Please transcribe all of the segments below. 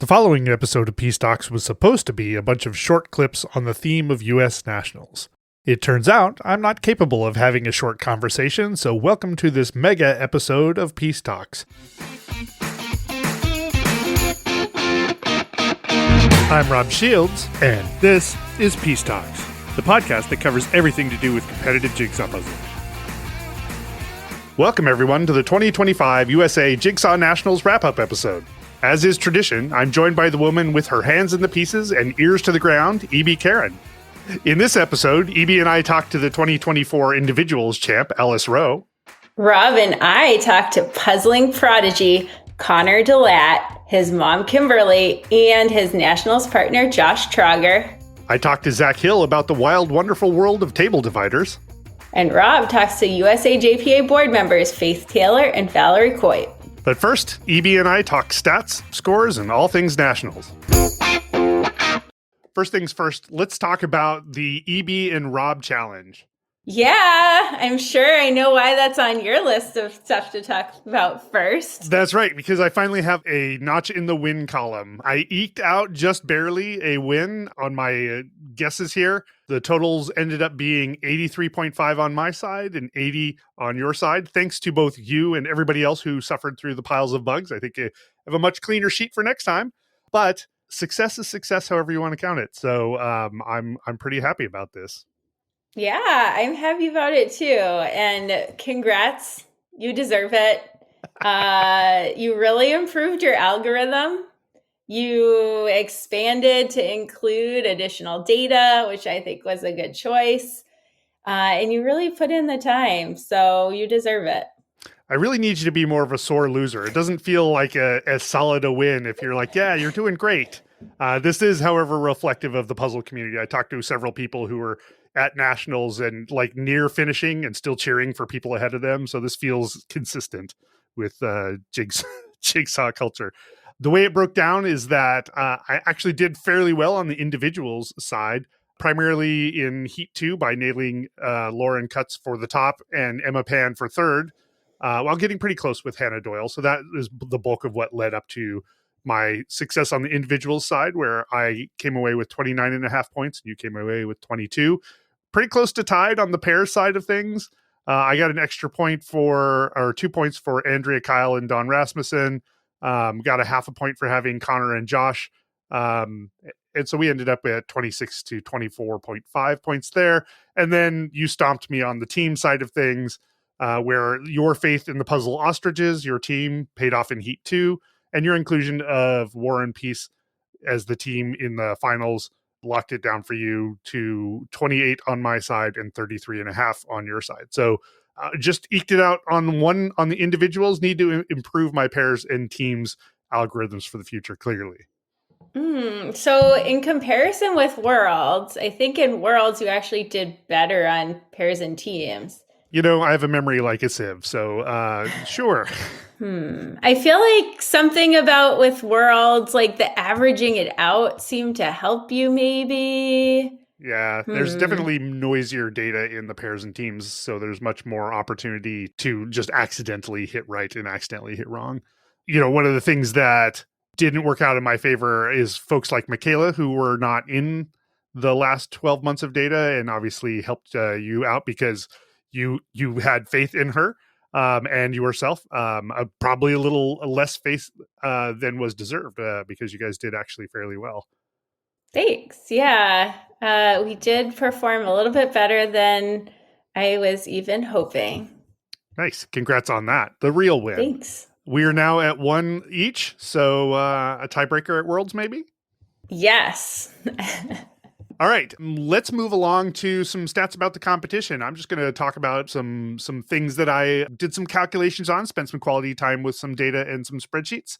The following episode of Peace Talks was supposed to be a bunch of short clips on the theme of U.S. nationals. It turns out I'm not capable of having a short conversation, so welcome to this mega episode of Peace Talks. I'm Rob Shields, and this is Peace Talks, the podcast that covers everything to do with competitive jigsaw puzzling. Welcome, everyone, to the 2025 USA Jigsaw Nationals wrap-up episode. As is tradition, I'm joined by the woman with her hands in the pieces and ears to the ground, E.B. Caron. In this episode, E.B. and I talked to the 2024 individuals champ, Alice Rowe. Rob and I talked to puzzling prodigy Connor DeLaat, his mom Kimberly, and his nationals partner Josh Trauger. I talked to Zak Hill about the wild, wonderful world of table dividers. And Rob talks to USA JPA board members Faith Taylor and Valerie Coit. But first, E.B. and I talk stats, scores, and all things nationals. First things first, let's talk about the E.B. and Rob challenge. Yeah, I'm sure I know why that's on your list of stuff to talk about first. That's right, because I finally have a notch in the win column. I eked out just barely a win on my guesses here. The totals ended up being 83.5 on my side and 80 on your side, thanks to both you and everybody else who suffered through the piles of bugs. I think I have a much cleaner sheet for next time, but success is success, however you want to count it. So I'm pretty happy about this. Yeah, I'm happy about it too. And congrats. You deserve it. You really improved your algorithm. You expanded to include additional data, which I think was a good choice. And you really put in the time. So you deserve it. I really need you to be more of a sore loser. It doesn't feel like as solid a win if you're like, yeah, you're doing great. This is, however, reflective of the puzzle community. I talked to several people who were at nationals and like near finishing and still cheering for people ahead of them. So this feels consistent with jigsaw culture. The way it broke down is that I actually did fairly well on the individuals side, primarily in Heat 2 by nailing Lauren Cutts for the top and Emma Pan for third, while getting pretty close with Hannah Doyle. So that is the bulk of what led up to my success on the individuals side, where I came away with 29.5 points and you came away with 22. Pretty close to tied on the pairs side of things. I got an extra point 2 points for Andrea Kyle and Don Rasmussen. Got a half a point for having Connor and Josh. And so we ended up at 26 to 24.5 points there. And then you stomped me on the team side of things, where your faith in the puzzle ostriches, your team, paid off in Heat 2, and your inclusion of War and Peace as the team in the finals locked it down for you to 28 on my side and 33.5 on your side. So just eked it out on the individuals. Need to improve my pairs and teams algorithms for the future, clearly. So in comparison with Worlds, I think in Worlds you actually did better on pairs and teams. You know, I have a memory like a sieve, so sure. I feel like something about with Worlds, like the averaging it out seemed to help you maybe. Yeah, there's definitely noisier data in the pairs and teams, so there's much more opportunity to just accidentally hit right and accidentally hit wrong. You know, one of the things that didn't work out in my favor is folks like Michaela, who were not in the last 12 months of data and obviously helped you out because you had faith in her. And yourself, probably a little less faith than was deserved because you guys did actually fairly well. Thanks. Yeah, we did perform a little bit better than I was even hoping. Nice. Congrats on that. The real win. Thanks. We are now at 1 each. So a tiebreaker at Worlds, maybe? Yes. All right, let's move along to some stats about the competition. I'm just going to talk about some things that I did some calculations on, spent some quality time with some data and some spreadsheets.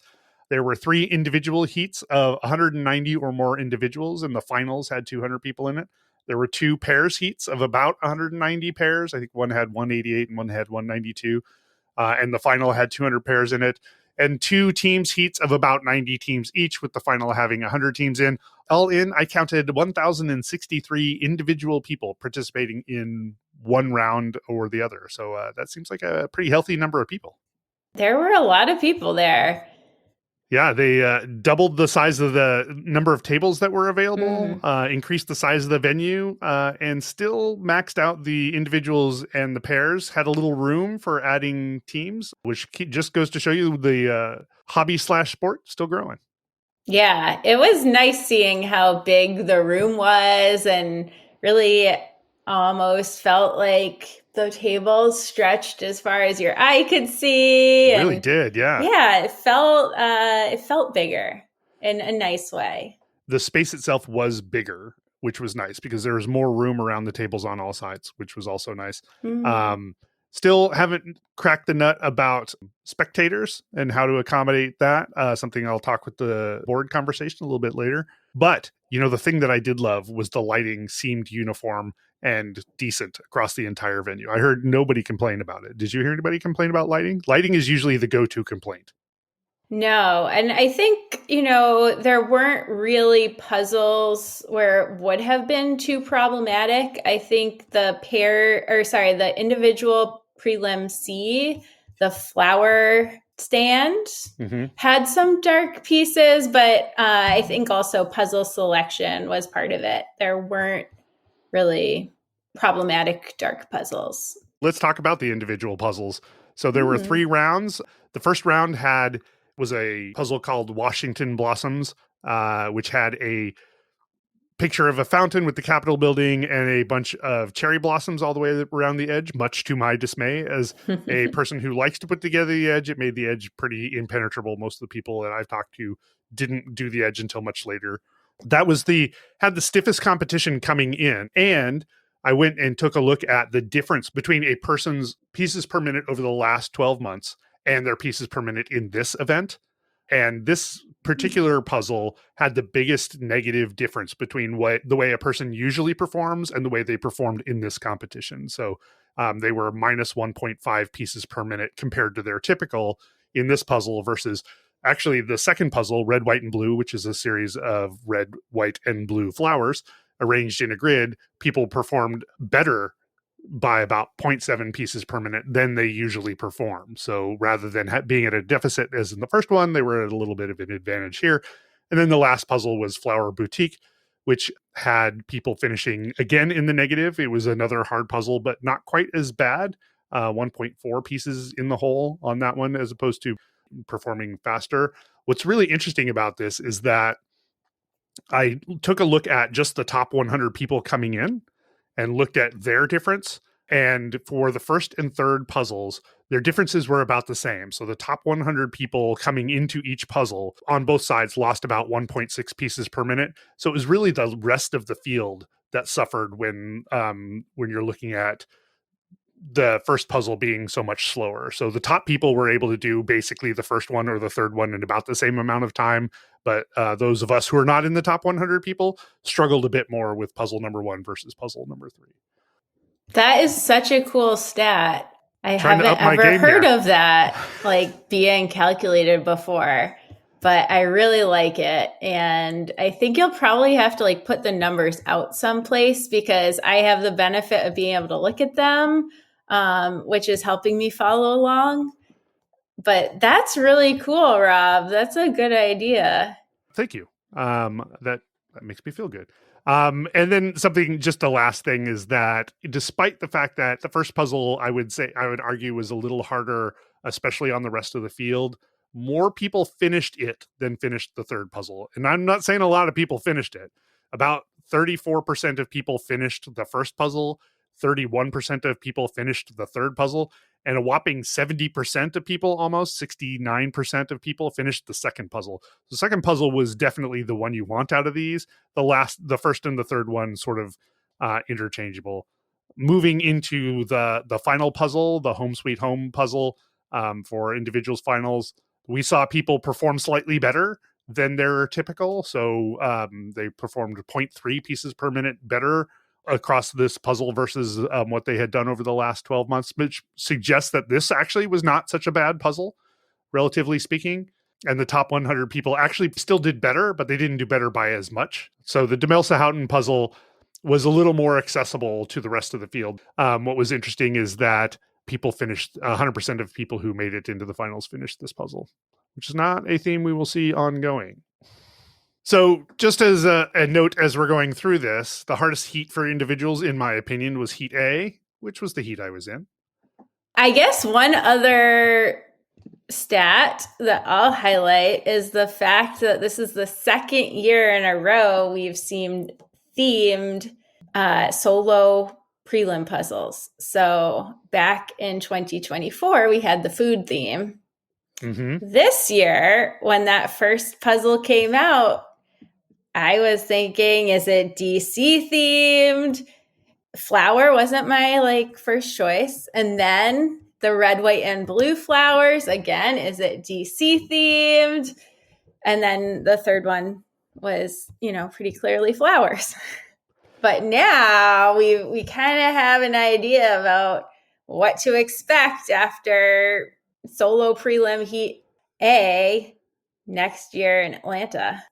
There were 3 individual heats of 190 or more individuals, and the finals had 200 people in it. There were 2 pairs heats of about 190 pairs. I think one had 188 and one had 192. And the final had 200 pairs in it. And 2 teams heats of about 90 teams each, with the final having 100 teams in. All in, I counted 1,063 individual people participating in one round or the other. So that seems like a pretty healthy number of people. There were a lot of people there. Yeah, they doubled the size of the number of tables that were available, increased the size of the venue, and still maxed out the individuals and the pairs. Had a little room for adding teams, which just goes to show you the hobby/sport still growing. Yeah, it was nice seeing how big the room was and really almost felt like the tables stretched as far as your eye could see. It really And did, yeah. yeah, it felt bigger in a nice way. The space itself was bigger, which was nice because there was more room around the tables on all sides, which was also nice. Mm. Um, Still haven't cracked the nut about spectators and how to accommodate that. Something I'll talk with the board conversation a little bit later. But, the thing that I did love was the lighting seemed uniform and decent across the entire venue. I heard nobody complain about it. Did you hear anybody complain about lighting? Lighting is usually the go-to complaint. No, and I think, there weren't really puzzles where it would have been too problematic. I think the individual prelim C, the flower stand had some dark pieces, but I think also puzzle selection was part of it. There weren't really problematic dark puzzles. Let's talk about the individual puzzles. So there were 3 rounds. The first round was a puzzle called Washington Blossoms, which had a picture of a fountain with the Capitol building and a bunch of cherry blossoms all the way around the edge, much to my dismay. As a person who likes to put together the edge, it made the edge pretty impenetrable. Most of the people that I've talked to didn't do the edge until much later. That had the stiffest competition coming in. And I went and took a look at the difference between a person's pieces per minute over the last 12 months and their pieces per minute in this event. And this particular puzzle had the biggest negative difference between the way a person usually performs and the way they performed in this competition. So they were minus 1.5 pieces per minute compared to their typical in this puzzle versus actually the second puzzle, Red, White, and Blue, which is a series of red, white, and blue flowers arranged in a grid. People performed better by about 0.7 pieces per minute than they usually perform. So rather than being at a deficit as in the first one, they were at a little bit of an advantage here. And then the last puzzle was Flower Boutique, which had people finishing again in the negative. It was another hard puzzle, but not quite as bad. 1.4 pieces in the hole on that one, as opposed to performing faster. What's really interesting about this is that I took a look at just the top 100 people coming in and looked at their difference. And for the first and third puzzles, their differences were about the same. So the top 100 people coming into each puzzle on both sides lost about 1.6 pieces per minute. So it was really the rest of the field that suffered when you're looking at the first puzzle being so much slower. So the top people were able to do basically the first one or the third one in about the same amount of time. But those of us who are not in the top 100 people struggled a bit more with puzzle number 1 versus puzzle number 3. That is such a cool stat. I haven't ever heard of that being calculated before, but I really like it. And I think you'll probably have to put the numbers out someplace because I have the benefit of being able to look at them, which is helping me follow along. But that's really cool, Rob. That's a good idea. Thank you. That makes me feel good. And then just the last thing is that despite the fact that the first puzzle, I would argue was a little harder, especially on the rest of the field, more people finished it than finished the third puzzle. And I'm not saying a lot of people finished it. About 34% of people finished the first puzzle, 31% of people finished the third puzzle, and a whopping 70% of people, almost 69% of people finished the second puzzle. The second puzzle was definitely the one you want out of these. The first and the third one sort of interchangeable. Moving into the final puzzle, the Home Sweet Home puzzle for individuals finals, we saw people perform slightly better than their typical. So they performed 0.3 pieces per minute better across this puzzle versus what they had done over the last 12 months, which suggests that this actually was not such a bad puzzle, relatively speaking. And the top 100 people actually still did better, but they didn't do better by as much. So the Demelsa Houghton puzzle was a little more accessible to the rest of the field. What was interesting is that people finished 100% of people who made it into the finals finished this puzzle. which is not a theme we will see ongoing. So just as a note as we're going through this, the hardest heat for individuals, in my opinion, was Heat A, which was the heat I was in. I guess one other stat that I'll highlight is the fact that this is the second year in a row we've seen themed solo prelim puzzles. So back in 2024, we had the food theme. Mm-hmm. This year, when that first puzzle came out, I was thinking, is it DC themed? Flower wasn't my first choice. And then the red, white, and blue flowers, again, is it DC themed? And then the third one was, pretty clearly flowers. But now we kind of have an idea about what to expect after solo prelim Heat A next year in Atlanta.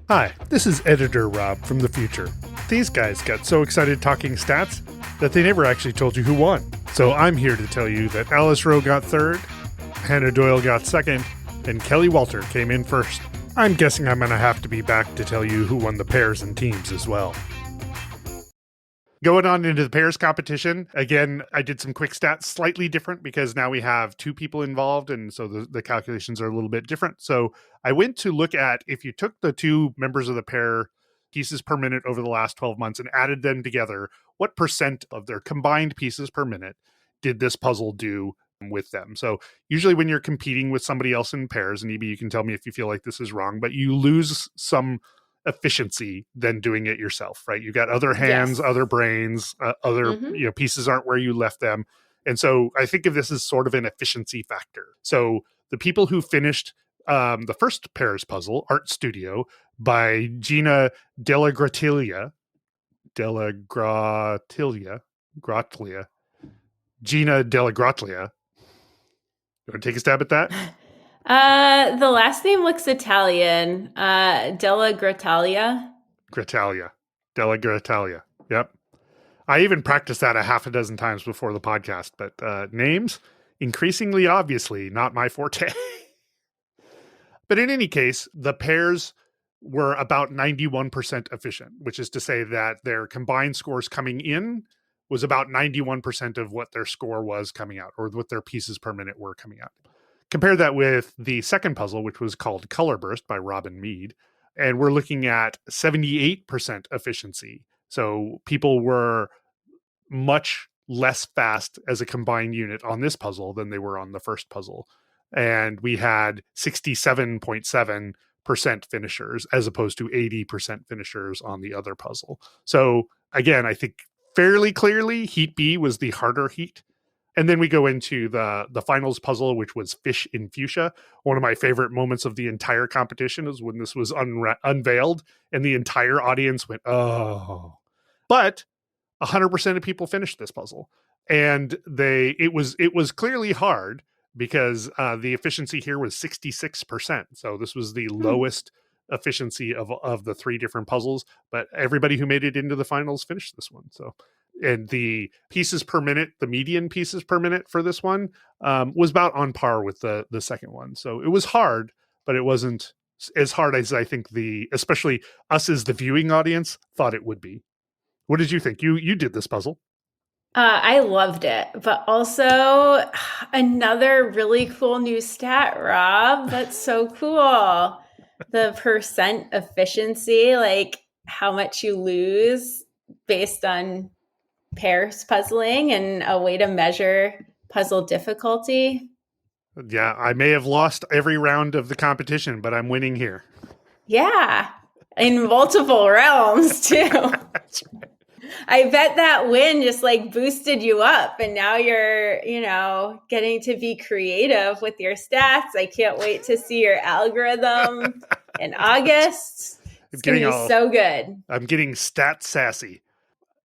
Hi, this is Editor Rob from the future. These guys got so excited talking stats that they never actually told you who won. So I'm here to tell you that Alice Rowe got third, Hannah Doyle got second, and Kelly Walter came in first. I'm guessing I'm going to have to be back to tell you who won the pairs and teams as well. Going on into the pairs competition, again, I did some quick stats, slightly different because now we have two people involved, and so the calculations are a little bit different. So I went to look at, if you took the two members of the pair pieces per minute over the last 12 months and added them together, what percent of their combined pieces per minute did this puzzle do with them? So usually when you're competing with somebody else in pairs, and maybe you can tell me if you feel like this is wrong, but you lose some efficiency than doing it yourself, right? You got other hands, other brains, other pieces aren't where you left them. And so I think of this as sort of an efficiency factor. So the people who finished the first pairs puzzle, Art Studio, by Gina Gina Dellagratlia. You want to take a stab at that? The last name looks Italian. Dellagratlia. Dellagratlia. Yep. I even practiced that a half a dozen times before the podcast, but names, increasingly obviously not my forte. But in any case, the pairs were about 91% efficient, which is to say that their combined scores coming in was about 91% of what their score was coming out, or what their pieces per minute were coming out. Compare that with the second puzzle, which was called Color Burst by Robin Mead, and we're looking at 78% efficiency. So people were much less fast as a combined unit on this puzzle than they were on the first puzzle. And we had 67.7% finishers as opposed to 80% finishers on the other puzzle. So again, I think fairly clearly Heat B was the harder heat. And then we go into the finals puzzle, which was Fish in Fuchsia. One of my favorite moments of the entire competition is when this was unveiled and the entire audience went, oh. But 100% of people finished this puzzle. And it was clearly hard because the efficiency here was 66%. So this was the lowest efficiency of the three different puzzles. But everybody who made it into the finals finished this one. So. And the pieces per minute, the median pieces per minute for this one was about on par with the second one. So it was hard, but it wasn't as hard as I think especially us as the viewing audience thought it would be. What did you think? You did this puzzle. I loved it, but also another really cool new stat, Rob. That's so cool. The percent efficiency, like how much you lose based on pairs puzzling and a way to measure puzzle difficulty. Yeah, I may have lost every round of the competition, but I'm winning here. Yeah, in multiple realms too. That's right. I bet that win just boosted you up, and now you're, getting to be creative with your stats. I can't wait to see your algorithm in August. It's going to be so good. I'm getting stat sassy.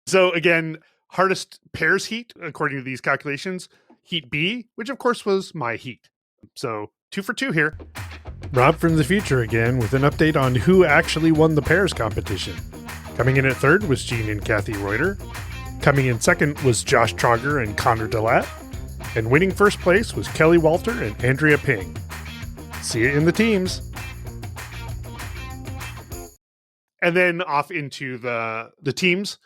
So again, hardest pairs heat, according to these calculations, Heat B, which of course was my heat. So 2 for 2 here. Rob from the future again with an update on who actually won the pairs competition. Coming in at third was Jean and Kathy Reuter. Coming in second was Josh Trauger and Connor DeLaat. And winning first place was Kelly Walter and Andrea Ping. See it in the teams. And then off into the teams.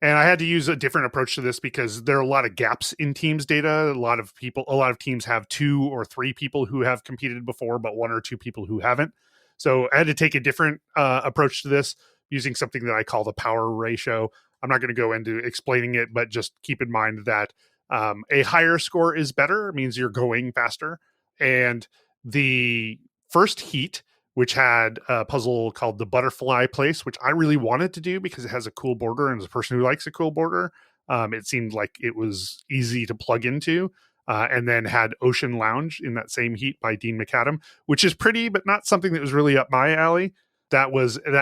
And I had to use a different approach to this because there are a lot of gaps in teams data. A lot of teams have 2 or 3 people who have competed before, but 1 or 2 people who haven't. So I had to take a different approach to this using something that I call the power ratio. I'm not going to go into explaining it, but just keep in mind that a higher score is better. It means you're going faster. And the first heat, which had a puzzle called the Butterfly Place, which I really wanted to do because it has a cool border, and as a person who likes a cool border, it seemed like it was easy to plug into. And then had Ocean Lounge in that same heat by Dean McAdam, which is pretty, but not something that was really up my alley. That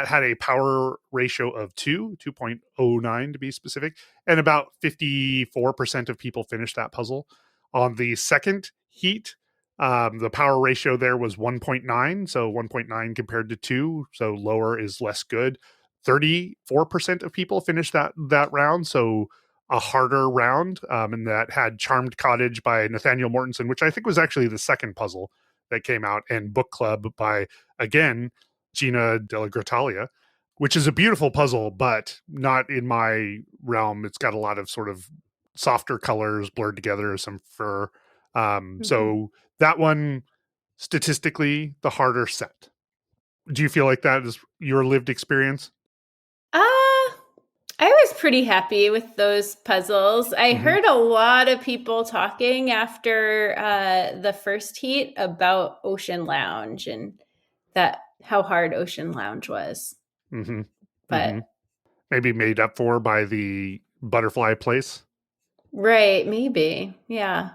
had a power ratio of 2.09 to be specific, and about 54% of people finished that puzzle. On the second heat, the power ratio there was 1.9, so 1.9 compared to 2, so lower is less good. 34% of people finished that round, so a harder round, and that had Charmed Cottage by Nathaniel Mortensen, which I think was actually the second puzzle that came out, and Book Club by, again, Gina Della Grottaglia, which is a beautiful puzzle, but not in my realm. It's got a lot of sort of softer colors blurred together, some fur. So that one, statistically, the harder set. Do you feel like that is your lived experience? I was pretty happy with those puzzles. I heard a lot of people talking after the first heat about Ocean Lounge and how hard Ocean Lounge was. But maybe made up for by the Butterfly Place. Right, maybe. Yeah.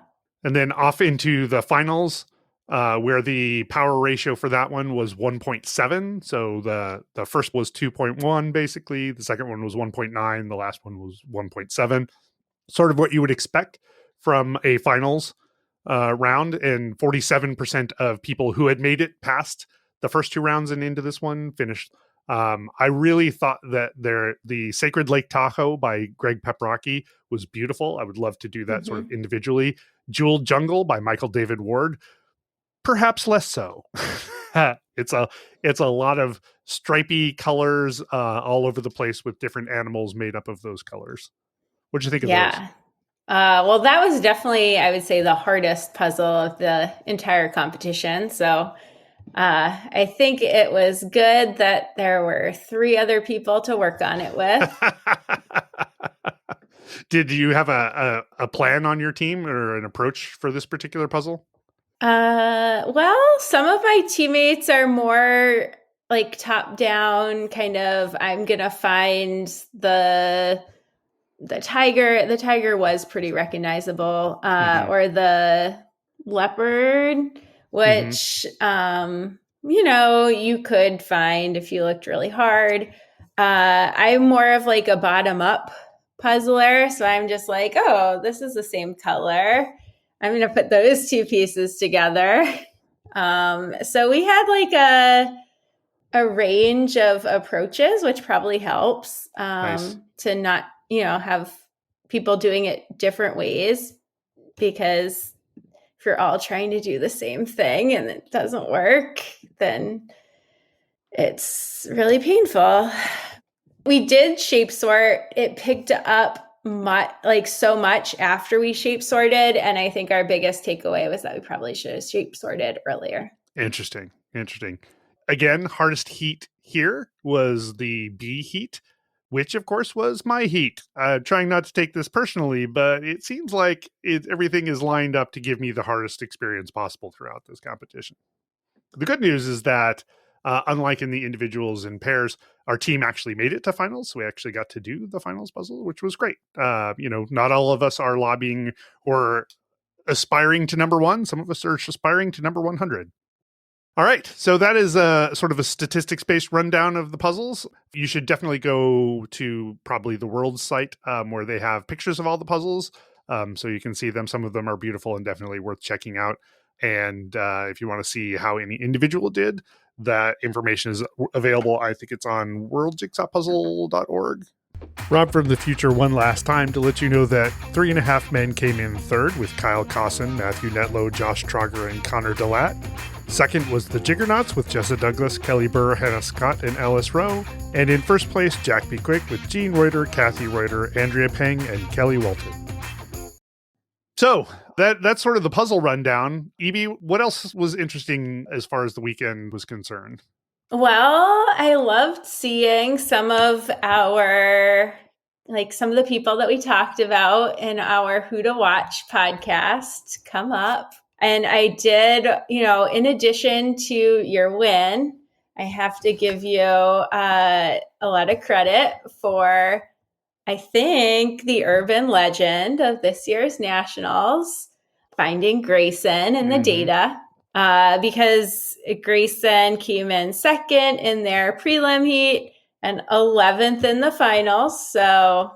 And then off into the finals, where the power ratio for that one was 1.7. So the first was 2.1, basically. The second one was 1.9. The last one was 1.7. Sort of what you would expect from a finals round. And 47% of people who had made it past the first 2 rounds and into this one finished. I really thought that the Sacred Lake Tahoe by Greg Peprocki was beautiful. I would love to do that sort of individually. Jeweled Jungle by Michael David Ward, perhaps less so. It's a lot of stripy colors all over the place with different animals made up of those colors. What do you think of those? Well, that was definitely, I would say, the hardest puzzle of the entire competition. So I think it was good that there were 3 other people to work on it with. Did you have a plan on your team or an approach for this particular puzzle? Well, some of my teammates are more like top down kind of, I'm going to find the tiger. The tiger was pretty recognizable, or the leopard, which, you could find if you looked really hard. I'm more of like a bottom up puzzler. So I'm just like, oh, this is the same color. I'm going to put those 2 pieces together. So we had like a range of approaches, which probably helps Nice. to not, have people doing it different ways, because if you're all trying to do the same thing and it doesn't work, then it's really painful. We did shape sort. It picked up so much after we shape sorted, and I think our biggest takeaway was that we probably should have shape sorted earlier. Interesting. Again, hardest heat here was the B heat, which of course was my heat. Trying not to take this personally, but it seems like everything is lined up to give me the hardest experience possible throughout this competition. The good news is that unlike in the individuals and pairs, our team actually made it to finals. So we actually got to do the finals puzzle, which was great. Not all of us are lobbying or aspiring to number 1. Some of us are aspiring to number 100. All right. So that is sort of a statistics-based rundown of the puzzles. You should definitely go to probably the World site where they have pictures of all the puzzles. So you can see them. Some of them are beautiful and definitely worth checking out. And if you want to see how any individual did, that information is available. I think it's on worldjigsawpuzzle.org. Rob from the future one last time to let you know that 3.5 Men came in third with Kyle Cosson, Matthew Netlow, Josh Trauger, and Connor DeLaat. Second was the Jiggernauts with Jessa Douglas, Kelly Burr, Hannah Scott, and Alice Rowe. And in first place, Jack Be Quick with Jean Reuter, Kathy Reuter, Andrea Peng, and Kelly Walton. So that's sort of the puzzle rundown. Evie, what else was interesting as far as the weekend was concerned? Well, I loved seeing some of the people that we talked about in our Who to Watch podcast come up. And I did, in addition to your win, I have to give you a lot of credit for, I think, the urban legend of this year's Nationals, finding Grayson in the data. Because Grayson came in second in their prelim heat and 11th in the finals. So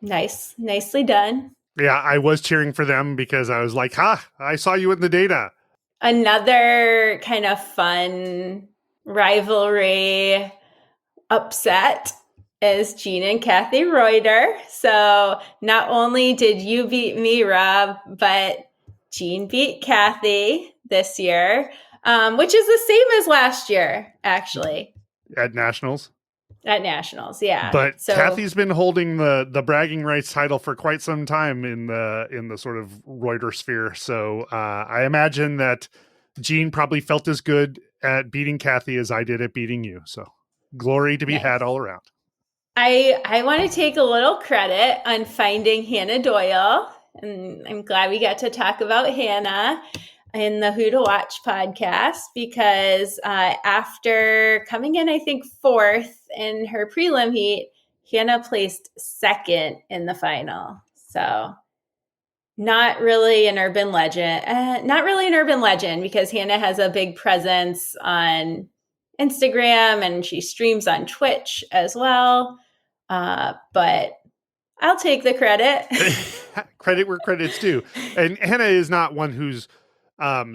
nicely done. Yeah, I was cheering for them because I was like, I saw you in the data. Another kind of fun rivalry upset is Jean and Kathy Reuter. So not only did you beat me, Rob, but Jean beat Kathy this year, which is the same as last year, actually. At Nationals? At Nationals, yeah. But Kathy's been holding the bragging rights title for quite some time in the sort of Reuter sphere. So I imagine that Jean probably felt as good at beating Kathy as I did at beating you. So glory to be had all around. I want to take a little credit on finding Hannah Doyle. And I'm glad we got to talk about Hannah in the Who to Watch podcast, because after coming in, I think, fourth in her prelim heat, Hannah placed second in the final. So not really an urban legend because Hannah has a big presence on Instagram and she streams on Twitch as well. But I'll take the credit. Credit where credit's due. And Hannah is not one who's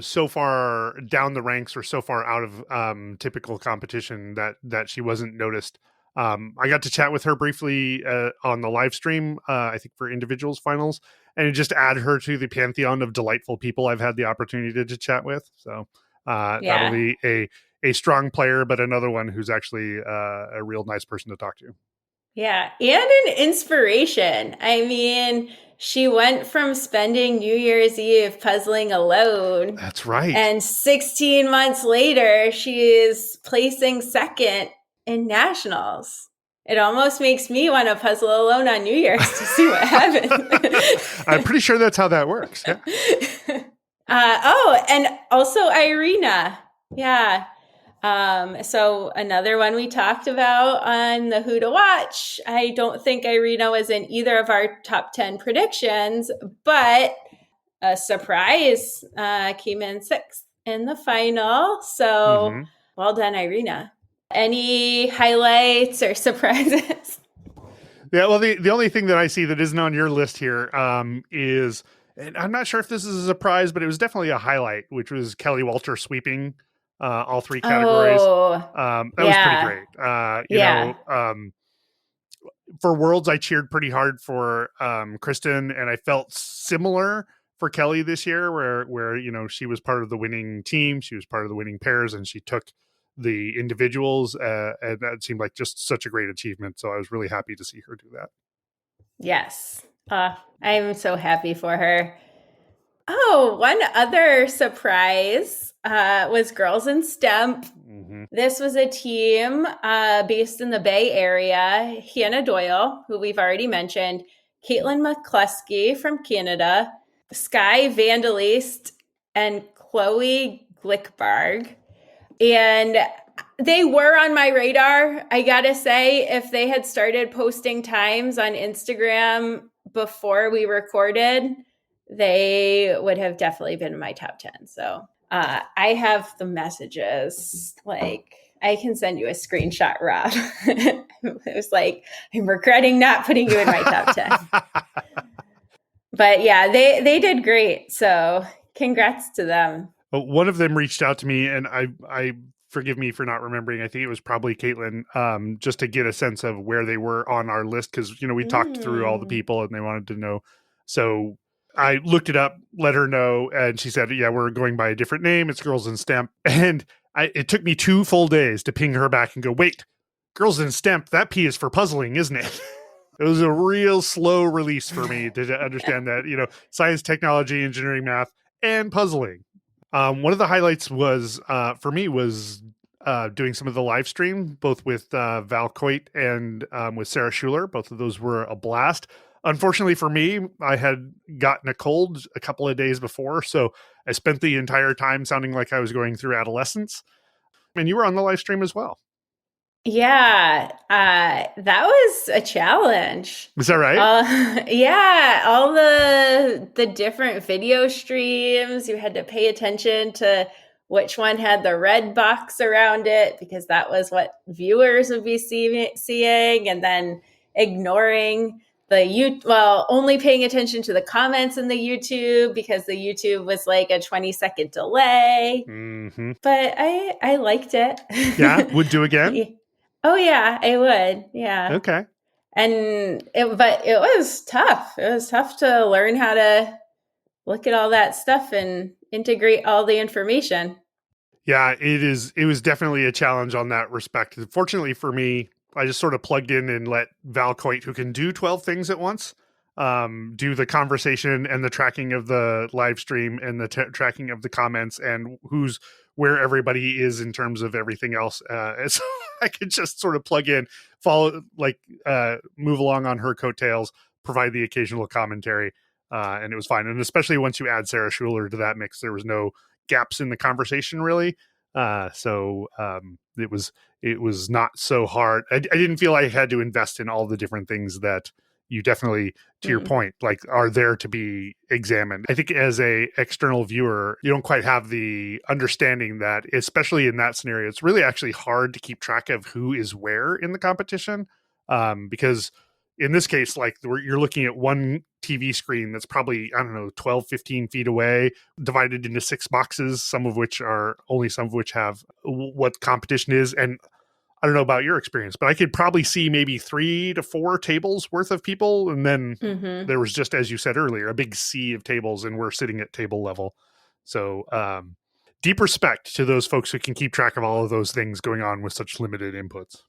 so far down the ranks or so far out of typical competition that she wasn't noticed. I got to chat with her briefly on the live stream, I think for individuals finals, and just add her to the pantheon of delightful people I've had the opportunity to chat with. So that'll be a strong player, but another one who's actually a real nice person to talk to. Yeah, and an inspiration. I mean, she went from spending New Year's Eve puzzling alone. That's right. And 16 months later, she is placing second in Nationals. It almost makes me want to puzzle alone on New Year's to see what happens. I'm pretty sure that's how that works. Yeah. And also Irina. Yeah. So another one we talked about on the Who to Watch. I don't think Irina was in either of our top 10 predictions, but a surprise came in sixth in the final. So well done, Irina. Any highlights or surprises? Yeah, well, the only thing that I see that isn't on your list here is, and I'm not sure if this is a surprise, but it was definitely a highlight, which was Kelly Walter sweeping all three categories. That was pretty great. You know, for Worlds, I cheered pretty hard for Kristen, and I felt similar for Kelly this year, where you know, she was part of the winning team, she was part of the winning pairs, and she took the individuals, and that seemed like just such a great achievement. So I was really happy to see her do that. Yes, I'm so happy for her. Oh, one other surprise was Girls in STEM. This was a team based in the Bay Area. Hannah Doyle, who we've already mentioned, Caitlin McCluskey from Canada, Sky Vandalist, and Chloe Glickbarg. And they were on my radar. I gotta say, if they had started posting times on Instagram before we recorded, they would have definitely been in my top 10. So I have the messages. Like, I can send you a screenshot, Rob. It was like, I'm regretting not putting you in my top 10. But yeah, they did great. So congrats to them. One of them reached out to me, and I forgive me for not remembering. I think it was probably Caitlin, just to get a sense of where they were on our list. Cause we talked through all the people and they wanted to know. So I looked it up, let her know. And she said, yeah, we're going by a different name. It's Girls in STEM. And it took me 2 full days to ping her back and go, wait, Girls in STEM, that P is for puzzling, isn't it? It was a real slow release for me to understand that, science, technology, engineering, math, and puzzling. One of the highlights was, for me, was doing some of the live stream, both with Val Coit and with Sarah Schuler. Both of those were a blast. Unfortunately for me, I had gotten a cold a couple of days before, so I spent the entire time sounding like I was going through adolescence. And you were on the live stream as well. Yeah, that was a challenge. Is that right? Yeah, all the different video streams, you had to pay attention to which one had the red box around it, because that was what viewers would be seeing, and then ignoring only paying attention to the comments in the YouTube, because the YouTube was like a 20-second delay. Mm-hmm. But I liked it. Yeah, would do again? Oh yeah, I would. Yeah. Okay. But it was tough. It was tough to learn how to look at all that stuff and integrate all the information. Yeah, it was definitely a challenge on that respect. Fortunately for me, I just sort of plugged in and let Val Coit, who can do 12 things at once, do the conversation and the tracking of the live stream and the tracking of the comments and where everybody is in terms of everything else. And so I could just sort of plug in, follow, move along on her coattails, provide the occasional commentary, and it was fine. And especially once you add Sarah Schuler to that mix, there was no gaps in the conversation really. So it was not so hard. I didn't feel I had to invest in all the different things that you definitely, to your point, are there to be examined. I think as a external viewer, you don't quite have the understanding that, especially in that scenario, it's really actually hard to keep track of who is where in the competition. Because in this case, you're looking at one TV screen that's probably, 12, 15 feet away, divided into 6 boxes, some of which have what competition is. And I don't know about your experience, but I could probably see maybe 3 to 4 tables worth of people. And then there was, just as you said earlier, a big sea of tables, and we're sitting at table level. So deep respect to those folks who can keep track of all of those things going on with such limited inputs.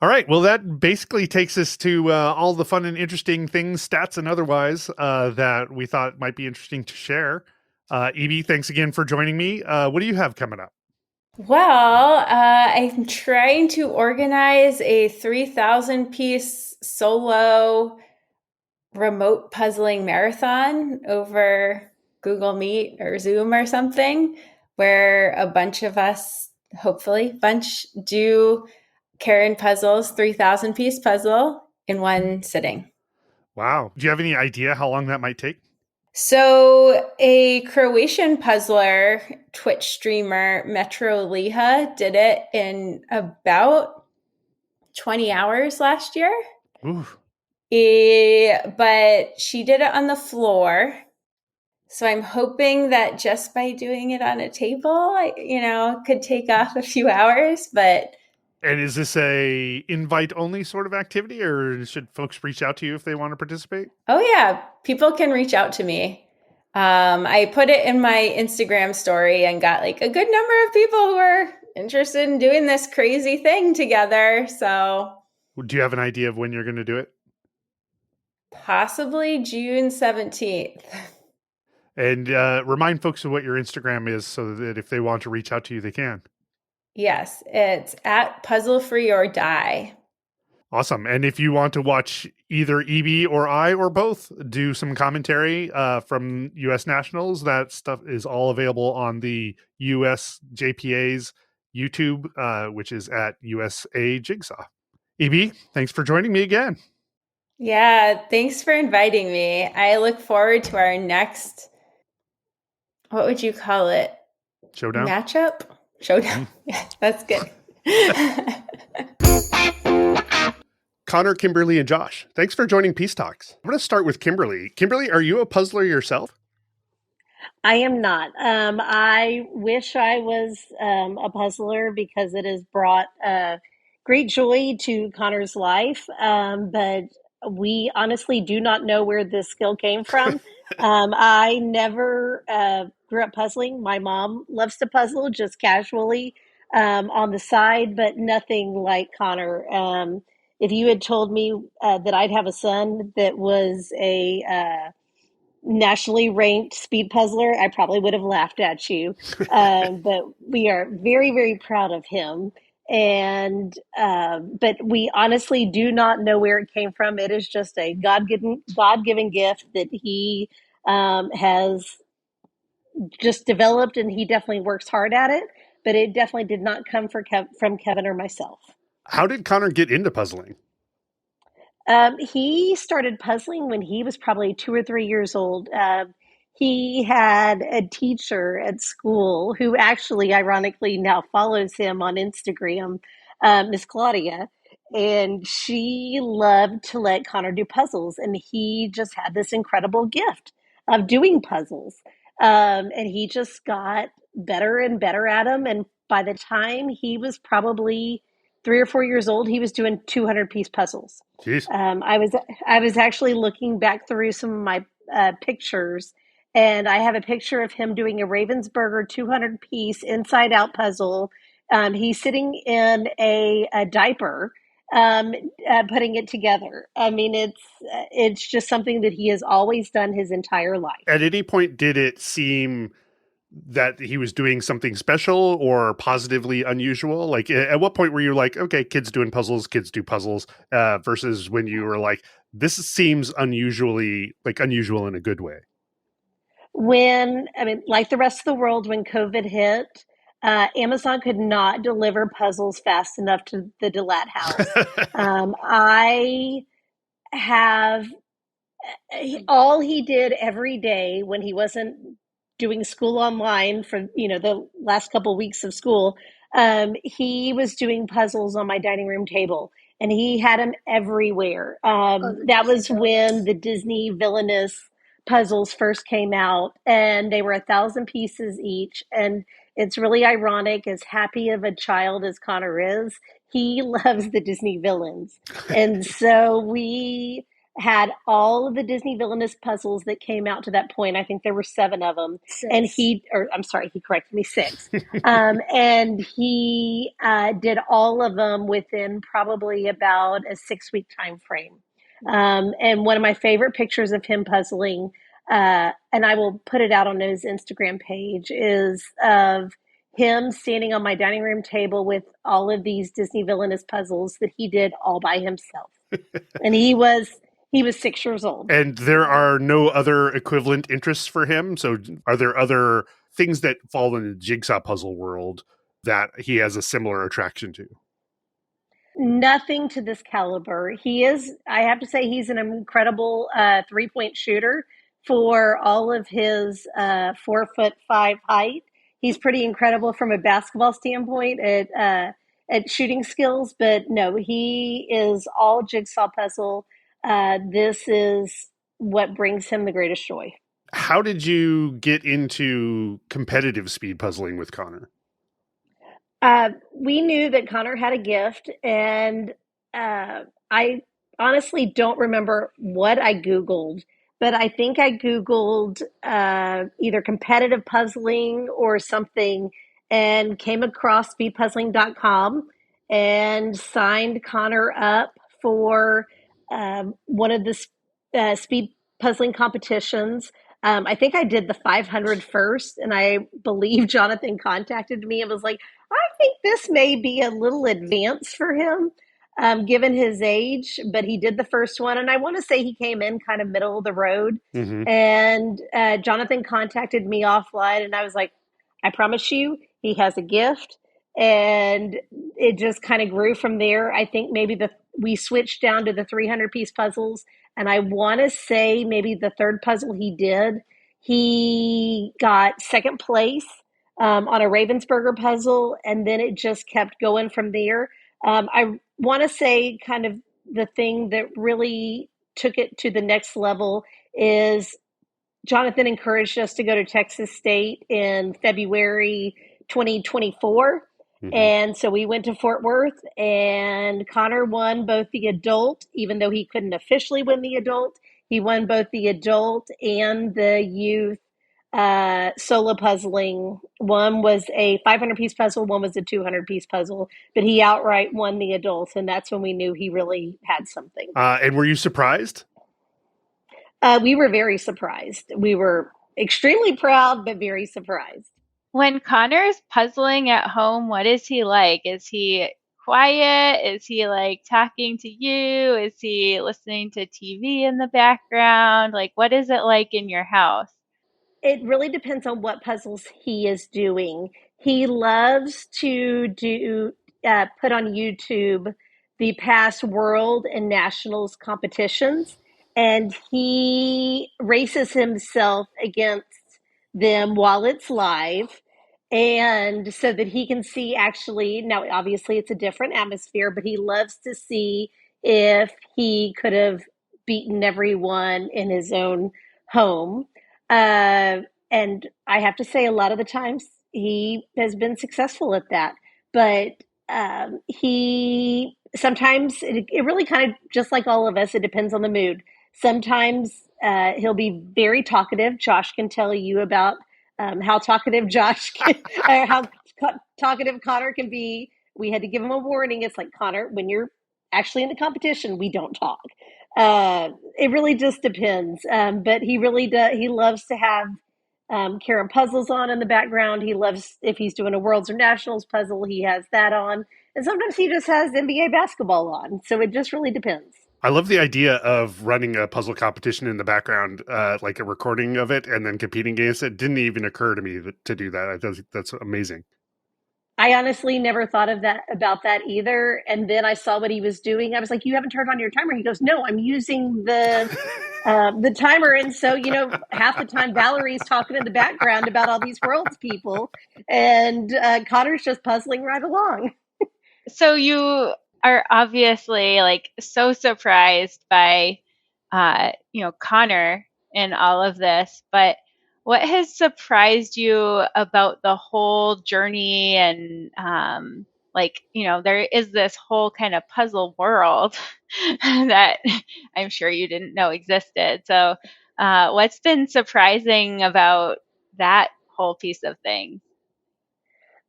All right. Well, that basically takes us to all the fun and interesting things, stats and otherwise, that we thought might be interesting to share. Evie, thanks again for joining me. What do you have coming up? Well, I'm trying to organize a 3,000 piece solo remote puzzling marathon over Google Meet or Zoom or something, where a bunch of us, hopefully do Caron puzzles, 3,000 piece puzzle in one sitting. Wow. Do you have any idea how long that might take? So a Croatian puzzler, Twitch streamer, Metro Liha, did it in about 20 hours last year. Ooh. But she did it on the floor. So I'm hoping that just by doing it on a table, could take off a few hours. And is this a invite only sort of activity, or should folks reach out to you if they want to participate? Oh yeah, people can reach out to me. I put it in my Instagram story and got a good number of people who are interested in doing this crazy thing together. So, do you have an idea of when you're going to do it? Possibly June 17th. And remind folks of what your Instagram is so that if they want to reach out to you, they can. Yes, it's at Puzzle Free or Die. Awesome. And if you want to watch either EB or I or both do some commentary from U.S. Nationals, that stuff is all available on the U.S. JPA's YouTube, which is at USA Jigsaw. EB, thanks for joining me again. Yeah, thanks for inviting me. I look forward to our next, what would you call it? Showdown? Matchup? Showdown. Yeah, that's good. Connor, Kimberly, and Josh, thanks for joining Peace Talks. I'm going to start with Kimberly. Kimberly, are you a puzzler yourself? I am not. I wish I was a puzzler because it has brought great joy to Connor's life. But we honestly do not know where this skill came from. I never grew up puzzling. My mom loves to puzzle just casually on the side, but nothing like Connor. If you had told me that I'd have a son that was a nationally ranked speed puzzler, I probably would have laughed at you. But we are very, very proud of him. And but we honestly do not know where it came from. It is just a God given gift that he has just developed, and he definitely works hard at it. But it definitely did not come from Kevin or myself. How did Connor get into puzzling? He started puzzling when he was probably 2 or 3 years old. He had a teacher at school who actually, ironically, now follows him on Instagram, Miss Claudia. And she loved to let Connor do puzzles. And he just had this incredible gift of doing puzzles. And he just got better and better at them. And by the time he was probably 3 or 4 years old, he was doing 200-piece puzzles. Jeez. I was actually looking back through some of my pictures, and I have a picture of him doing a Ravensburger 200-piece inside out puzzle. He's sitting in a diaper, putting it together. I mean, it's just something that he has always done his entire life. At any point, did it seem that he was doing something special or positively unusual? Like, at what point were you like, okay, kids doing puzzles, kids do puzzles, versus when you were like, this seems unusual in a good way? When, I mean, like the rest of the world, when COVID hit, Amazon could not deliver puzzles fast enough to the DeLaat house. I have all he did every day when he wasn't doing school online for the last couple of weeks of school. He was doing puzzles on my dining room table, and he had them everywhere. That was when the Disney villainous puzzles first came out, and they were 1,000 pieces each. And it's really ironic, as happy of a child as Connor is, he loves the Disney villains. And so we had all of the Disney villainous puzzles that came out to that point. I think there were 7 of them. And I'm sorry, he corrected me, 6. And he did all of them within probably about a 6-week time frame. And one of my favorite pictures of him puzzling, and I will put it out on his Instagram page, is of him standing on my dining room table with all of these Disney villainous puzzles that he did all by himself. And he was 6 years old. And there are no other equivalent interests for him. So are there other things that fall in the jigsaw puzzle world that he has a similar attraction to? Nothing to this caliber. I have to say, he's an incredible 3-point shooter for all of his 4'5" height. He's pretty incredible from a basketball standpoint at shooting skills, but no, he is all jigsaw puzzle. This is what brings him the greatest joy. How did you get into competitive speed puzzling with Connor? We knew that Connor had a gift, and I honestly don't remember what I Googled, but I think I Googled either competitive puzzling or something, and came across speedpuzzling.com and signed Connor up for one of the speed puzzling competitions. I think I did the 500 first, and I believe Jonathan contacted me and was like, I think this may be a little advanced for him, given his age, but he did the first one. And I want to say he came in kind of middle of the road. Mm-hmm. And Jonathan contacted me offline, and I was like, I promise you, he has a gift. And it just kind of grew from there. I think maybe we switched down to the 300-piece puzzles. And I want to say maybe the third puzzle he did, he got second place on a Ravensburger puzzle, and then it just kept going from there. I want to say kind of the thing that really took it to the next level is Jonathan encouraged us to go to Texas State in February 2024. Hmm. And so we went to Fort Worth, and Connor won both the adult, even though he couldn't officially win the adult. He won both the adult and the youth solo puzzling. One was a 500-piece puzzle, one was a 200-piece puzzle, but he outright won the adult, and that's when we knew he really had something. And were you surprised? We were very surprised. We were extremely proud, but very surprised. When Connor's puzzling at home, what is he like? Is he quiet? Is he like talking to you? Is he listening to TV in the background? Like, what is it like in your house? It really depends on what puzzles he is doing. He loves to put on YouTube the past world and nationals competitions, and he races himself against them while it's live. And so that he can see actually, now obviously it's a different atmosphere, but he loves to see if he could have beaten everyone in his own home. Uh, and I have to say, a lot of the times he has been successful at that. But he sometimes it really kind of just like all of us, it depends on the mood. Sometimes he'll be very talkative. Josh can tell you about how talkative how talkative Connor can be. We had to give him a warning. It's like, Connor, when you're actually in the competition, we don't talk. It really just depends. But he really does. He loves to have Caron puzzles on in the background. He loves, if he's doing a Worlds or Nationals puzzle, he has that on. And sometimes he just has NBA basketball on. So it just really depends. I love the idea of running a puzzle competition in the background, like a recording of it, and then competing against it. Didn't even occur to me to do that. That's amazing. I honestly never thought of that about that either. And then I saw what he was doing. I was like, "You haven't turned on your timer." He goes, "No, I'm using the timer." And so, half the time Valerie's talking in the background about all these worlds people, and Connor's just puzzling right along. So you are obviously like so surprised by Connor in all of this, but what has surprised you about the whole journey and there is this whole kind of puzzle world that I'm sure you didn't know existed. So what's been surprising about that whole piece of things?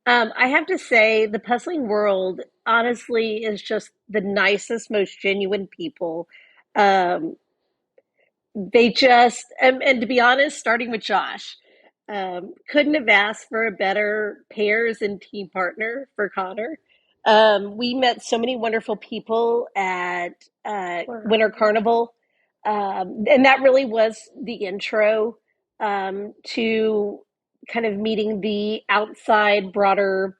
I have to say, the puzzling world honestly is just the nicest, most genuine people. Um, they just, and to be honest, starting with Josh, couldn't have asked for a better pairs and team partner for Connor. We met so many wonderful people at Winter Carnival, and that really was the intro to kind of meeting the outside, broader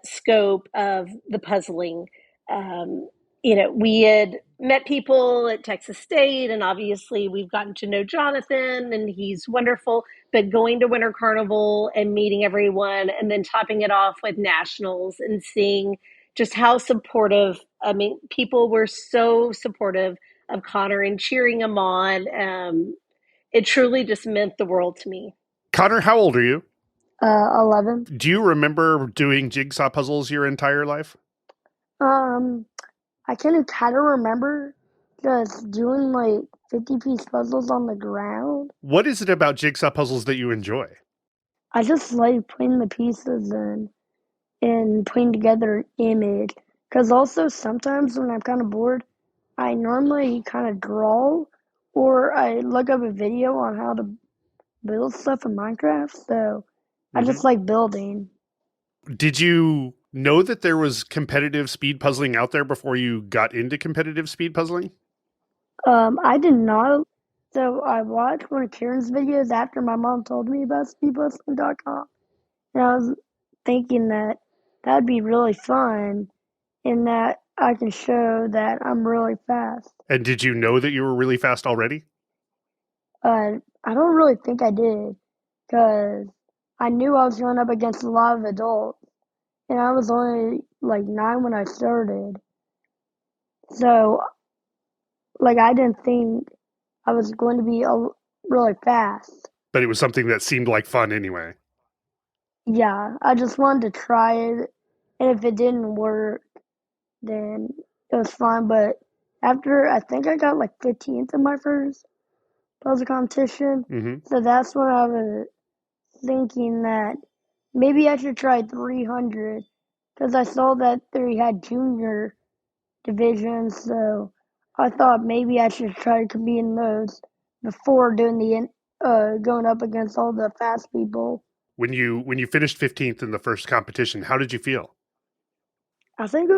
scope of the puzzling. Um, we had met people at Texas State, and obviously we've gotten to know Jonathan, and he's wonderful. But going to Winter Carnival and meeting everyone, and then topping it off with nationals and seeing just how supportive. I mean, people were so supportive of Connor and cheering him on. It truly just meant the world to me. Connor, how old are you? 11. Do you remember doing jigsaw puzzles your entire life? I can kind of remember just doing like 50-piece puzzles on the ground. What is it about jigsaw puzzles that you enjoy? I just like putting the pieces in and putting together an image. Because also sometimes when I'm kind of bored, I normally kind of draw or I look up a video on how to build stuff in Minecraft. So I just like building. Did you know that there was competitive speed puzzling out there before you got into competitive speed puzzling? I did not. So I watched one of Karen's videos after my mom told me about speedpuzzling.com. And I was thinking that that'd be really fun and that I can show that I'm really fast. And did you know that you were really fast already? I don't really think I did because I knew I was going up against a lot of adults and I was only like 9 when I started. So, like, I didn't think I was going to be really fast. But it was something that seemed like fun anyway. Yeah, I just wanted to try it, and if it didn't work, then it was fine. But after I think I got like 15th in my first puzzle competition, Hmm. so that's when I was thinking that maybe I should try 300 because I saw that they had junior divisions, so I thought maybe I should try to compete in those before doing the going up against all the fast people. When you finished 15th in the first competition, how did you feel? I think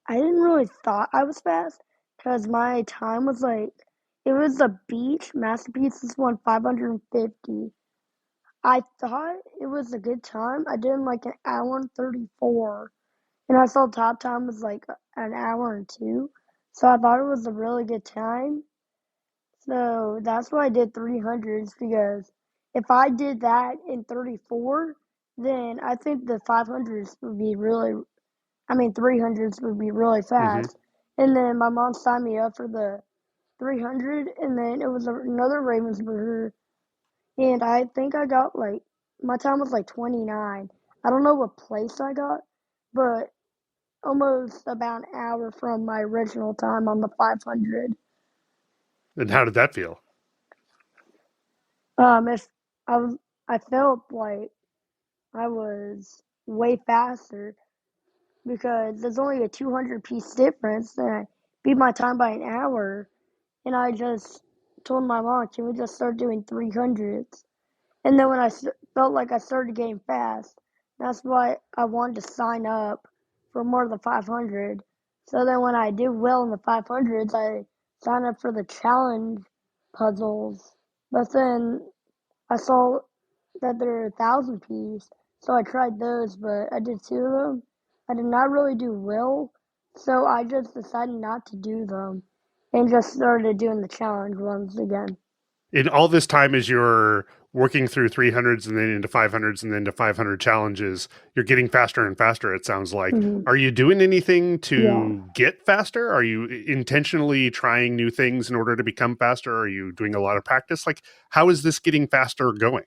I didn't really thought I was fast because my time was like, it was the beach. Masterpieces won 550. I thought it was a good time. I did in like an hour and 34. And I saw top time was like an hour and 2. So I thought it was a really good time. So that's why I did 300s because if I did that in 34, then I think the 500s would be really, 300s would be really Hmm. fast. And then my mom signed me up for the 300, and then it was another Ravensburger, and I think I got like, my time was like 29. I don't know what place I got, but almost about an hour from my original time on the 500. And how did that feel? If I was, I felt like I was way faster because there's only a 200 piece difference, and I beat my time by an hour. And I just told my mom, can we just start doing 300s? And then when felt like I started getting fast, that's why I wanted to sign up for more of the 500. So then when I did well in the 500s, I signed up for the challenge puzzles. But then I saw that they're 1,000 piece, so I tried those, but I did 2 of them. I did not really do well, so I just decided not to do them and just started doing the challenge ones again. In all this time, as you're working through 300s and then into 500s and then to 500 challenges, you're getting faster and faster, it sounds like. Hmm. Are you doing anything Yeah. to get faster? Are you intentionally trying new things in order to become faster? Are you doing a lot of practice? Like, how is this getting faster going?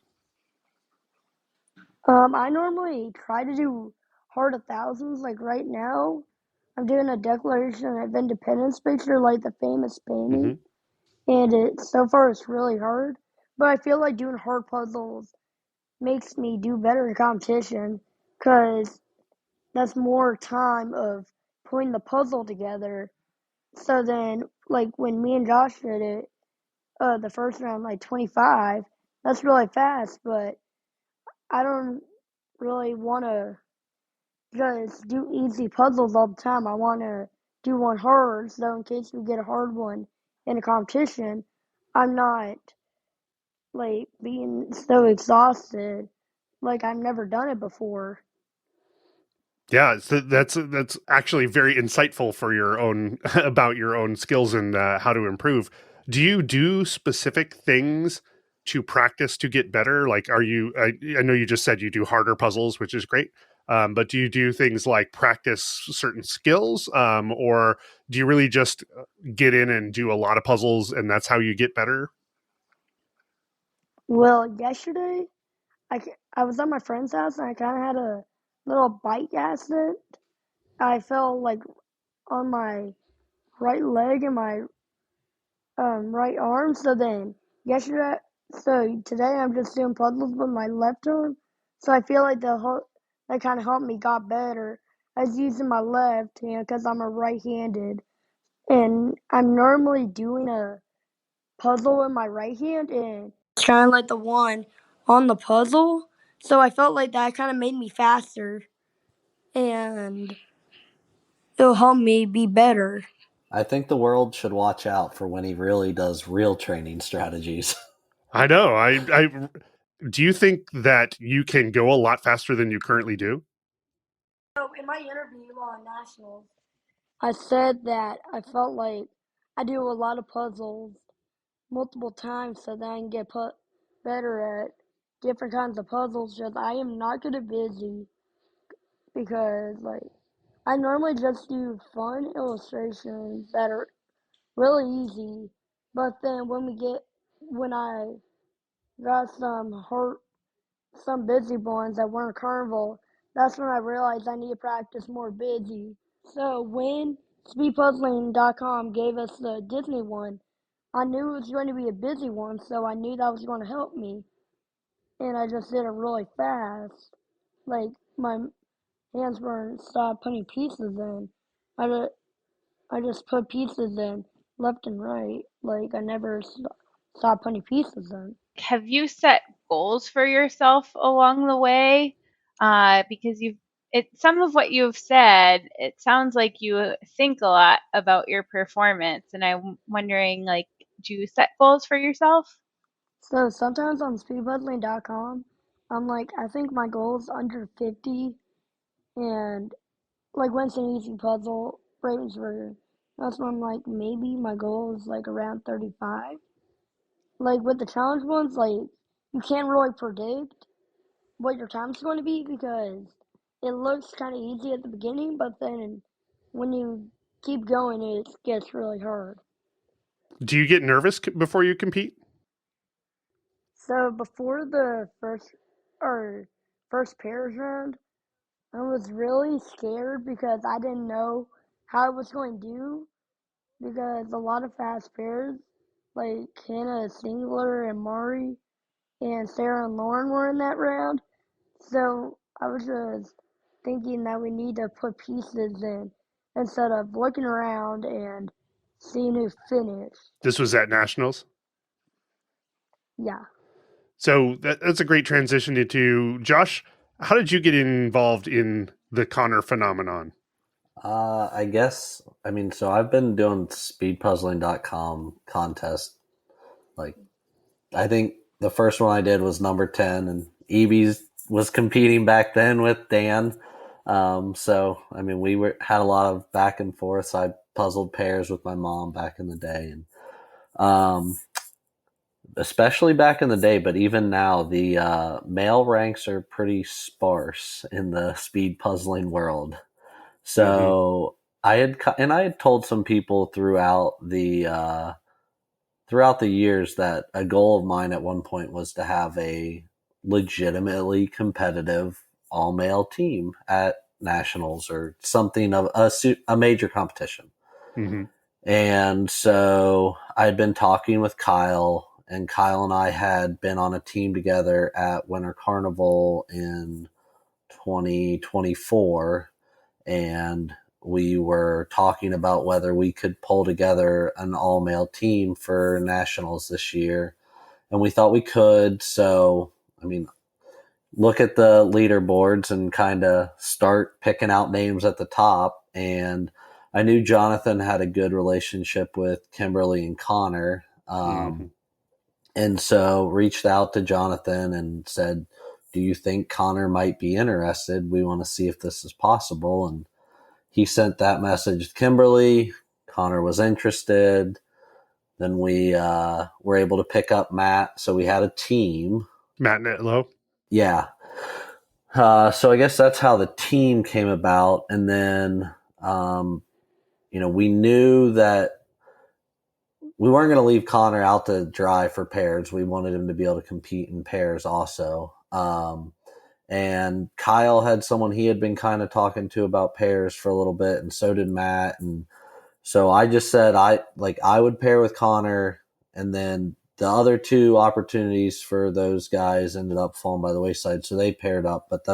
I normally try to do hard 1,000s. Like right now, I'm doing a Declaration of Independence picture, like the famous Hmm. painting, and so far it's really hard. But I feel like doing hard puzzles makes me do better in competition because that's more time of putting the puzzle together. So then, like when me and Josh did it, the first round, like 25, that's really fast. But I don't really want to just do easy puzzles all the time. I want to do one hard, so in case we get a hard one in a competition, I'm not like being so exhausted like I've never done it before. Yeah, so that's actually very insightful for your own about your own skills and how to improve. Do you do specific things to practice to get better? Like, are you? I know you just said you do harder puzzles, which is great. But do you do things like practice certain skills, or do you really just get in and do a lot of puzzles, and that's how you get better? Well, yesterday I was at my friend's house and I kind of had a little bike accident. I fell like on my right leg and my right arm. So then yesterday, so today I'm just doing puzzles with my left arm. So I feel like the whole that kind of helped me got better. I was using my left hand because I'm a right-handed, and I'm normally doing a puzzle with my right hand and trying like the one on the puzzle. So I felt like that kind of made me faster, and it'll help me be better. I think the world should watch out for when he really does real training strategies. I know. I do you think that you can go a lot faster than you currently do? So in my interview on nationals, I said that I felt like I do a lot of puzzles multiple times so that I can get put better at different kinds of puzzles. Just I am not good at busy because like I normally just do fun illustrations that are really easy. But then when I got some busy ones at Winter Carnival. That's when I realized I need to practice more busy. So when speedpuzzling.com gave us the Disney one, I knew it was going to be a busy one, so I knew that was going to help me. And I just did it really fast. Like, my hands weren't stopped putting pieces in. I just put pieces in left and right. Like, I never stopped putting pieces in. Have you set goals for yourself along the way? Because some of what you've said, it sounds like you think a lot about your performance, and I'm wondering, like, do you set goals for yourself? So sometimes on speedpuzzling.com, I'm like, I think my goal is under 50, and like when it's an easy puzzle, Ravensburger, that's when I'm like, maybe my goal is like around 35. Like with the challenge ones, like you can't really predict what your time's going to be because it looks kind of easy at the beginning, but then when you keep going, it gets really hard. Do you get nervous before you compete? So before the first pairs round, I was really scared because I didn't know how I was going to do because a lot of fast pairs like Hannah Singler and Mari and Sarah and Lauren were in that round. So I was just thinking that we need to put pieces in instead of looking around and seeing who finished. This was at Nationals. Yeah. So that's a great transition into Josh. How did you get involved in the Connor phenomenon? I guess, so I've been doing speedpuzzling.com contest. Like, I think the first one I did was number 10, and Evie's was competing back then with Dan. We had a lot of back and forth. I puzzled pairs with my mom back in the day, and especially back in the day, but even now, the male ranks are pretty sparse in the speed puzzling world. So I had told some people throughout the years that a goal of mine at one point was to have a legitimately competitive all male team at nationals or something of a major competition. Mm-hmm. And so I'd been talking with Kyle, and Kyle and I had been on a team together at Winter Carnival in 2024, and we were talking about whether we could pull together an all-male team for nationals this year, and we thought we could. So, look at the leaderboards and kind of start picking out names at the top. And I knew Jonathan had a good relationship with Kimberly and Connor. And so reached out to Jonathan and said, do you think Connor might be interested? We want to see if this is possible. And he sent that message to Kimberly. Connor was interested. Then we were able to pick up Matt. So we had a team. Matt Netlow. Yeah. So I guess that's how the team came about. And then, we knew that we weren't going to leave Connor out to dry for pairs. We wanted him to be able to compete in pairs also. And Kyle had someone he had been kind of talking to about pairs for a little bit, and so did Matt. And so I just said I would pair with Connor, and then the other two opportunities for those guys ended up falling by the wayside. So they paired up, but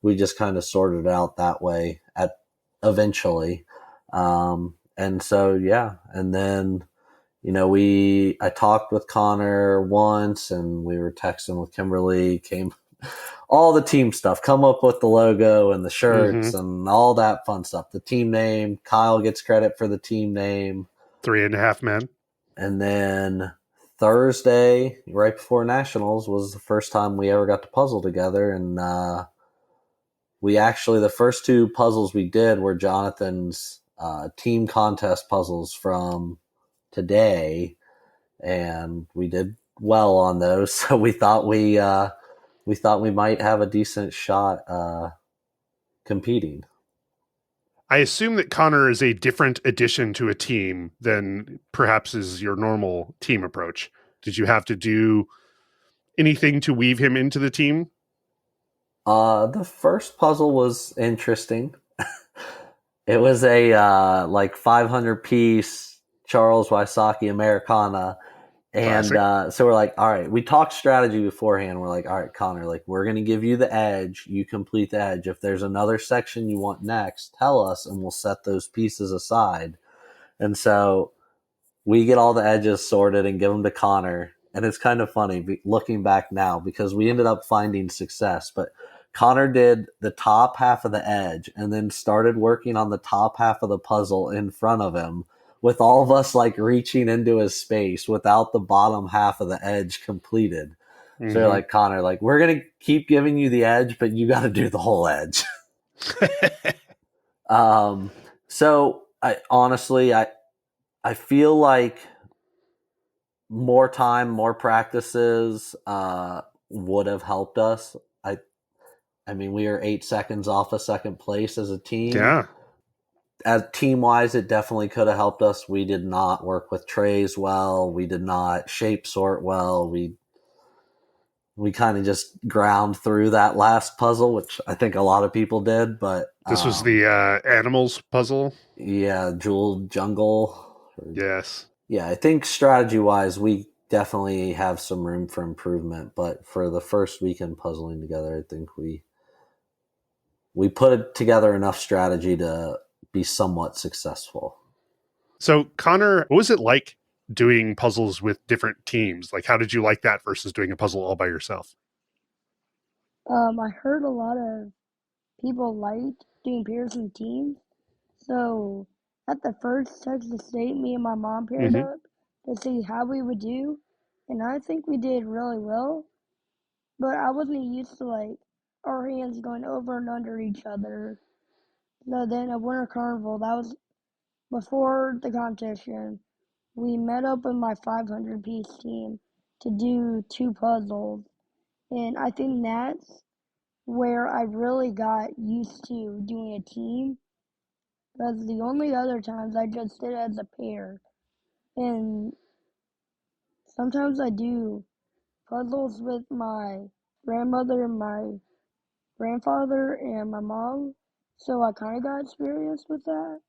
we just kind of sorted it out that way eventually. And so, yeah. And then, I talked with Connor once, and we were texting with Kimberly, all the team stuff, come up with the logo and the shirts and all that fun stuff. The team name, Kyle gets credit for the team name. 3.5 Men. And then Thursday, right before Nationals, was the first time we ever got to puzzle together. And the first two puzzles we did were Jonathan's team contest puzzles from today, and we did well on those. So we thought we might have a decent shot competing. I assume that Connor is a different addition to a team than perhaps is your normal team approach. Did you have to do anything to weave him into the team? The first puzzle was interesting. It was a like 500 piece Charles Wysocki Americana. And so we're like, all right, we talked strategy beforehand. We're like, all right, Connor, like we're going to give you the edge. You complete the edge. If there's another section you want next, tell us and we'll set those pieces aside. And so we get all the edges sorted and give them to Connor. And it's kind of funny looking back now because we ended up finding success. But Connor did the top half of the edge and then started working on the top half of the puzzle in front of him with all of us like reaching into his space without the bottom half of the edge completed. Mm-hmm. So you're like, Connor, like we're going to keep giving you the edge, but you got to do the whole edge. So I honestly, I feel like more time, more practices would have helped us. I mean, we are 8 seconds off of second place as a team. Yeah. As team-wise, it definitely could have helped us. We did not work with trays well. We did not shape sort well. We kind of just ground through that last puzzle, which I think a lot of people did. But this was the animals puzzle? Yeah, Jewel Jungle. Yes. Yeah, I think strategy-wise, we definitely have some room for improvement. But for the first weekend puzzling together, I think we put together enough strategy to be somewhat successful. So, Connor, what was it like doing puzzles with different teams? Like, how did you like that versus doing a puzzle all by yourself? I heard a lot of people liked doing pairs and teams. So at the first Texas State, me and my mom paired up to see how we would do. And I think we did really well. But I wasn't used to like our hands going over and under each other. So then at Winter Carnival, that was before the competition, we met up with my 500 piece team to do 2 puzzles. And I think that's where I really got used to doing a team. Because the only other times I just did it as a pair. And sometimes I do puzzles with my grandmother and my grandfather and my mom. So I kind of got experience with that.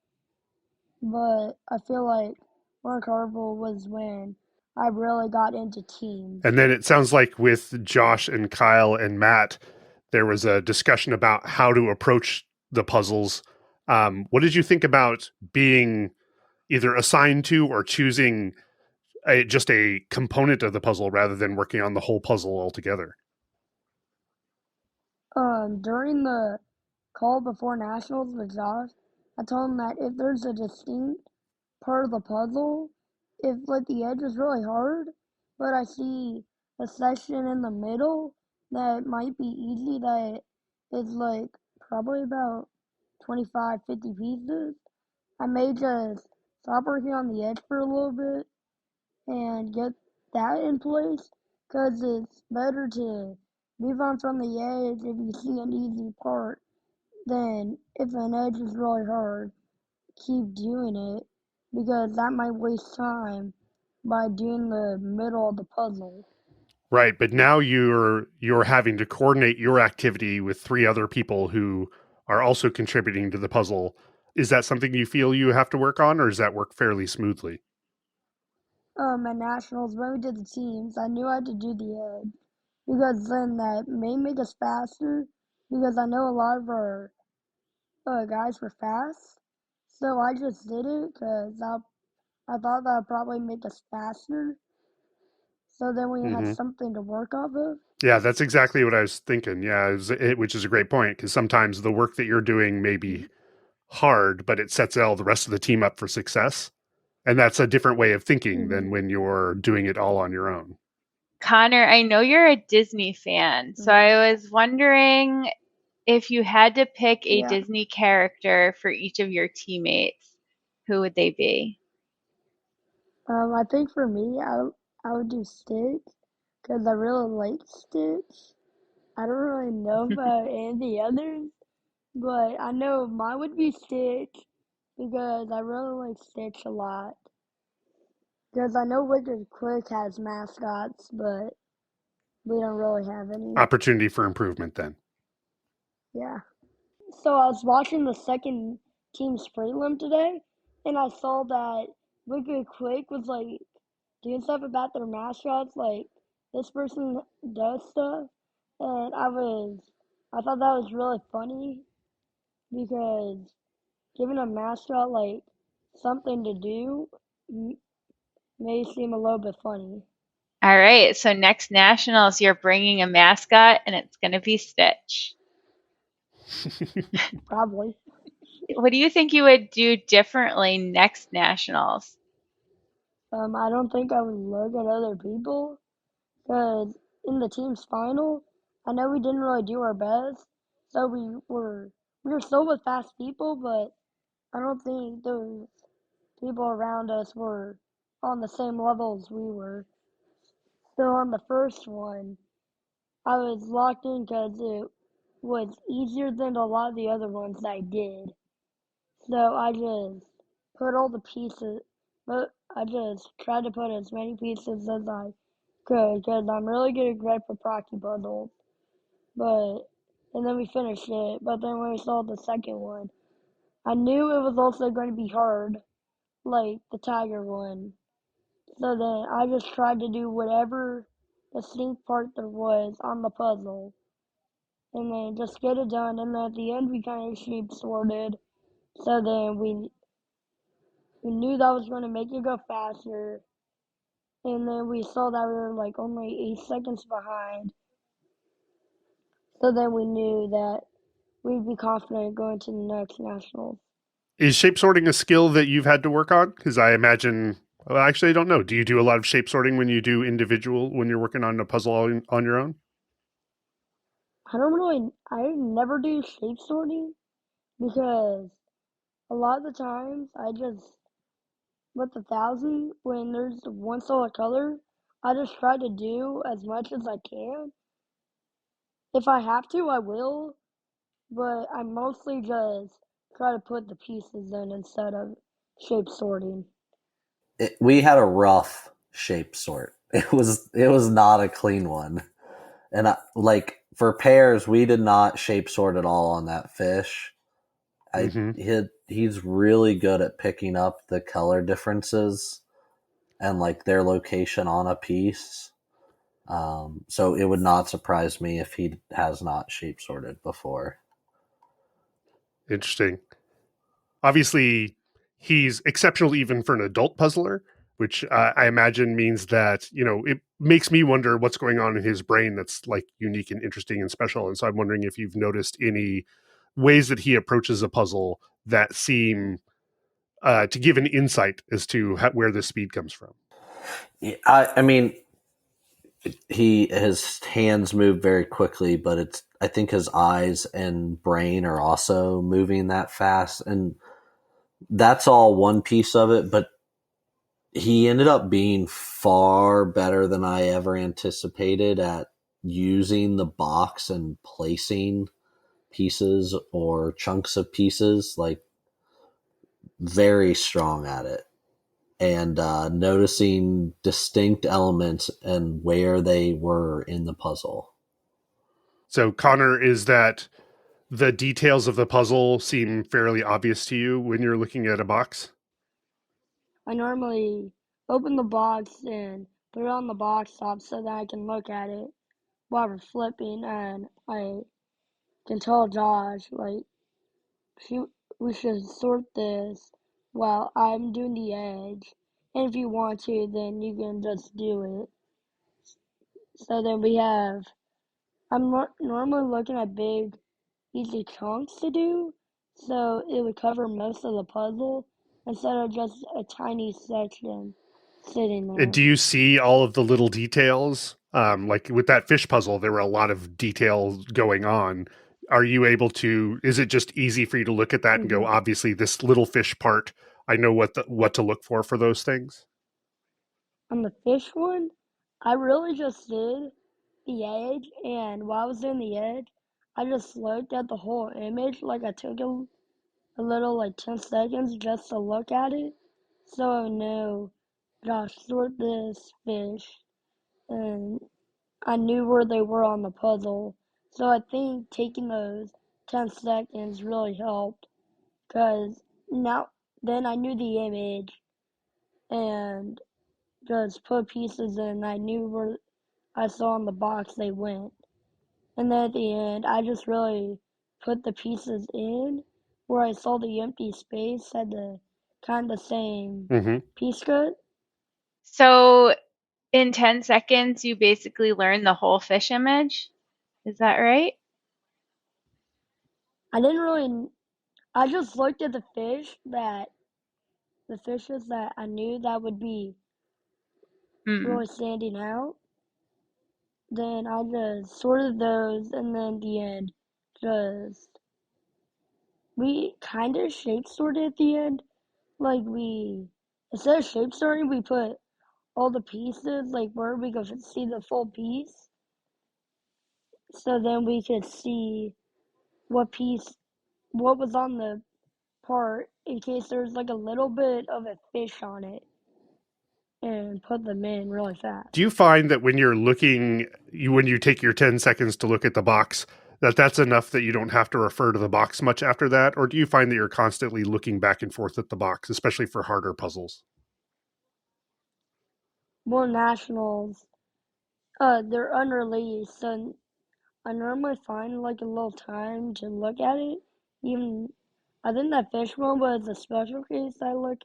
But I feel like Winter Carnival was when I really got into teams. And then it sounds like with Josh and Kyle and Matt, there was a discussion about how to approach the puzzles. What did you think about being either assigned to or choosing just a component of the puzzle rather than working on the whole puzzle altogether? During the call before nationals with Josh, I told him that if there's a distinct part of the puzzle, if like the edge is really hard, but I see a section in the middle that might be easy that is like probably about 25, 50 pieces, I may just stop working on the edge for a little bit and get that in place because it's better to move on from the edge if you see an easy part than if an edge is really hard, keep doing it because that might waste time by doing the middle of the puzzle. Right, but now you're having to coordinate your activity with 3 other people who are also contributing to the puzzle. Is that something you feel you have to work on, or does that work fairly smoothly? At nationals, when we did the teams, I knew I had to do the edge because then that may make us faster because I know a lot of our guys were fast. So I just did it because I thought that would probably make us faster. So then we had something to work off of. Yeah, that's exactly what I was thinking. Yeah, which is a great point because sometimes the work that you're doing may be hard, but it sets all the rest of the team up for success. And that's a different way of thinking than when you're doing it all on your own. Connor, I know you're a Disney fan, so I was wondering if you had to pick a Disney character for each of your teammates, who would they be? I think for me, I would do Stitch because I really like Stitch. I don't really know about any of the others, but I know mine would be Stitch because I really like Stitch a lot. Because I know Wicked Quick has mascots, but we don't really have any. Opportunity for improvement then. Yeah. So I was watching the second team's prelim today, and I saw that Wicked Quick was like doing stuff about their mascots, like this person does stuff, and I thought that was really funny because giving a mascot like something to do may seem a little bit funny. All right, so next nationals, you're bringing a mascot, and it's going to be Stitch. Probably. What do you think you would do differently next nationals? I don't think I would look at other people because in the team's final, I know we didn't really do our best, so we were still with fast people, but I don't think those people around us were on the same level as we were. So on the first one, I was locked in because it was easier than a lot of the other ones I did. So I just put all the pieces, but I just tried to put as many pieces as I could because I'm really good at grip for proxy puzzles. And then we finished it. But then when we saw the second one, I knew it was also going to be hard, like the tiger one. So then I just tried to do whatever distinct part there was on the puzzle, and then just get it done. And then at the end, we kind of sheep sorted. So then we knew that was going to make it go faster. And then we saw that we were like only 8 seconds behind. So then we knew that we'd be confident going to the next nationals. Is shape sorting a skill that you've had to work on? Because I imagine, well, actually, I don't know. Do you do a lot of shape sorting when you do when you're working on a puzzle on your own? I never do shape sorting because a lot of the times with the 1,000, when there's one solid color, I just try to do as much as I can. If I have to, I will, but I mostly just try to put the pieces in instead of shape sorting. We had a rough shape sort. It was not a clean one. And like for pears, we did not shape sort at all on that fish. He's really good at picking up the color differences and like their location on a piece. So it would not surprise me if he has not shape sorted before. Interesting. Obviously, he's exceptional even for an adult puzzler, which I imagine means that, it makes me wonder what's going on in his brain that's like unique and interesting and special. And so I'm wondering if you've noticed any ways that he approaches a puzzle that seem to give an insight as to where the speed comes from. I mean, his hands move very quickly, but I think his eyes and brain are also moving that fast, and that's all one piece of it. But he ended up being far better than I ever anticipated at using the box and placing pieces or chunks of pieces, like very strong at it. And noticing distinct elements and where they were in the puzzle. So, Connor, is that the details of the puzzle seem fairly obvious to you when you're looking at a box? I normally open the box and put it on the box top so that I can look at it while we're flipping, and I can tell Josh, like, we should sort this while I'm doing the edge. And if you want to, then you can just do it. So then I'm normally looking at big, easy chunks to do, so it would cover most of the puzzle instead of just a tiny section sitting there. Do you see all of the little details? Like with that fish puzzle, there were a lot of details going on. Are you able to? Is it just easy for you to look at that and go, obviously, this little fish part, I know what to look for those things? On the fish one, I really just did the edge, and while I was doing the edge, I just looked at the whole image. Like I took a little, like 10 seconds just to look at it, so I know, gosh, sort this fish, and I knew where they were on the puzzle. So I think taking those 10 seconds really helped because now then I knew the image and just put pieces in. I knew where I saw in the box they went. And then at the end, I just really put the pieces in where I saw the empty space had the kind of same Hmm. piece cut. So in 10 seconds, you basically learn the whole fish image. Is that right? I didn't really, I just looked at the fishes that I knew that would be Hmm. really standing out. Then I just sorted those and then at the end, just, we kind of shape sorted at the end. Like instead of shape sorting, we put all the pieces, like where we could see the full piece. So then we could see what was on the part in case there's like a little bit of a fish on it and put them in really fast. Do you find that when you're looking, when you take your 10 seconds to look at the box, that's enough that you don't have to refer to the box much after that? Or do you find that you're constantly looking back and forth at the box, especially for harder puzzles? More nationals, they're unreleased, so I normally find like a little time to look at it. Even I think that fish one was a special case. I look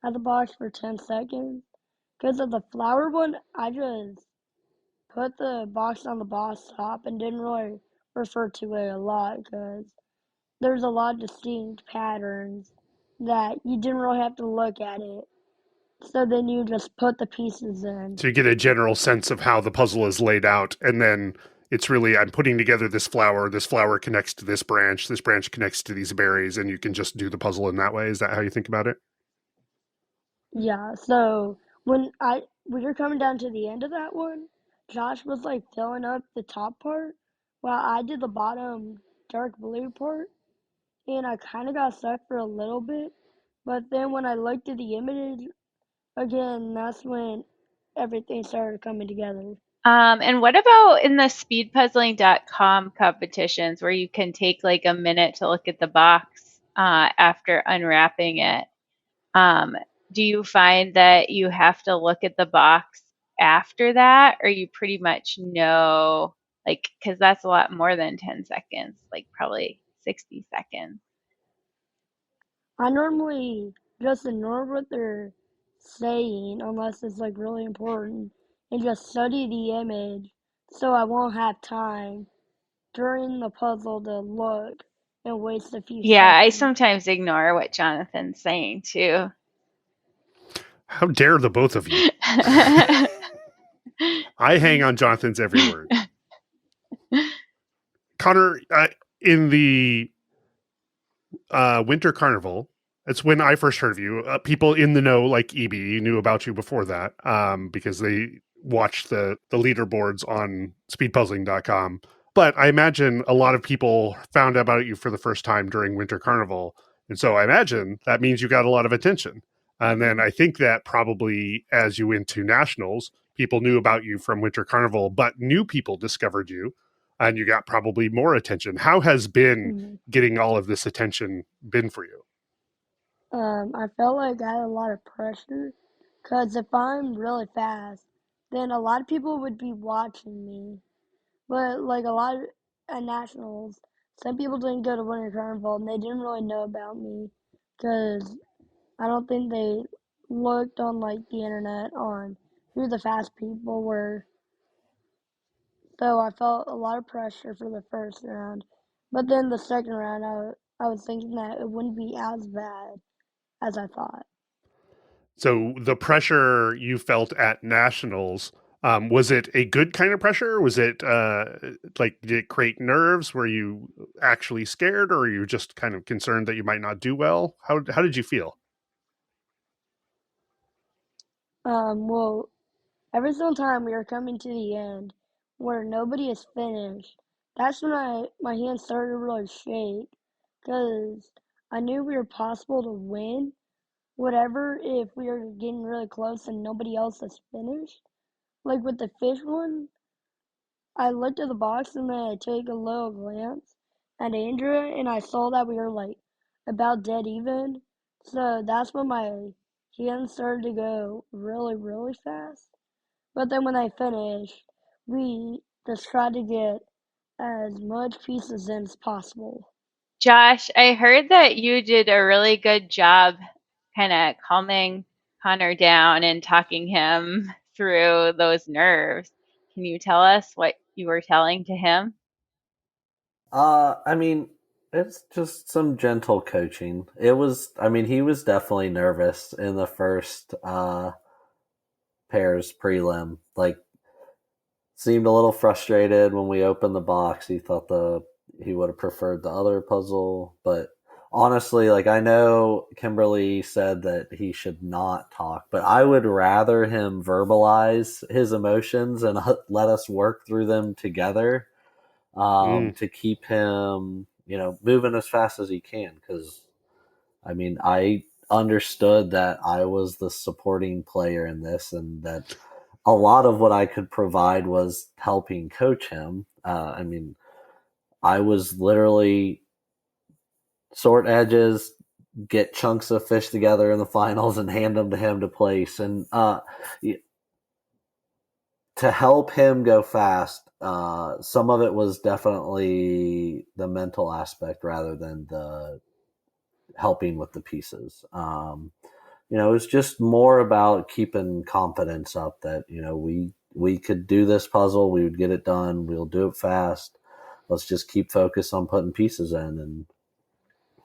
at the box for 10 seconds. Because of the flower one, I just put the box on the box top and didn't really refer to it a lot because there's a lot of distinct patterns that you didn't really have to look at it. So then you just put the pieces in. So you get a general sense of how the puzzle is laid out, and then it's really, I'm putting together this flower connects to this branch connects to these berries, and you can just do the puzzle in that way. Is that how you think about it? Yeah, so when you're coming down to the end of that one, Josh was like filling up the top part while I did the bottom dark blue part, and I kind of got stuck for a little bit. But then when I looked at the image again, that's when everything started coming together. And what about in the speedpuzzling.com competitions where you can take like a minute to look at the box after unwrapping it? Um, do you find that you have to look at the box after that, or you pretty much know, like, because that's a lot more than 10 seconds, like probably 60 seconds? I normally just ignore what they're saying unless it's like really important and just study the image so I won't have time during the puzzle to look and waste a few Yeah, I seconds. sometimes ignore what Jonathan's saying too. How dare the both of you? I hang on Jonathan's every word. Connor, in the Winter Carnival, it's when I first heard of you. People in the know, like EB, knew about you before that because they watched the leaderboards on speedpuzzling.com. But I imagine a lot of people found out about you for the first time during Winter Carnival. And so I imagine that means you got a lot of attention. And then I think that probably as you went to nationals, people knew about you from Winter Carnival, but new people discovered you and you got probably more attention. How has been Mhm. getting all of this attention been for you? I felt like I had a lot of pressure because if I'm really fast, then a lot of people would be watching me. But like a lot of at nationals, some people didn't go to Winter Carnival and they didn't really know about me because I don't think they looked on like the internet on who the fast people were. So I felt a lot of pressure for the first round. But then the second round, I was thinking that it wouldn't be as bad as I thought. So the pressure you felt at nationals, was it a good kind of pressure? Was it like, did it create nerves? Were you actually scared, or were you just kind of concerned that you might not do well? How did you feel? Well, every single time we were coming to the end where nobody is finished, that's when my hands started to really shake because I knew we were possible to win whatever if we were getting really close and nobody else is finished. Like with the fish one, I looked at the box and then I took a little glance at Andrea and I saw that we were like about dead even. So that's when my hand started to go really, really fast. But then when I finished, we just tried to get as much pieces in as possible. Josh, I heard that you did a really good job kind of calming Connor down and talking him through those nerves. Can you tell us what you were telling to him? I mean, it's just some gentle coaching. It was, I mean, he was definitely nervous in the first pairs prelim. Like, seemed a little frustrated when we opened the box. He thought he would have preferred the other puzzle, but honestly, like, I know Kimberly said that he should not talk, but I would rather him verbalize his emotions and let us work through them together, to keep him, moving as fast as he can. Because, I mean, I understood that I was the supporting player in this, and that a lot of what I could provide was helping coach him. I mean, I was literally sort edges, get chunks of fish together in the finals, and hand them to him to place. And to help him go fast, some of it was definitely the mental aspect rather than the helping with the pieces. It was just more about keeping confidence up that, we could do this puzzle, we would get it done, we'll do it fast. Let's just keep focused on putting pieces in, and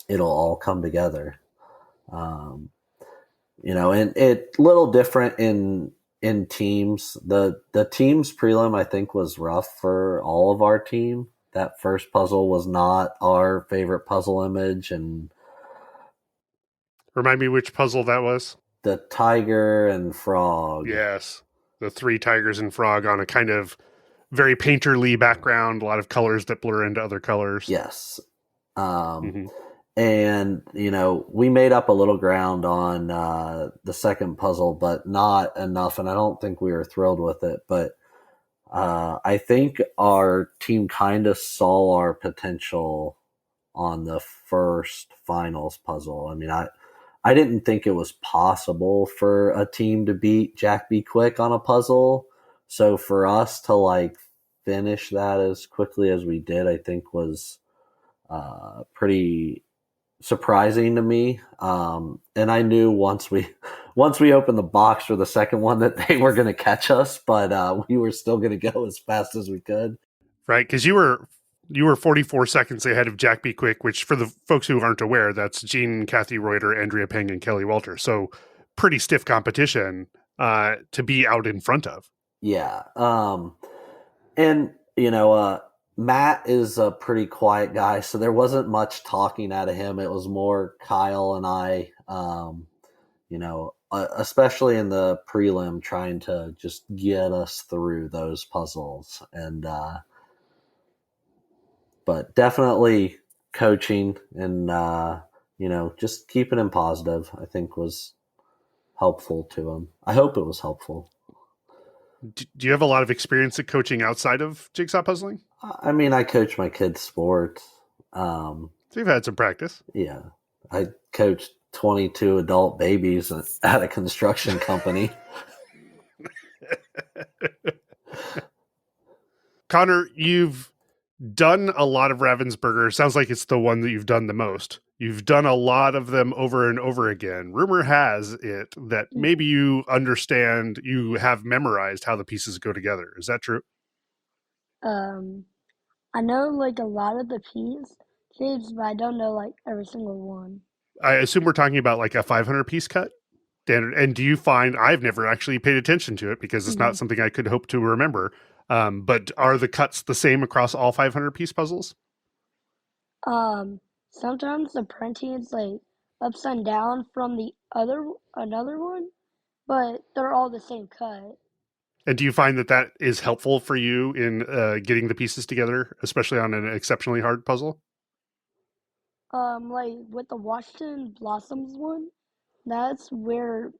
it'll all come together. Um, and it little different in teams. The teams prelim, I think, was rough for all of our team. That first puzzle was not our favorite puzzle image, and Remind me which puzzle that was. the tiger and frog. Yes. The 3 tigers and frog on a kind of very painterly background, a lot of colors that blur into other colors. Yes. Mm-hmm. And, we made up a little ground on the second puzzle, but not enough. And I don't think we were thrilled with it. But I think our team kind of saw our potential on the first finals puzzle. I mean, I didn't think it was possible for a team to beat Jack Be Quick on a puzzle. So for us to finish that as quickly as we did, I think was pretty surprising to me. And I knew once we opened the box for the second one that they were going to catch us, but we were still going to go as fast as we could. Right, because you were 44 seconds ahead of Jack Be Quick, which for the folks who aren't aware, that's Jean, Kathy Reuter, Andrea Peng, and Kelly Walter. So pretty stiff competition to be out in front of. Yeah. And, Matt is a pretty quiet guy, so there wasn't much talking out of him. It was more Kyle and I, especially in the prelim, trying to just get us through those puzzles. And, but definitely coaching and, just keeping him positive, I think was helpful to him. I hope it was helpful. Do you have a lot of experience at coaching outside of jigsaw puzzling? I mean, I coach my kids' sports. So you've had some practice. Yeah. I coached 22 adult babies at a construction company. Connor, you've done a lot of Ravensburger. Sounds like it's the one that you've done the most. You've done a lot of them over and over again. Rumor has it that maybe you have memorized how the pieces go together. Is that true? I know a lot of the shapes, but I don't know every single one. I assume we're talking about a 500 piece cut. And do you find, I've never actually paid attention to it because it's not something I could hope to remember. But are the cuts the same across all 500 piece puzzles? Sometimes the printing is upside down from another one, but they're all the same cut. And do you find that is helpful for you in getting the pieces together, especially on an exceptionally hard puzzle? With the Washington Blossoms one, that's where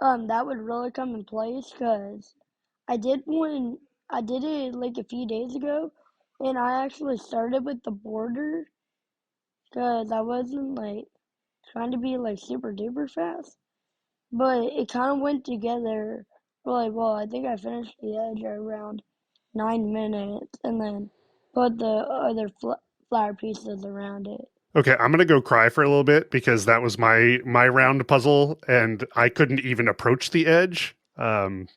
that would really come in place because I did one I did it like a few days ago, and I actually started with the border because I wasn't like trying to be like super duper fast, but it kind of went together really well. I think I finished the edge around 9 minutes, and then put the other flower pieces around it. Okay, I'm gonna go cry for a little bit because that was my round puzzle, and I couldn't even approach the edge. That's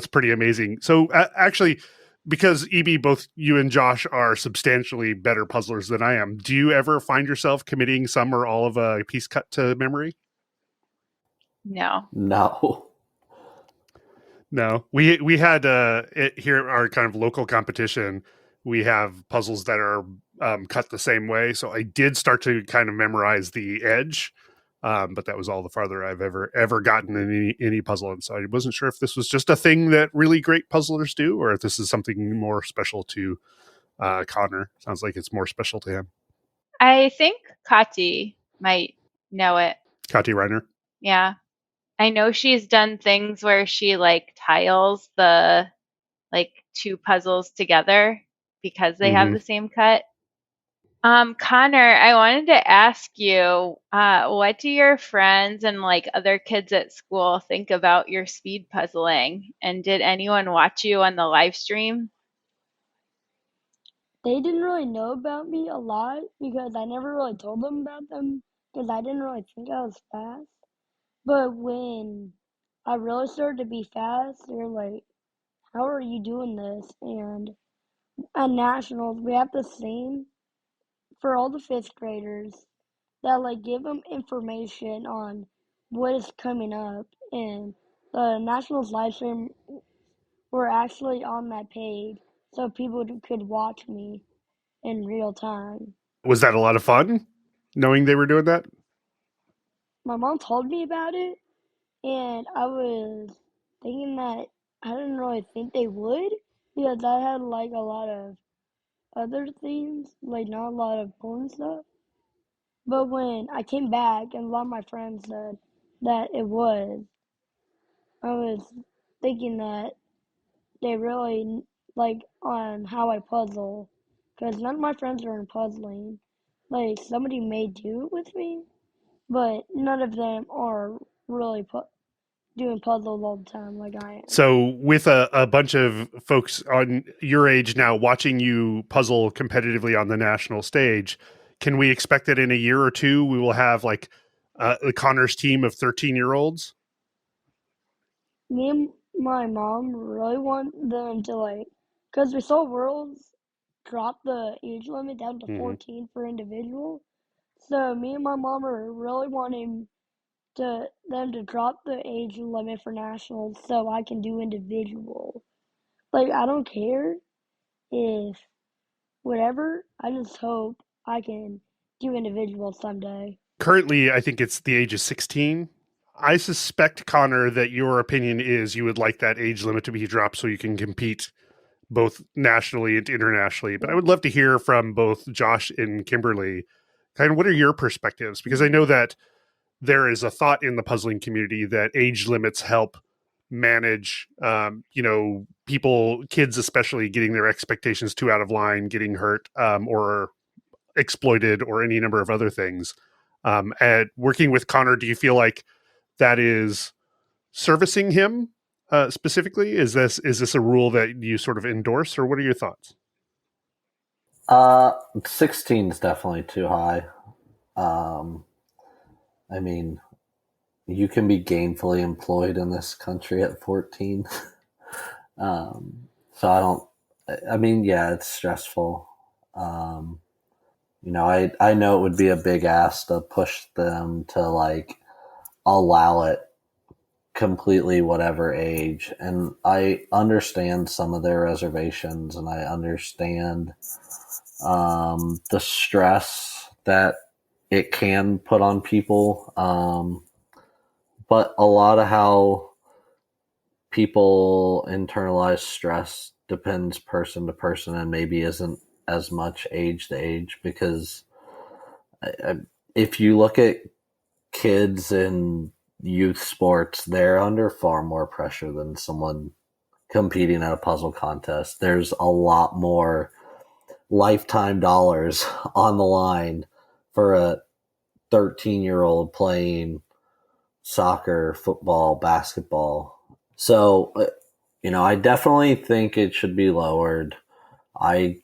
pretty amazing. So actually, because EB, both you and Josh are substantially better puzzlers than I am, do you ever find yourself committing some or all of a piece cut to memory? No. No. No, we had here at our kind of local competition. We have puzzles that are cut the same way, so I did start to kind of memorize the edge, but that was all the farther I've ever gotten in any puzzle, and so I wasn't sure if this was just a thing that really great puzzlers do, or if this is something more special to Connor. Sounds like it's more special to him. I think Kati might know it. Kati Reiner. Yeah. I know she's done things where she like tiles the like two puzzles together because they have the same cut. Connor, I wanted to ask you, what do your friends and like other kids at school think about your speed puzzling? And did anyone watch you on the live stream? They didn't really know about me a lot because I never really told them about them because I didn't really think I was fast. But when I really started to be fast, they're like, "How are you doing this?" And at nationals, we have the same for all the fifth graders that like give them information on what is coming up, and the nationals live stream were actually on that page, so people could watch me in real time. Was that a lot of fun, knowing they were doing that? My mom told me about it, and I was thinking that I didn't really think they would because I had like a lot of other things, like not a lot of porn stuff. But when I came back and a lot of my friends said that it was, I was thinking that they really like on how I puzzle because none of my friends are in puzzling. Like somebody may do it with me, but none of them are really doing puzzles all the time like I am. So, with a bunch of folks on your age now watching you puzzle competitively on the national stage, can we expect that in a year or two we will have like Connor's team of 13-year-olds? Me and my mom really want them to like, because we saw Worlds drop the age limit down to 14 for individual. So me and my mom are really wanting them to drop the age limit for nationals so I can do individual. Like I don't care if whatever. I just hope I can do individual someday. Currently, I think it's the age of 16. I suspect, Connor, that your opinion is you would like that age limit to be dropped so you can compete both nationally and internationally. But I would love to hear from both Josh and Kimberly. Kind of what are your perspectives? Because I know that there is a thought in the puzzling community that age limits help manage, kids especially getting their expectations too out of line, getting hurt or exploited or any number of other things. At working with Connor, do you feel like that is servicing him specifically? Is this a rule that you sort of endorse, or what are your thoughts? 16 is definitely too high. I mean, you can be gainfully employed in this country at 14. Yeah, it's stressful. I know it would be a big ask to push them to like allow it completely whatever age. And I understand some of their reservations, and I understand the stress that it can put on people. But a lot of how people internalize stress depends person to person and maybe isn't as much age to age, because if you look at kids in youth sports, they're under far more pressure than someone competing at a puzzle contest. There's a lot more lifetime dollars on the line for a 13-year-old playing soccer, football, basketball. So, I definitely think it should be lowered. I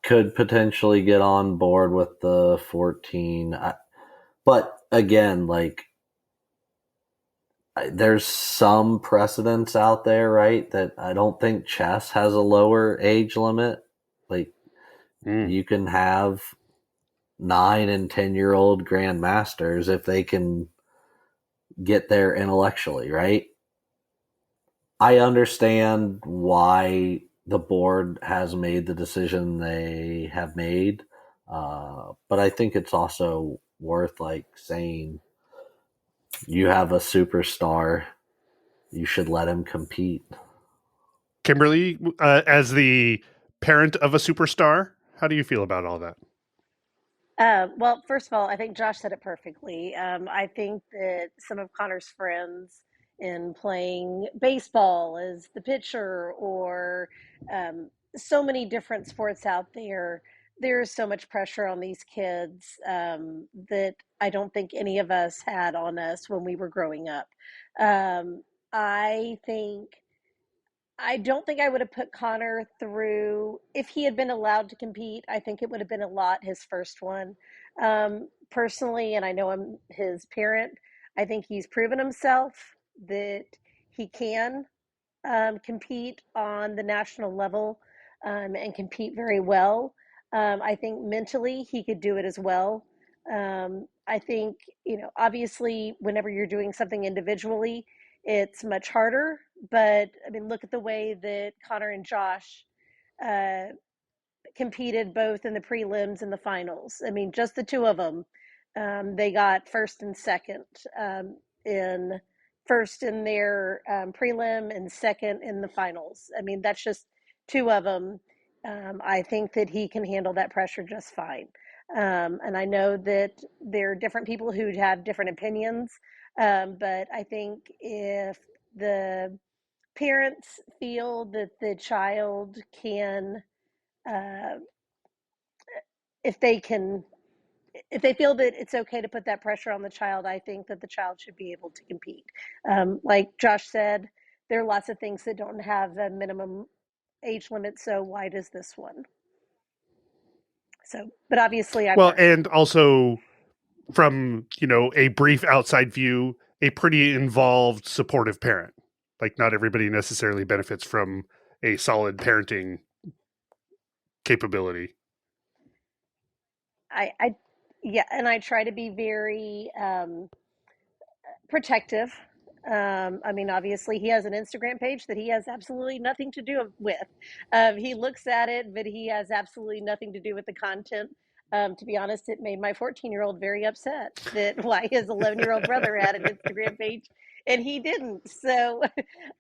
could potentially get on board with the 14. But again, there's some precedents out there, right? That I don't think chess has a lower age limit. You can have 9 and 10-year-old grandmasters if they can get there intellectually, right? I understand why the board has made the decision they have made, but I think it's also worth saying you have a superstar, you should let him compete. Kimberly, as the parent of a superstar, how do you feel about all that? Well, first of all, I think Josh said it perfectly. I think that some of Connor's friends in playing baseball as the pitcher or so many different sports out there, there's so much pressure on these kids that I don't think any of us had on us when we were growing up. I think I don't think I would have put Connor through if he had been allowed to compete. I think it would have been a lot his first one. Personally, and I know I'm his parent, I think he's proven himself that he can compete on the national level and compete very well. I think mentally he could do it as well. I think, obviously, whenever you're doing something individually, it's much harder. But I mean, look at the way that Connor and Josh uh, competed both in the prelims and the finals. I mean, just the two of them, they got first and second in first in their prelim and second in the finals. I mean, that's just two of them. I think that he can handle that pressure just fine. And I know that there are different people who have different opinions, but I think if the parents feel that the child can uh, if they can if they feel that it's okay to put that pressure on the child, I think that the child should be able to compete. Like Josh said, there are lots of things that don't have a minimum age limit, so why does this one? So, but obviously I'm Well, not. and also from, a brief outside view, a pretty involved, supportive parent. Not everybody necessarily benefits from a solid parenting capability. I yeah, and I try to be very protective. I mean, obviously, he has an Instagram page that he has absolutely nothing to do with. He looks at it, but he has absolutely nothing to do with the content. To be honest, it made my 14-year-old very upset that why his 11-year-old brother had an Instagram page and he didn't. So,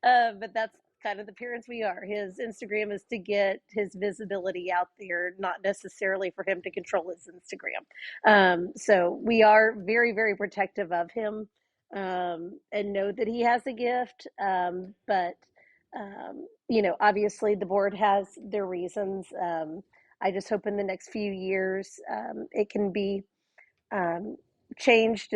but that's kind of the parents we are. His Instagram is to get his visibility out there, not necessarily for him to control his Instagram. So we are very, very protective of him and know that he has a gift. But obviously the board has their reasons. I just hope in the next few years it can be um, changed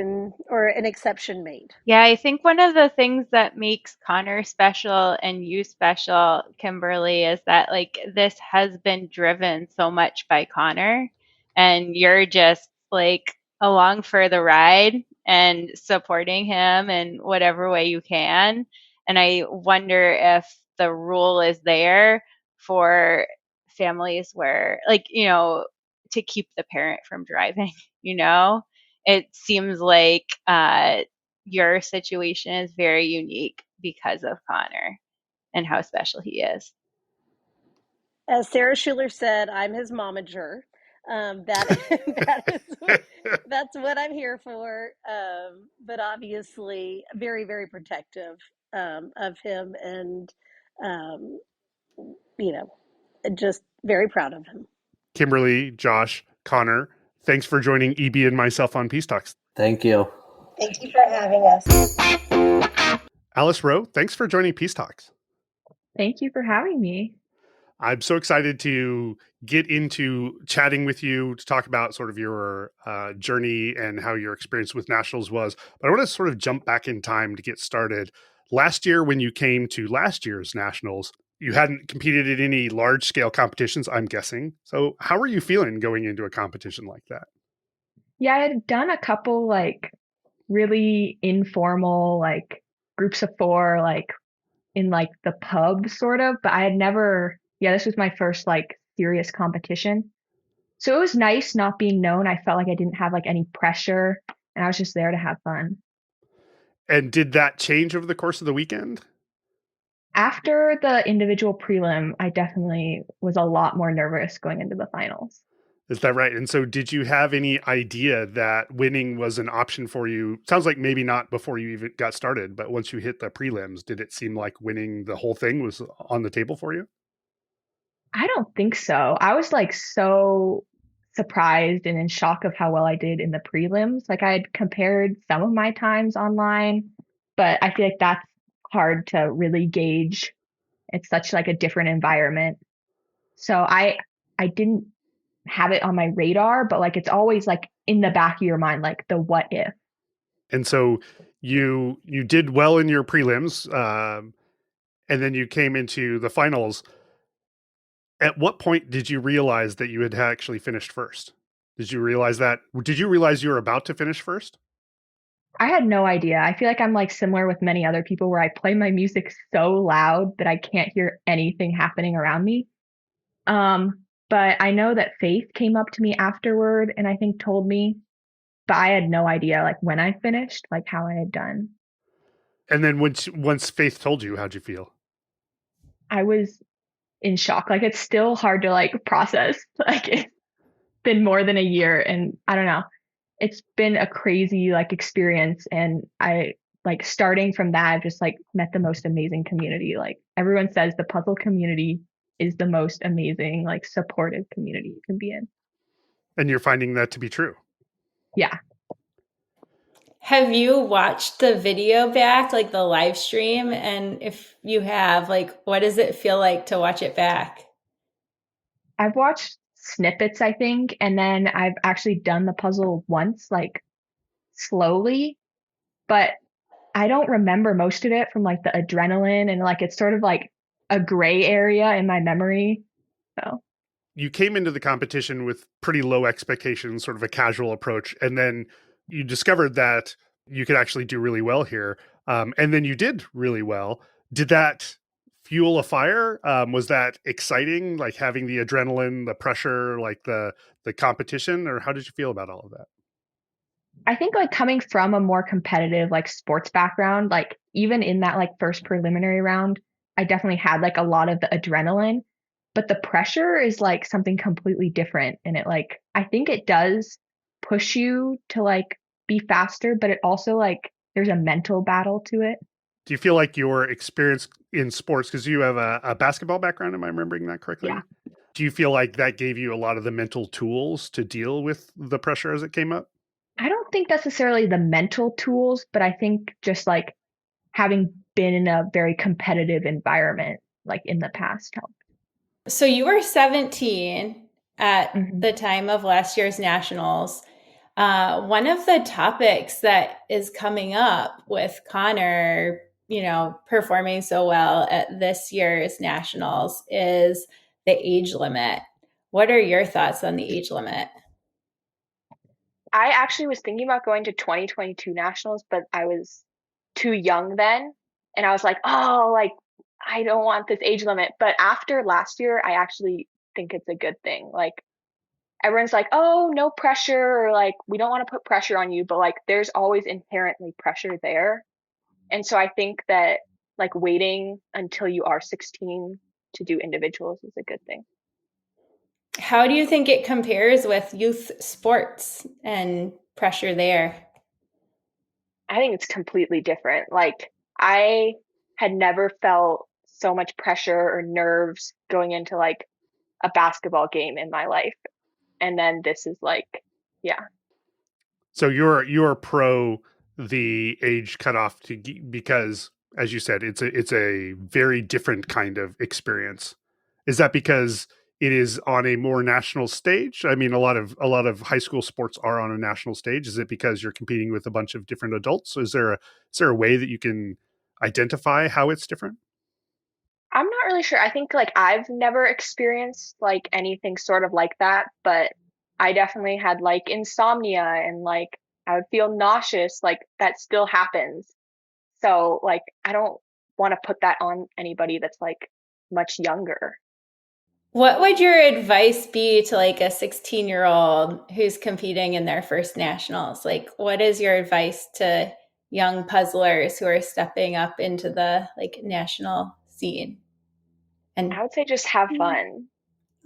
or an exception made. Yeah, I think one of the things that makes Connor special and you special, Kimberly, is that this has been driven so much by Connor and you're just along for the ride and supporting him in whatever way you can. And I wonder if the rule is there for families where to keep the parent from driving, it seems like your situation is very unique because of Connor and how special he is. As Sarah Schuler said, I'm his momager. That's what I'm here for. But obviously, very, very protective of him, and um, just very proud of him. Kimberly, Josh, Connor, thanks for joining EB and myself on Peace Talks. Thank you. Thank you for having us. Alice Rowe, thanks for joining Peace Talks. Thank you for having me. I'm so excited to get into chatting with you to talk about sort of your journey and how your experience with nationals was. But I want to sort of jump back in time to get started. Last year, when you came to last year's nationals, you hadn't competed in any large scale competitions, I'm guessing. So how are you feeling going into a competition like that? Yeah, I had done a couple like really informal, like groups of four, like in like the pub sort of, but I had never, yeah, this was my first like serious competition. So it was nice not being known. I felt like I didn't have like any pressure and I was just there to have fun. And did that change over the course of the weekend? After the individual prelim, I definitely was a lot more nervous going into the finals. Is that right? And so did you have any idea that winning was an option for you? Sounds like maybe not before you even got started, but once you hit the prelims, did it seem like winning the whole thing was on the table for you? I don't think so. I was like so surprised and in shock of how well I did in the prelims. Like I had compared some of my times online, but I feel like that's hard to really gauge. It's such like a different environment. So I didn't have it on my radar, but like it's always like in the back of your mind, like the what if. And so you did well in your prelims, and then you came into the finals. At what point did you realize that you had actually finished first? Did you realize that? Did you realize you were about to finish first? I had no idea. I feel like I'm like similar with many other people where I play my music so loud that I can't hear anything happening around me. But I know that Faith came up to me afterward and I think told me, but I had no idea like when I finished, like how I had done. And then once Faith told you, how'd you feel? I was in shock. Like it's still hard to like process. Like it's been more than a year and I don't know. It's been a crazy like experience and I like starting from that I've just like met the most amazing community. Like everyone says the puzzle community is the most amazing like supportive community you can be in. And you're finding that to be true. Yeah. Have you watched the video back, like the live stream? And if you have, like, what does it feel like to watch it back? I've watched snippets, I think, and then I've actually done the puzzle once, like slowly, but I don't remember most of it from like the adrenaline and like it's sort of like a gray area in my memory. So You came into the competition with pretty low expectations, sort of a casual approach, and then you discovered that you could actually do really well here. And then you did really well. Did that fuel a fire? Was that exciting, like having the adrenaline, the pressure, like the competition, or how did you feel about all of that? I think like coming from a more competitive like sports background, like even in that like first preliminary round, I definitely had like a lot of the adrenaline, but the pressure is like something completely different. And it like, I think it does push you to like be faster, but it also like there's a mental battle to it. Do you feel like your experience in sports, because you have a basketball background, am I remembering that Yeah. correctly? Do you feel like that gave you a lot of the mental tools to deal with the pressure as it came up? I don't think necessarily the mental tools, but I think just like having been in a very competitive environment like in the past helped. So you were 17 at Mhm. the time of last year's nationals. One of the topics that is coming up with Connor, performing so well at this year's nationals is the age limit. What are your thoughts on the age limit? I actually was thinking about going to 2022 nationals, but I was too young then. And I was like, oh, like, I don't want this age limit. But after last year, I actually think it's a good thing. Like, everyone's like, oh, no pressure, or like, we don't want to put pressure on you. But like, there's always inherently pressure there. And so I think that like waiting until you are 16 to do individuals is a good thing. How do you think it compares with youth sports and pressure there? I think it's completely different. Like I had never felt so much pressure or nerves going into like a basketball game in my life. And then this is like, yeah. So you're pro the age cutoff because as you said, it's a very different kind of experience. Is that because it is on a more national stage? I mean, a lot of high school sports are on a national stage. Is it because you're competing with a bunch of different adults? So is there a way that you can identify how it's different? I'm not really sure. I think like I've never experienced like anything sort of like that, but I definitely had like insomnia and like I would feel nauseous, like that still happens. So like I don't want to put that on anybody that's like much younger. What would your advice be to like a 16-year-old who's competing in their first nationals? Like, what is your advice to young puzzlers who are stepping up into the like national scene? And I would say just have fun.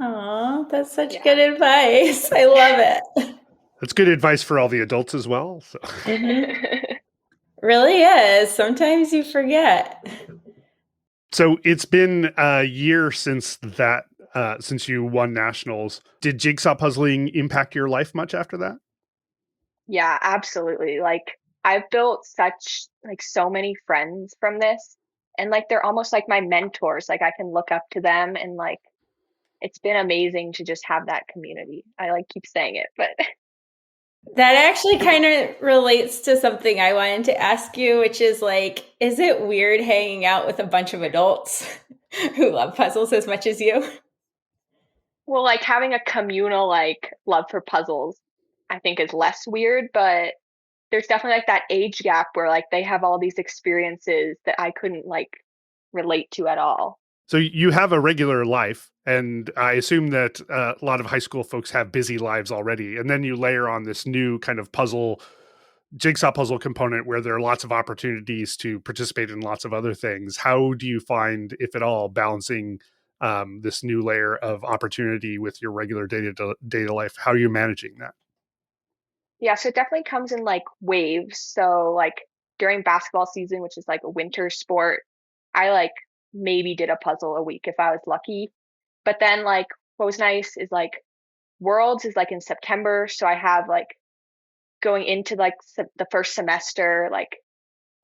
oh, that's such Yeah. good advice. I love it. That's good advice for all the adults as well. So. Really is. Sometimes you forget. So it's been a year since that, since you won nationals. Did jigsaw puzzling impact your life much after that? Yeah, absolutely. Like I've built such like so many friends from this and like they're almost like my mentors. Like I can look up to them and like it's been amazing to just have that community. I like keep saying it, but That actually kind of relates to something I wanted to ask you, which is like, is it weird hanging out with a bunch of adults who love puzzles as much as you? well, like having a communal like love for puzzles, I think is less weird, but there's definitely like that age gap where like they have all these experiences that I couldn't like relate to at all. So you have a regular life, and I assume that a lot of high school folks have busy lives already. And then you layer on this new kind of jigsaw puzzle component where there are lots of opportunities to participate in lots of other things. How do you find, if at all, balancing this new layer of opportunity with your regular day to life? How are you managing that? Yeah, so it definitely comes in like waves. So like during basketball season, which is like a winter sport, I like maybe did a puzzle a week if I was lucky. But then like what was nice is like Worlds is like in September, so I have like going into like the first semester like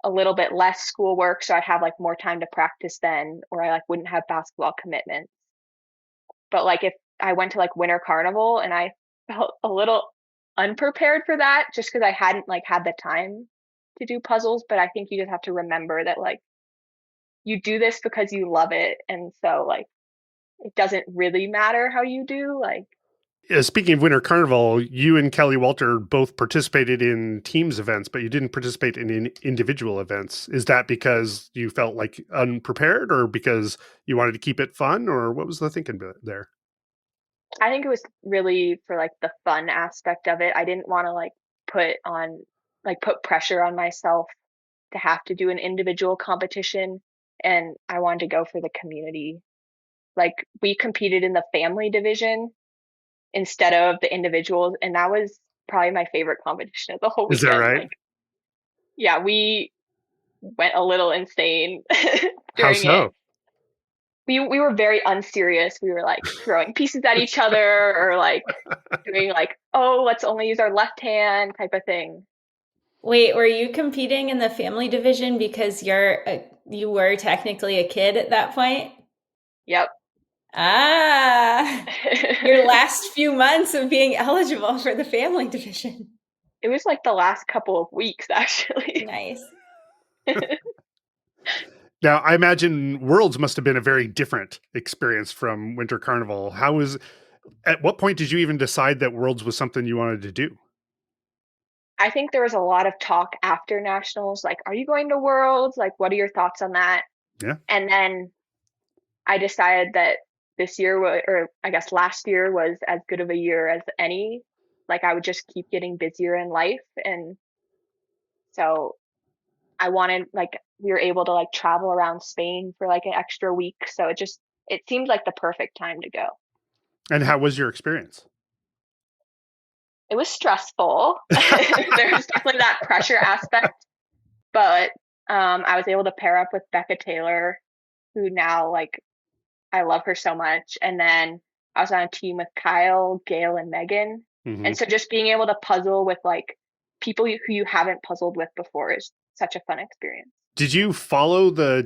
a little bit less schoolwork, so I'd have like more time to practice then, or I like wouldn't have basketball commitments. But like if I went to like Winter Carnival and I felt a little unprepared for that just because I hadn't like had the time to do puzzles, but I think you just have to remember that like you do this because you love it, and so like it doesn't really matter how you do. Like Speaking of Winter Carnival, you and Kelly Walter both participated in teams events, but you didn't participate in individual events. Is that because you felt like unprepared, or because you wanted to keep it fun, or what was the thinking there? I think it was really for like the fun aspect of it. I didn't want to put pressure on myself to have to do an individual competition, and I wanted to go for the community. Like we competed in the family division instead of the individuals, and that was probably my favorite competition of the whole Is that weekend. right? Like yeah, we went a little insane How during it. so? We were very unserious. We were like throwing pieces at each other or like doing like, oh, let's only use our left hand type of thing. Wait, were you competing in the family division because you were technically a kid at that point? Yep. Ah, your last few months of being eligible for the family division. It was like the last couple of weeks, actually. Nice. Now, I imagine Worlds must have been a very different experience from Winter Carnival. At what point did you even decide that Worlds was something you wanted to do? I think there was a lot of talk after nationals, like, are you going to Worlds? Like, what are your thoughts on that? Yeah. And then I decided that this year, or I guess last year, was as good of a year as any. Like, I would just keep getting busier in life. And so I wanted, like, we were able to like travel around Spain for like an extra week. So it seemed like the perfect time to go. And how was your experience? It was stressful. There was definitely that pressure aspect, but I was able to pair up with Becca Taylor, who now like I love her so much. And then I was on a team with Kyle, Gail, and Megan. Mm-hmm. And so just being able to puzzle with like people who you haven't puzzled with before is such a fun experience. Did you follow the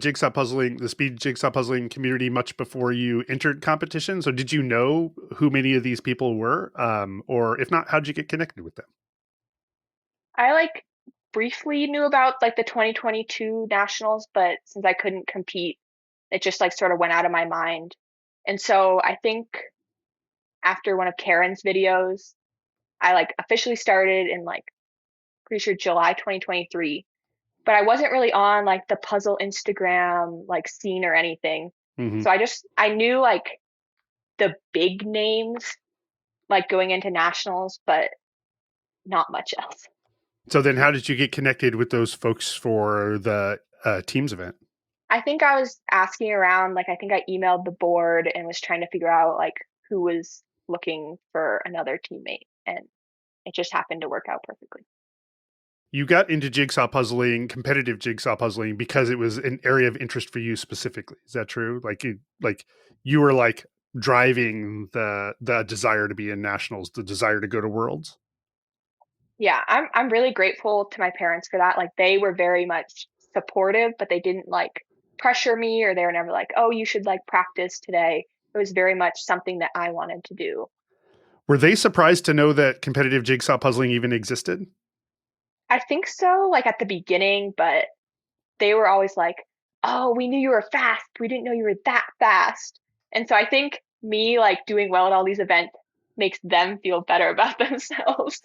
speed jigsaw puzzling community much before you entered competitions, or did you know who many of these people were? Or if not, how'd you get connected with them? I like briefly knew about like the 2022 nationals, but since I couldn't compete, it just like sort of went out of my mind. And so I think after one of Caron's videos, I like officially started in like pretty sure July 2023, but I wasn't really on like the puzzle Instagram like scene or anything. Mhm. So I knew like the big names like going into nationals, but not much else. So then how did you get connected with those folks for the teams event? I think I was asking around, like I think I emailed the board and was trying to figure out like who was looking for another teammate, and it just happened to work out perfectly. You got into competitive jigsaw puzzling, because it was an area of interest for you specifically. Is that true? Like you were like driving the desire to be in nationals, the desire to go to worlds. Yeah, I'm really grateful to my parents for that. Like they were very much supportive, but they didn't like pressure me, or they were never like, "Oh, you should like practice today." It was very much something that I wanted to do. Were they surprised to know that competitive jigsaw puzzling even existed? I think so, like at the beginning, but they were always like, "Oh, we knew you were fast. We didn't know you were that fast." And so I think me like doing well at all these events makes them feel better about themselves.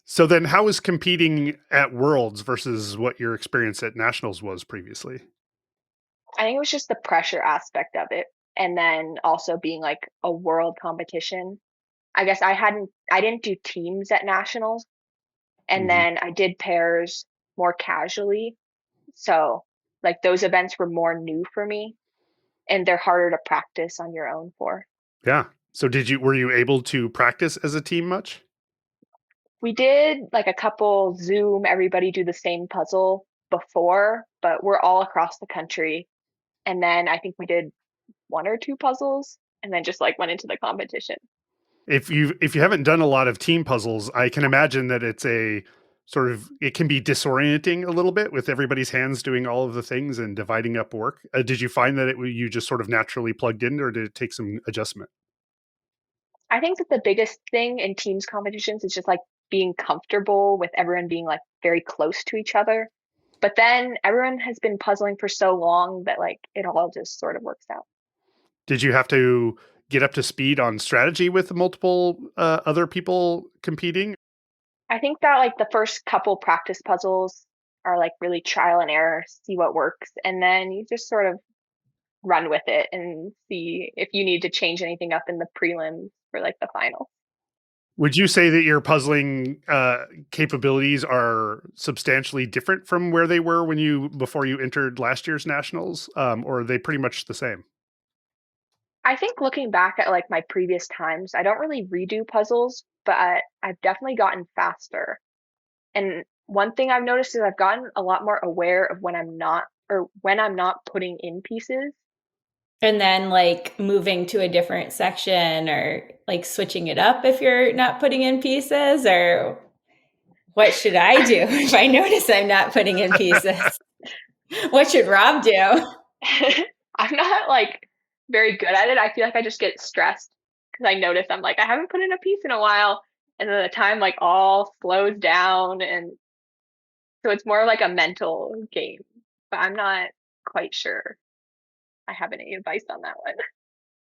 So then how was competing at Worlds versus what your experience at Nationals was previously? I think it was just the pressure aspect of it. And then also being like a world competition. I guess I didn't do teams at nationals. And Mhm. then I did pairs more casually. So like those events were more new for me, and they're harder to practice on your own for. Yeah. So were you able to practice as a team much? We did like a couple Zoom, everybody do the same puzzle before, but we're all across the country. And then I think we did one or two puzzles and then just like went into the competition. If you haven't done a lot of team puzzles, I can imagine that it can be disorienting a little bit with everybody's hands doing all of the things and dividing up work. Did you find that you just sort of naturally plugged in, or did it take some adjustment? I think that the biggest thing in teams competitions is just like being comfortable with everyone being like very close to each other. But then everyone has been puzzling for so long that like it all just sort of works out. Did you have to get up to speed on strategy with multiple other people competing? I think that like the first couple practice puzzles are like really trial and error, see what works, and then you just sort of run with it and see if you need to change anything up in the prelims for like the final. Would you say that your puzzling capabilities are substantially different from where they were before you entered last year's nationals, or are they pretty much the same? I think looking back at like my previous times, I don't really redo puzzles, but I've definitely gotten faster. And one thing I've noticed is I've gotten a lot more aware of when I'm not putting in pieces. And then like moving to a different section or like switching it up if you're not putting in pieces, or what should I do if I notice I'm not putting in pieces? What should Rob do? I'm not like very good at it. I feel like I just get stressed because I notice I'm like, I haven't put in a piece in a while. And then the time like all slows down. And so it's more like a mental game, but I'm not quite sure I have any advice on that one.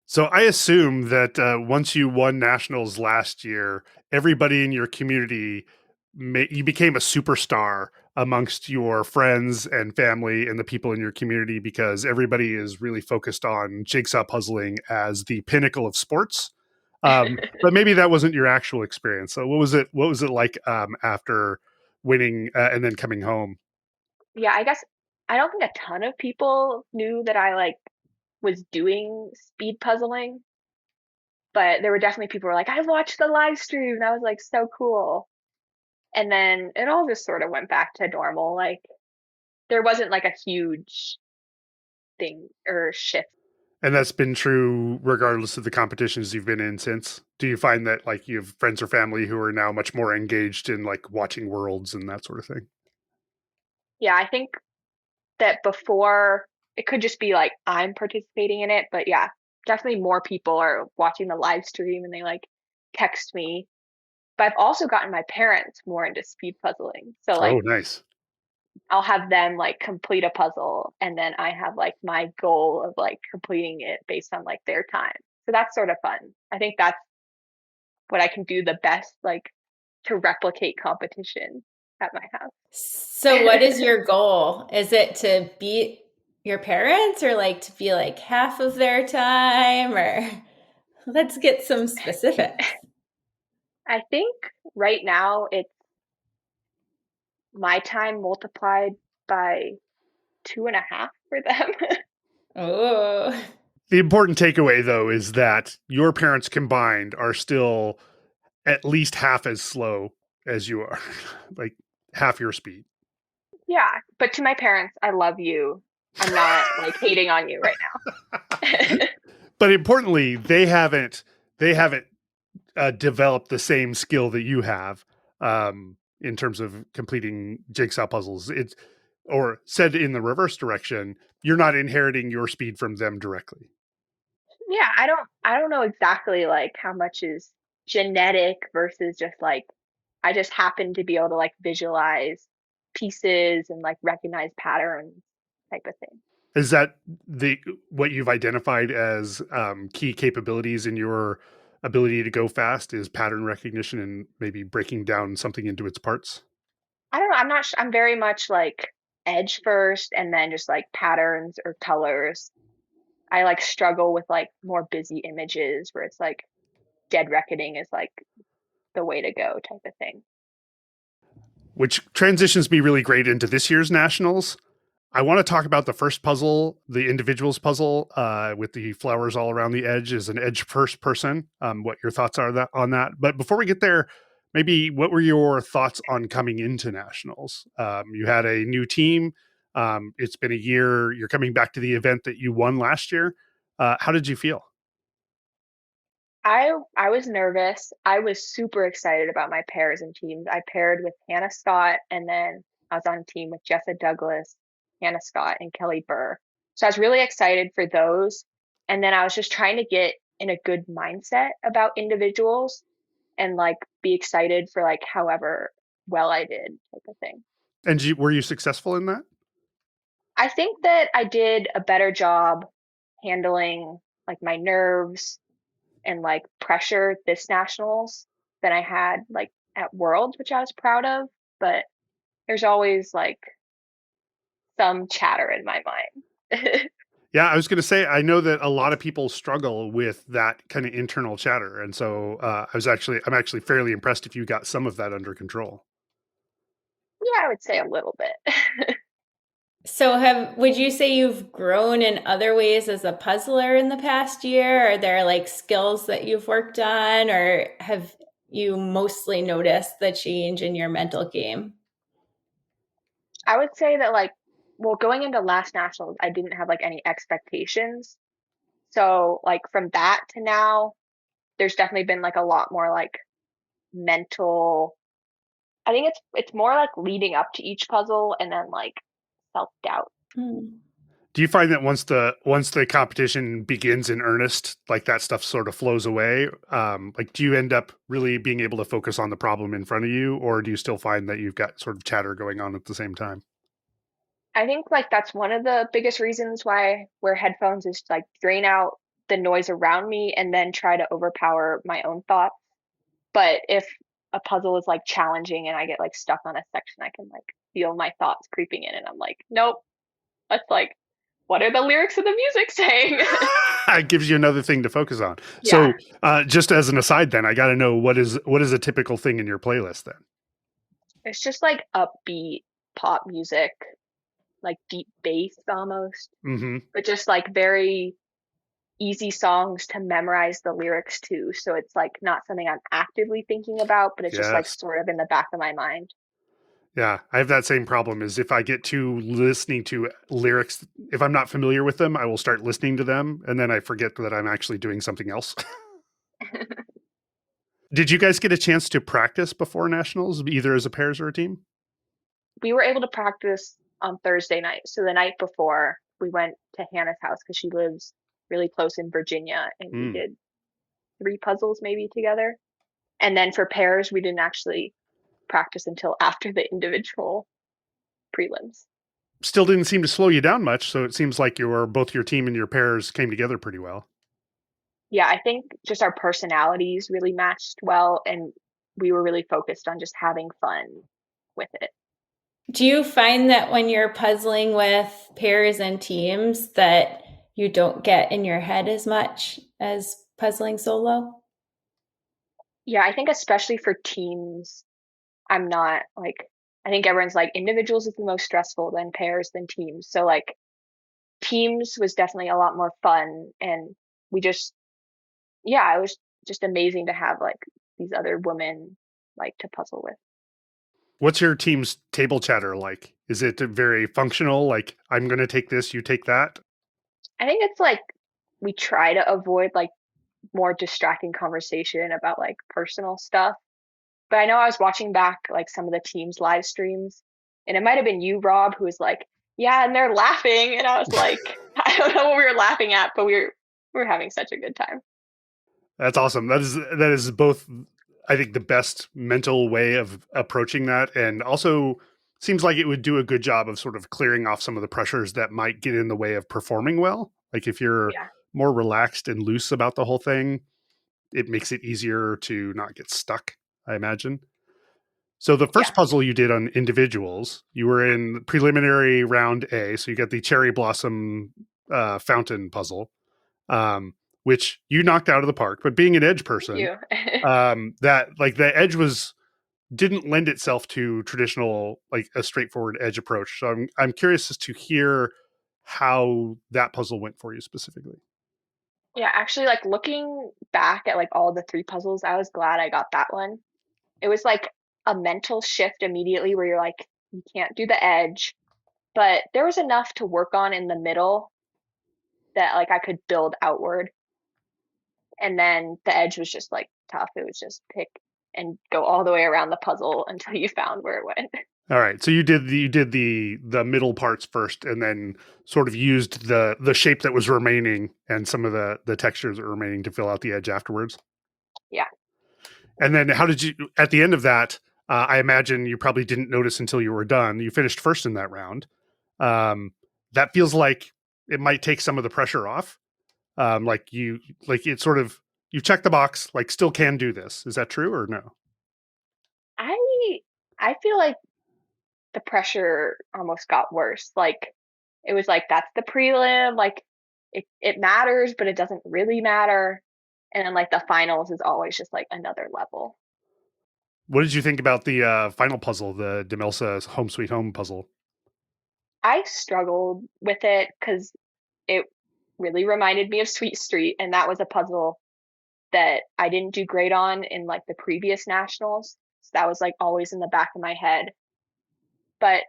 So I assume that once you won nationals last year, everybody in your community, you became a superstar amongst your friends and family and the people in your community, because everybody is really focused on jigsaw puzzling as the pinnacle of sports. But maybe that wasn't your actual experience. So what was it? What was it like after winning and then coming home? Yeah, I guess I don't think a ton of people knew that I like was doing speed puzzling, but there were definitely people who were like, I watched the live stream. That was like so cool. And then it all just sort of went back to normal. Like there wasn't like a huge thing or shift. And that's been true regardless of the competitions you've been in since. Do you find that like you have friends or family who are now much more engaged in like watching worlds and that sort of thing? Yeah, I think that before it could just be like I'm participating in it, but yeah, definitely more people are watching the live stream and they like text me. But I've also gotten my parents more into speed puzzling. So like Oh, nice. I'll have them like complete a puzzle and then I have like my goal of like completing it based on like their time. So that's sort of fun. I think that's what I can do the best, like to replicate competition at my house. So what is your goal? Is it to beat your parents or like to be like half of their time, or let's get some specifics. I think right now it's my time multiplied by 2.5 for them. Oh. The important takeaway, though, is that your parents combined are still at least half as slow as you are, like half your speed. Yeah, but to my parents, I love you. I'm not like hating on you right now. But importantly, they haven't developed the same skill that you have in terms of completing jigsaw puzzles. It's, or said in the reverse direction, you're not inheriting your speed from them directly. Yeah, I don't know exactly like how much is genetic versus just like I just happen to be able to like visualize pieces and like recognize patterns type of thing. Is that the what you've identified as key capabilities in your ability to go fast? Is pattern recognition and maybe breaking down something into its parts? I don't know. I'm not. I'm very much like edge first, and then just like patterns or colors. I like struggle with like more busy images where it's like dead reckoning is like the way to go type of thing. Which transitions me really great into this year's nationals. I want to talk about the first puzzle, the individual's puzzle, with the flowers all around the edge as an edge first person. What your thoughts are on that? But before we get there, maybe what were your thoughts on coming into nationals? You had a new team. It's been a year. You're coming back to the event that you won last year. How did you feel? I was nervous. I was super excited about my pairs and teams. I paired with Hannah Scott, and then I was on a team with Jessa Douglas, Hannah Scott, and Kelly Burr. So I was really excited for those. And then I was just trying to get in a good mindset about individuals and like be excited for like however well I did type of thing. And were you successful in that? I think that I did a better job handling like my nerves and like pressure this nationals than I had like at Worlds, which I was proud of. But there's always like some chatter in my mind. Yeah, I was going to say, I know that a lot of people struggle with that kind of internal chatter. And so I'm actually fairly impressed if you got some of that under control. Yeah, I would say a little bit. So would you say you've grown in other ways as a puzzler in the past year? Are there like skills that you've worked on, or have you mostly noticed the change in your mental game? I would say that like, well, going into last nationals, I didn't have like any expectations. So like from that to now, there's definitely been like a lot more like mental. I think it's more like leading up to each puzzle and then like self-doubt. Do you find that once the competition begins in earnest, like that stuff sort of flows away? Like, do you end up really being able to focus on the problem in front of you, or do you still find that you've got sort of chatter going on at the same time? I think like that's one of the biggest reasons why I wear headphones is to, like drain out the noise around me and then try to overpower my own thoughts. But if a puzzle is like challenging and I get like stuck on a section, I can like feel my thoughts creeping in and I'm like, nope, that's like, what are the lyrics of the music saying? It gives you another thing to focus on. Yeah. So, just as an aside, then I got to know what is a typical thing in your playlist then? It's just like upbeat pop music, like deep bass almost, Mm-hmm. but just like very easy songs to memorize the lyrics to. So it's like not something I'm actively thinking about, but it's just like Yes. sort of in the back of my mind. Yeah, I have that same problem. Is if I get to listening to lyrics, if I'm not familiar with them, I will start listening to them, and then I forget that I'm actually doing something else. Did you guys get a chance to practice before nationals, either as a pairs or a team? We were able to practice on Thursday night. So the night before, we went to Hannah's house because she lives really close in Virginia, and we did 3 puzzles maybe together. And then for pairs, we didn't actually practice until after the individual prelims. Still didn't seem to slow you down much, so it seems like both your team and your pairs came together pretty well. Yeah, I think just our personalities really matched well, and we were really focused on just having fun with it. Do you find that when you're puzzling with pairs and teams that you don't get in your head as much as puzzling solo? Yeah, I think especially for teams, I'm not like, I think everyone's like individuals is the most stressful, then pairs, then teams. So like teams was definitely a lot more fun, and we just, yeah, it was just amazing to have like these other women like to puzzle with. What's your team's table chatter like? Is it very functional? Like, I'm going to take this, you take that? I think it's like we try to avoid like more distracting conversation about like personal stuff. But I know I was watching back like some of the team's live streams, and it might have been you, Rob, who was like, yeah, and they're laughing. And I was like, I don't know what we were laughing at, but we were having such a good time. That's awesome. That is both, I think, the best mental way of approaching that, and also seems like it would do a good job of sort of clearing off some of the pressures that might get in the way of performing well. Like if you're more relaxed and loose about the whole thing, it makes it easier to not get stuck, I imagine. So the first puzzle you did on individuals, you were in preliminary round A. So you got the cherry blossom fountain puzzle, which you knocked out of the park. But being an edge person, that like the edge didn't lend itself to traditional, like a straightforward edge approach. So I'm curious as to hear how that puzzle went for you specifically. Yeah, actually, like looking back at like all the 3 puzzles, I was glad I got that one. It was like a mental shift immediately where you're like, you can't do the edge, but there was enough to work on in the middle that like I could build outward. And then the edge was just like tough. It was just pick and go all the way around the puzzle until you found where it went. All right. So you did the middle parts first, and then sort of used the shape that was remaining and some of the textures that were remaining to fill out the edge afterwards. Yeah. And then how did you, at the end of that, I imagine you probably didn't notice until you were done. You finished first in that round. That feels like it might take some of the pressure off. It sort of, you check the box, like still can do this. Is that true or no? I feel like the pressure almost got worse. Like it was like, that's the prelim, like it matters, but it doesn't really matter. And then like the finals is always just like another level. What did you think about the final puzzle, the Demelsa's Home Sweet Home puzzle? I struggled with it because it really reminded me of Sweet Street, and that was a puzzle that I didn't do great on in like the previous nationals. So that was like always in the back of my head. But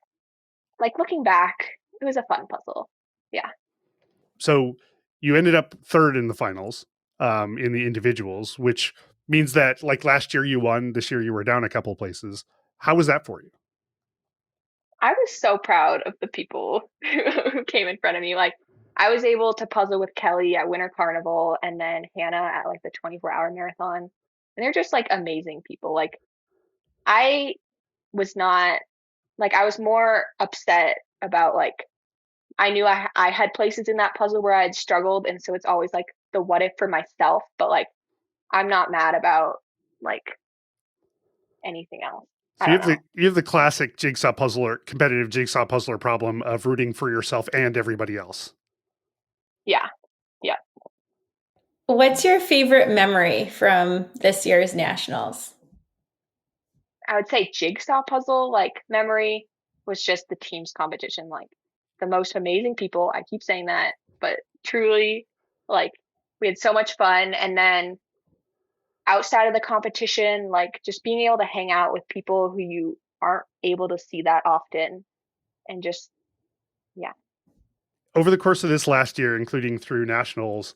like looking back, it was a fun puzzle. Yeah. So you ended up third in the finals, in the individuals, which means that like last year you won, this year you were down a couple places. How was that for you? I was so proud of the people who came in front of me. Like I was able to puzzle with Kelly at Winter Carnival, and then Hannah at like the 24-hour marathon. And they're just like amazing people. Like I was not like, I was more upset about like, I knew I had places in that puzzle where I had struggled. And so it's always like the what if for myself, but like, I'm not mad about like anything else. So you have the classic jigsaw puzzler, competitive jigsaw puzzler problem of rooting for yourself and everybody else. Yeah. Yeah. What's your favorite memory from this year's nationals? I would say jigsaw puzzle like memory was just the team's competition. Like the most amazing people. I keep saying that, but truly like we had so much fun. And then outside of the competition, like just being able to hang out with people who you aren't able to see that often, and just, yeah. Over the course of this last year, including through nationals,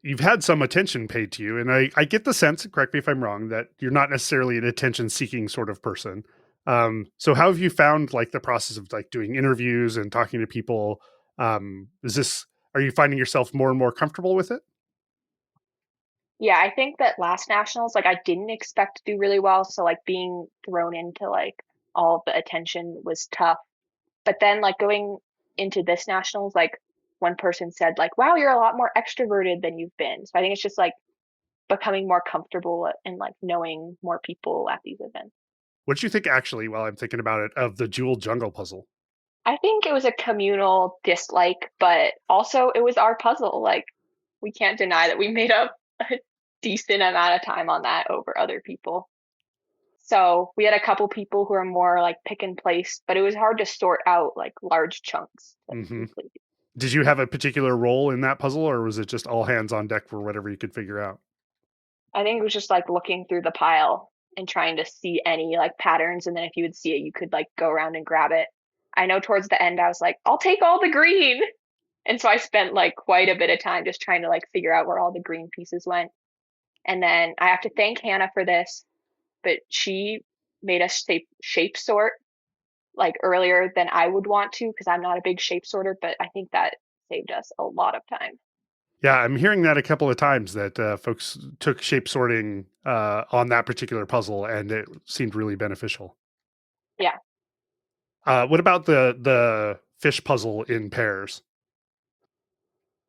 you've had some attention paid to you. And I get the sense, correct me if I'm wrong, that you're not necessarily an attention seeking sort of person. So how have you found like the process of like doing interviews and talking to people? Are you finding yourself more and more comfortable with it? Yeah, I think that last nationals, like I didn't expect to do really well, so like being thrown into like all of the attention was tough. But then like going into this nationals, like one person said like, "Wow, you're a lot more extroverted than you've been." So I think it's just like becoming more comfortable and like knowing more people at these events. What did you think actually, while I'm thinking about it, of the Jewel Jungle puzzle? I think it was a communal dislike, but also it was our puzzle. Like we can't deny that we made up a decent amount of time on that over other people. So we had a couple people who are more like pick and place, but it was hard to sort out like large chunks to Mm-hmm. complete. Did you have a particular role in that puzzle, or was it just all hands on deck for whatever you could figure out? I think it was just like looking through the pile and trying to see any like patterns, and then if you would see it, you could like go around and grab it. I know towards the end I was like, I'll take all the green. And so I spent like quite a bit of time just trying to like figure out where all the green pieces went. And then I have to thank Hannah for this, but she made us shape sort like earlier than I would want to because I'm not a big shape sorter, but I think that saved us a lot of time. Yeah, I'm hearing that a couple of times that folks took shape sorting on that particular puzzle, and it seemed really beneficial. Yeah. What about the fish puzzle in pairs?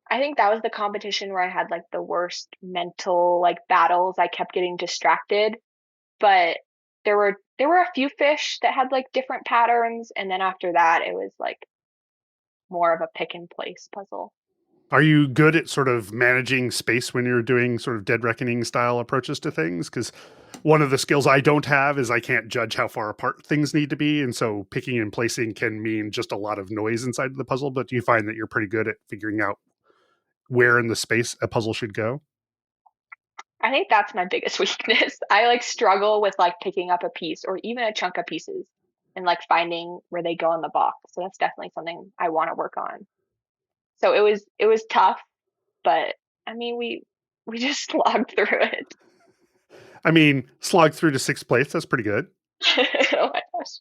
I think that was the competition where I had like the worst mental like battles. I kept getting distracted, but there were a few fish that had like different patterns, and then after that it was like more of a pick and place puzzle. Are you good at sort of managing space when you're doing sort of Dead Reckoning style approaches to things? Because one of the skills I don't have is I can't judge how far apart things need to be. And so picking and placing can mean just a lot of noise inside of the puzzle. But do you find that you're pretty good at figuring out where in the space a puzzle should go? I think that's my biggest weakness. I like struggle with like picking up a piece or even a chunk of pieces and like finding where they go in the box. So that's definitely something I want to work on. So it was tough, but I mean we just slogged through it. I mean, slog through to sixth place. That's pretty good. Oh my gosh.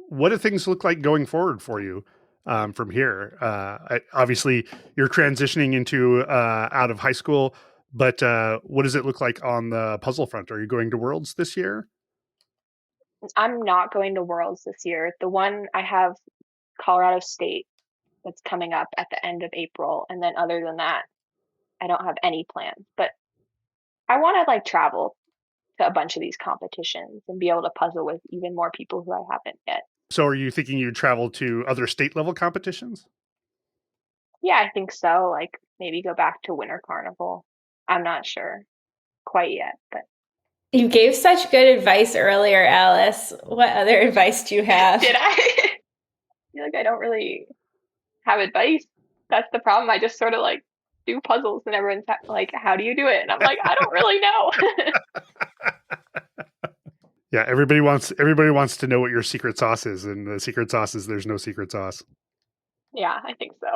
What do things look like going forward for you from here? Obviously, you're transitioning into out of high school, but what does it look like on the puzzle front? Are you going to Worlds this year? I'm not going to Worlds this year. The one I have Colorado State that's coming up at the end of April, and then other than that, I don't have any plans. But I want to like travel to a bunch of these competitions and be able to puzzle with even more people who I haven't yet. So are you thinking you'd travel to other state level competitions? Yeah, I think so. Like maybe go back to Winter Carnival. I'm not sure quite yet, but You gave such good advice earlier, Alice. What other advice do you have? did I? I feel like I don't really have advice. That's the problem. I just sort of like do puzzles and everyone's like, how do you do it? And I'm like, I don't really know. Yeah, everybody wants to know what your secret sauce is, and the secret sauce is there's no secret sauce. Yeah, I think so.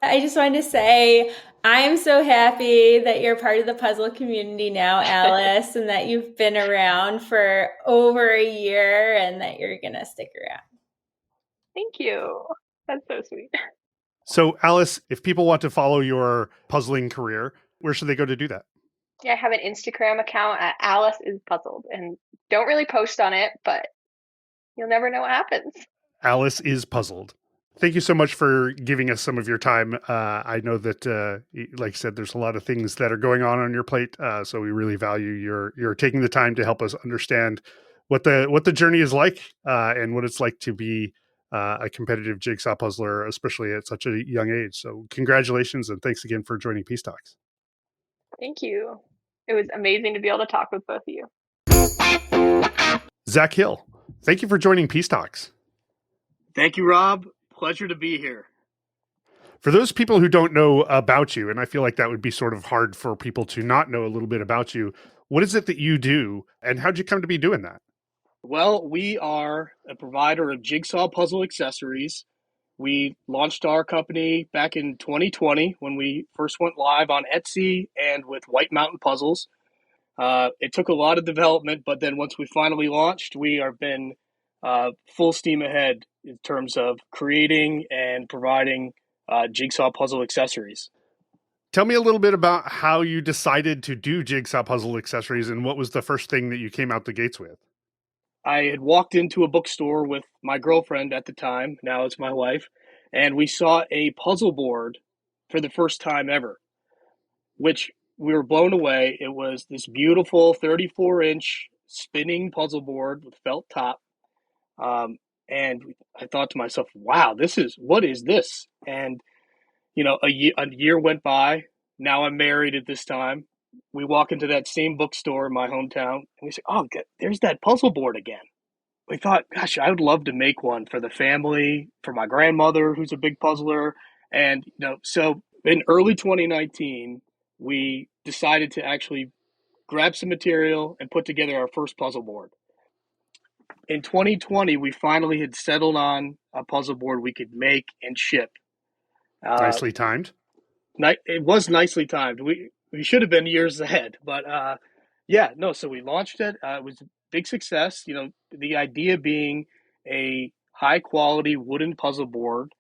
I just wanted to say I'm so happy that you're part of the puzzle community now, Alice, and that you've been around for over a year and that you're going to stick around. Thank you. That's so sweet. So, Alice, if people want to follow your puzzling career, where should they go to do that? Yeah, I have an Instagram account at Alice is Puzzled and don't really post on it, but you'll never know what happens. Alice is Puzzled. Thank you so much for giving us some of your time. I know that, like I said, there's a lot of things that are going on your plate, so we really value your taking the time to help us understand what the journey is like and what it's like to be a competitive jigsaw puzzler, especially at such a young age. So, congratulations and thanks again for joining Peace Talks. Thank you. It was amazing to be able to talk with both of you. Zak Hill, thank you for joining Peace Talks. Thank you, Rob. Pleasure to be here. For those people who don't know about you, and I feel like that would be sort of hard for people to not know a little bit about you, what is it that you do and how'd you come to be doing that? Well, we are a provider of jigsaw puzzle accessories. We launched our company back in 2020 when we first went live on Etsy and with White Mountain Puzzles. It took a lot of development, but then once we finally launched, we have been full steam ahead in terms of creating and providing jigsaw puzzle accessories. Tell me a little bit about how you decided to do jigsaw puzzle accessories and what was the first thing that you came out the gates with? I had walked into a bookstore with my girlfriend at the time, now it's my wife, and we saw a puzzle board for the first time ever, which we were blown away. It was this beautiful 34-inch spinning puzzle board with felt top. And I thought to myself, wow, what is this? And, a year went by. Now I'm married at this time. We walk into that same bookstore in my hometown and we say, oh, there's that puzzle board again. We thought, gosh, I would love to make one for the family, for my grandmother, who's a big puzzler. And, so in early 2019, we decided to actually grab some material and put together our first puzzle board. In 2020, we finally had settled on a puzzle board we could make and ship. Nicely timed. It was nicely timed. We should have been years ahead, but so we launched it. It was a big success. The idea being a high quality wooden puzzle board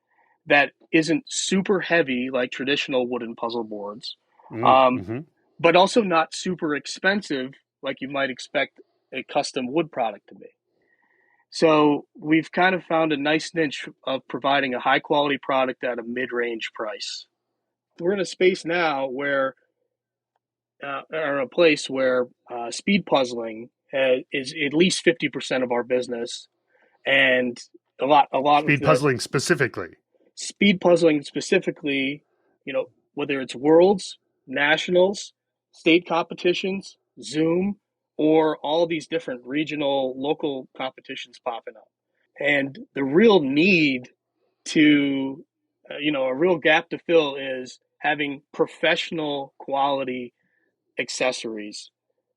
that isn't super heavy like traditional wooden puzzle boards, but also not super expensive like you might expect a custom wood product to be. So we've kind of found a nice niche of providing a high quality product at a mid-range price. We're in a space now where, or a place where speed puzzling is at least 50% of our business, and a lot. Speed puzzling specifically. Speed puzzling specifically, whether it's worlds, nationals, state competitions, Zoom, or all these different regional, local competitions popping up. And the real need to, a real gap to fill is having professional quality accessories,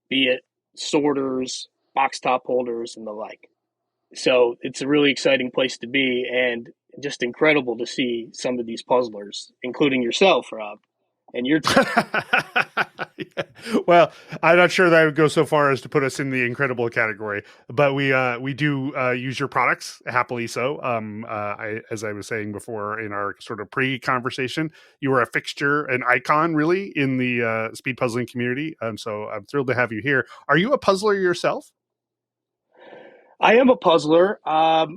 be it sorters, box top holders, and the like. So it's a really exciting place to be, and just incredible to see some of these puzzlers, including yourself, Rob, and your team. Yeah. Well, I'm not sure that I would go so far as to put us in the incredible category, but we do use your products, happily so. As I was saying before in our sort of pre-conversation, you are a fixture, an icon, really, in the speed puzzling community. So I'm thrilled to have you here. Are you a puzzler yourself? I am a puzzler. I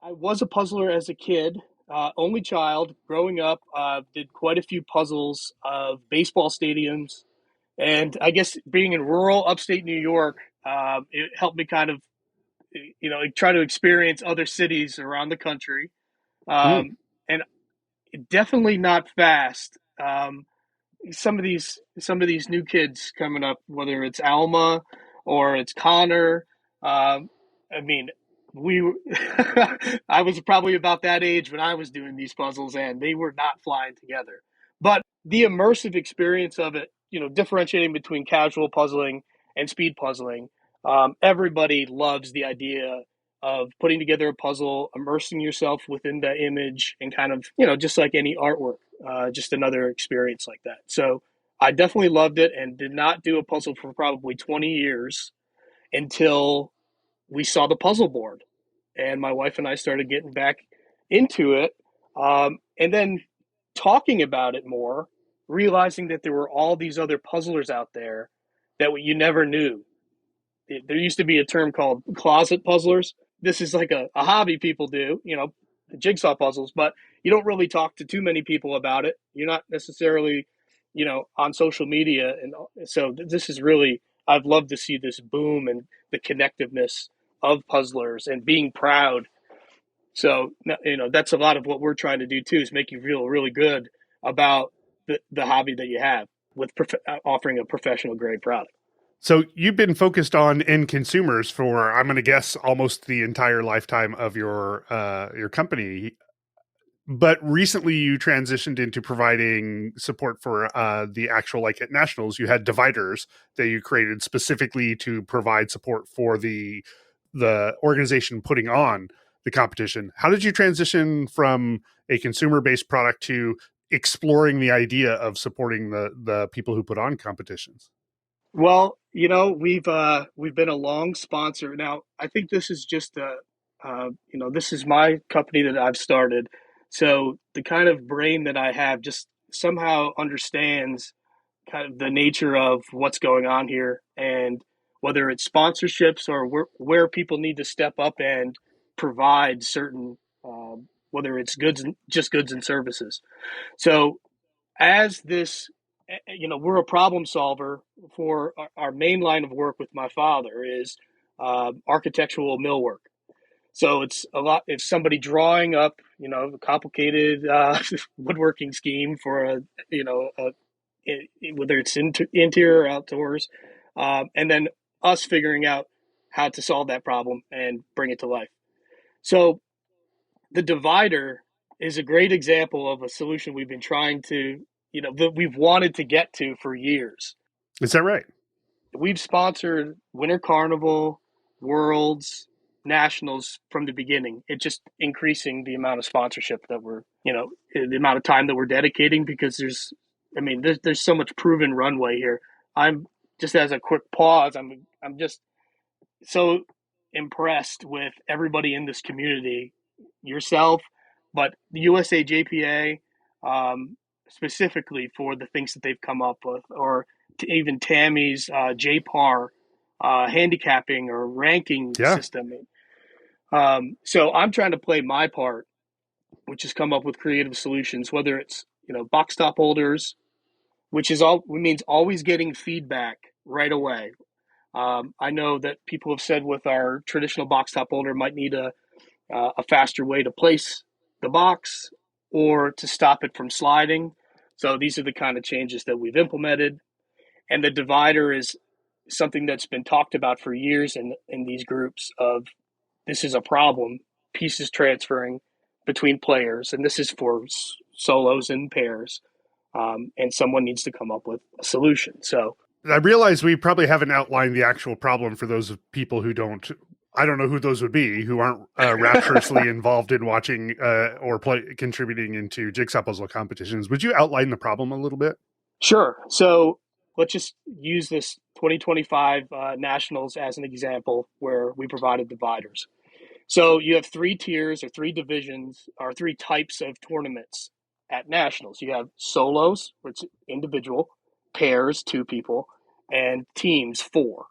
was a puzzler as a kid. Only child. Growing up, did quite a few puzzles of baseball stadiums. And I guess being in rural upstate New York, it helped me kind of, try to experience other cities around the country. And definitely not fast. Some of these new kids coming up, whether it's Alma or it's Connor, I mean, I was probably about that age when I was doing these puzzles, and they were not flying together. But the immersive experience of it, differentiating between casual puzzling and speed puzzling, everybody loves the idea of putting together a puzzle, immersing yourself within the image, and kind of, just like any artwork, just another experience like that. So I definitely loved it and did not do a puzzle for probably 20 years until we saw the puzzle board, and my wife and I started getting back into it. And then talking about it more, realizing that there were all these other puzzlers out there that you never knew. There used to be a term called closet puzzlers. This is like a hobby people do, jigsaw puzzles, but you don't really talk to too many people about it. You're not necessarily, on social media. And so this is really, I've loved to see this boom and the connectiveness of puzzlers and being proud. So, that's a lot of what we're trying to do too, is make you feel really good about the hobby that you have with offering a professional grade product. So you've been focused on end consumers for, I'm going to guess, almost the entire lifetime of your company. But recently you transitioned into providing support for the actual, like at nationals, you had dividers that you created specifically to provide support for the organization putting on the competition. How did you transition from a consumer-based product to exploring the idea of supporting the people who put on competitions? Well, we've been a long sponsor. Now, I think this is just This is my company that I've started. So the kind of brain that I have just somehow understands kind of the nature of what's going on here, and whether it's sponsorships or where people need to step up and provide certain, whether it's goods and services. So as this, we're a problem solver for our main line of work with my father is architectural millwork. So it's a lot. If somebody drawing up, a complicated woodworking scheme for whether it's interior or outdoors, and then us figuring out how to solve that problem and bring it to life. So the divider is a great example of a solution we've been trying to, that we've wanted to get to for years. Is that right? We've sponsored Winter Carnival, Worlds, Nationals from the beginning. It's just increasing the amount of sponsorship that we're, the amount of time that we're dedicating, because there's so much proven runway here. I'm just, as a quick pause, I'm just so impressed with everybody in this community, yourself, but the USA JPA, specifically for the things that they've come up with, or even Tammy's JPAR handicapping or ranking system. So I'm trying to play my part, which is come up with creative solutions, whether it's, box top holders, which means always getting feedback right away. I know that people have said with our traditional box top holder might need a faster way to place the box or to stop it from sliding. So these are the kind of changes that we've implemented. And the divider is something that's been talked about for years in these groups of, this is a problem, pieces transferring between players, and this is for solos and pairs, and someone needs to come up with a solution. So I realize we probably haven't outlined the actual problem for those people who don't. I don't know who those would be, who aren't rapturously involved in watching or contributing into jigsaw puzzle competitions. Would you outline the problem a little bit? Sure. So let's just use this 2025 Nationals as an example, where we provided dividers. So you have 3 tiers or 3 divisions or 3 types of tournaments at Nationals. You have solos, which is individual, pairs, 2 people, and teams, 4.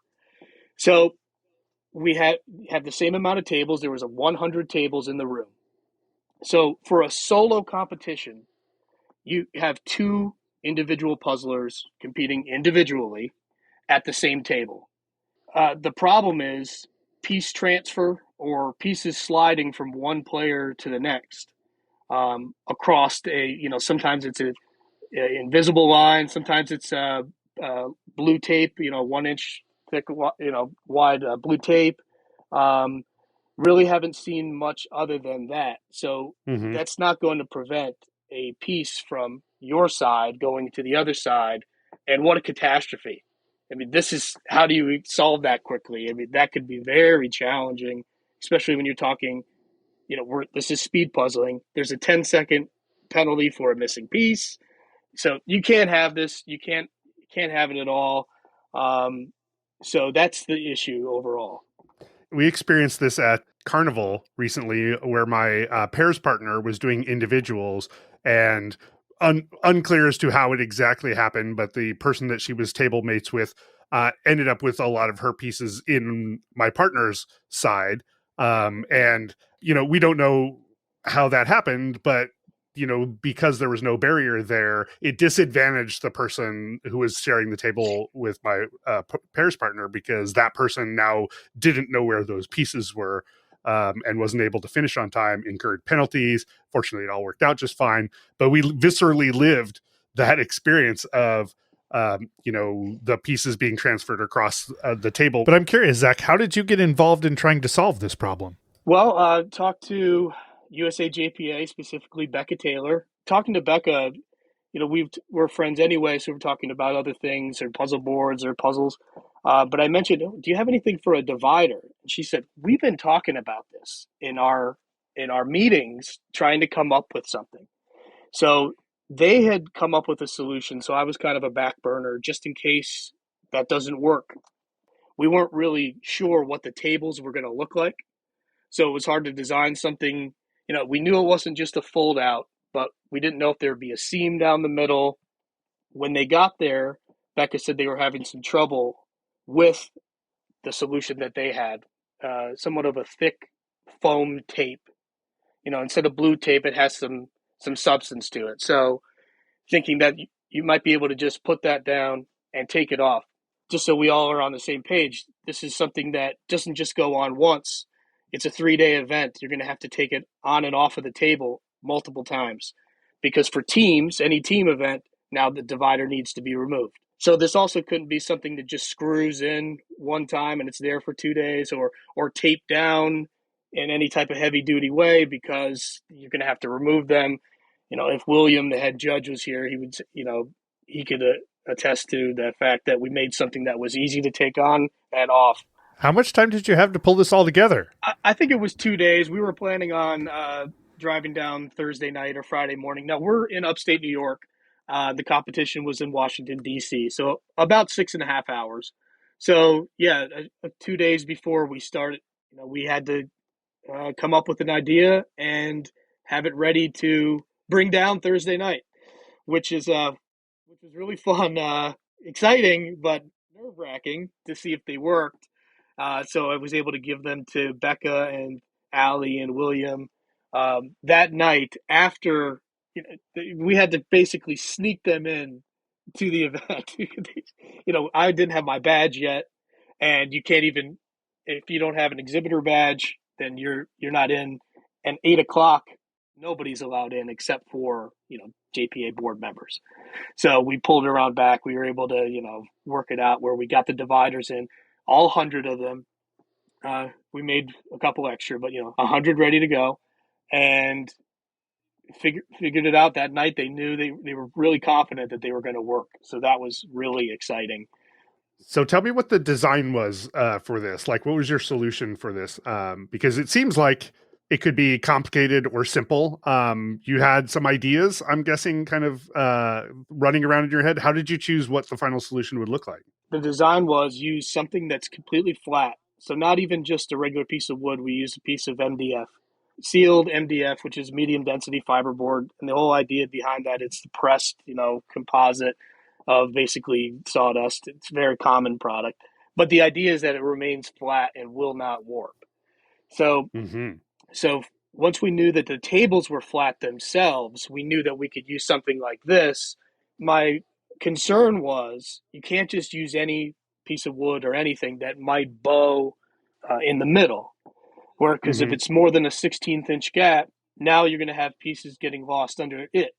So we have the same amount of tables. There was 100 tables in the room. So for a solo competition, you have 2 individual puzzlers competing individually at the same table. The problem is piece transfer or pieces sliding from one player to the next across sometimes it's a invisible line, sometimes it's blue tape, 1 inch thick, wide blue tape. Really haven't seen much other than that. So that's not going to prevent a piece from your side going to the other side. And what a catastrophe. I mean, how do you solve that quickly? I mean, that could be very challenging, especially when you're talking, this is speed puzzling. There's a 10-second penalty for a missing piece. So you can't have this. You can't have it at all. So that's the issue overall. We experienced this at Carnival recently, where my pairs partner was doing individuals, and unclear as to how it exactly happened, but the person that she was table mates with ended up with a lot of her pieces in my partner's side. And, we don't know how that happened, but because there was no barrier there, it disadvantaged the person who was sharing the table with my pairs partner, because that person now didn't know where those pieces were and wasn't able to finish on time, incurred penalties. Fortunately, it all worked out just fine. But we viscerally lived that experience of, the pieces being transferred across the table. But I'm curious, Zach, how did you get involved in trying to solve this problem? Well, talk to USA JPA, specifically Becca Taylor. Talking to Becca, we're friends anyway, so we're talking about other things or puzzle boards or puzzles. But I mentioned, do you have anything for a divider? And she said, we've been talking about this in our meetings, trying to come up with something. So they had come up with a solution. So I was kind of a back burner just in case that doesn't work. We weren't really sure what the tables were going to look like. So it was hard to design something. We knew it wasn't just a fold out, but we didn't know if there would be a seam down the middle. When they got there, Becca said they were having some trouble with the solution that they had, somewhat of a thick foam tape. Instead of blue tape, it has some substance to it. So thinking that you might be able to just put that down and take it off, just so we all are on the same page. This is something that doesn't just go on once. It's a 3-day event. You're going to have to take it on and off of the table multiple times, because for teams, any team event, now the divider needs to be removed. So this also couldn't be something that just screws in one time and it's there for 2 days, or taped down in any type of heavy duty way, because you're going to have to remove them. If William, the head judge, was here, he would, he could attest to the fact that we made something that was easy to take on and off. How much time did you have to pull this all together? I think it was 2 days. We were planning on driving down Thursday night or Friday morning. Now, we're in upstate New York. The competition was in Washington, D.C., so about 6.5 hours. So, 2 days before we started, we had to come up with an idea and have it ready to bring down Thursday night, which was really fun, exciting, but nerve-wracking to see if they worked. So I was able to give them to Becca and Allie and William that night. After we had to basically sneak them in to the event. I didn't have my badge yet, and you can't even, if you don't have an exhibitor badge, then you're not in. And 8:00, nobody's allowed in except for JPA board members. So we pulled around back. We were able to work it out where we got the dividers in, all 100 of them. We made a couple extra, but 100 ready to go, and figured it out that night. They knew they were really confident that they were going to work. So that was really exciting. So tell me what the design was for this. Like, what was your solution for this? Because it seems like it could be complicated or simple. You had some ideas, I'm guessing, kind of running around in your head. How did you choose what the final solution would look like? The design was use something that's completely flat. So not even just a regular piece of wood. We used a piece of MDF, sealed MDF, which is medium density fiberboard. And the whole idea behind that, it's the pressed, composite of basically sawdust. It's a very common product. But the idea is that it remains flat and will not warp. So, so once we knew that the tables were flat themselves, we knew that we could use something like this. My concern was you can't just use any piece of wood or anything that might bow in the middle. Because if it's more than a 16th inch gap, now you're going to have pieces getting lost under it.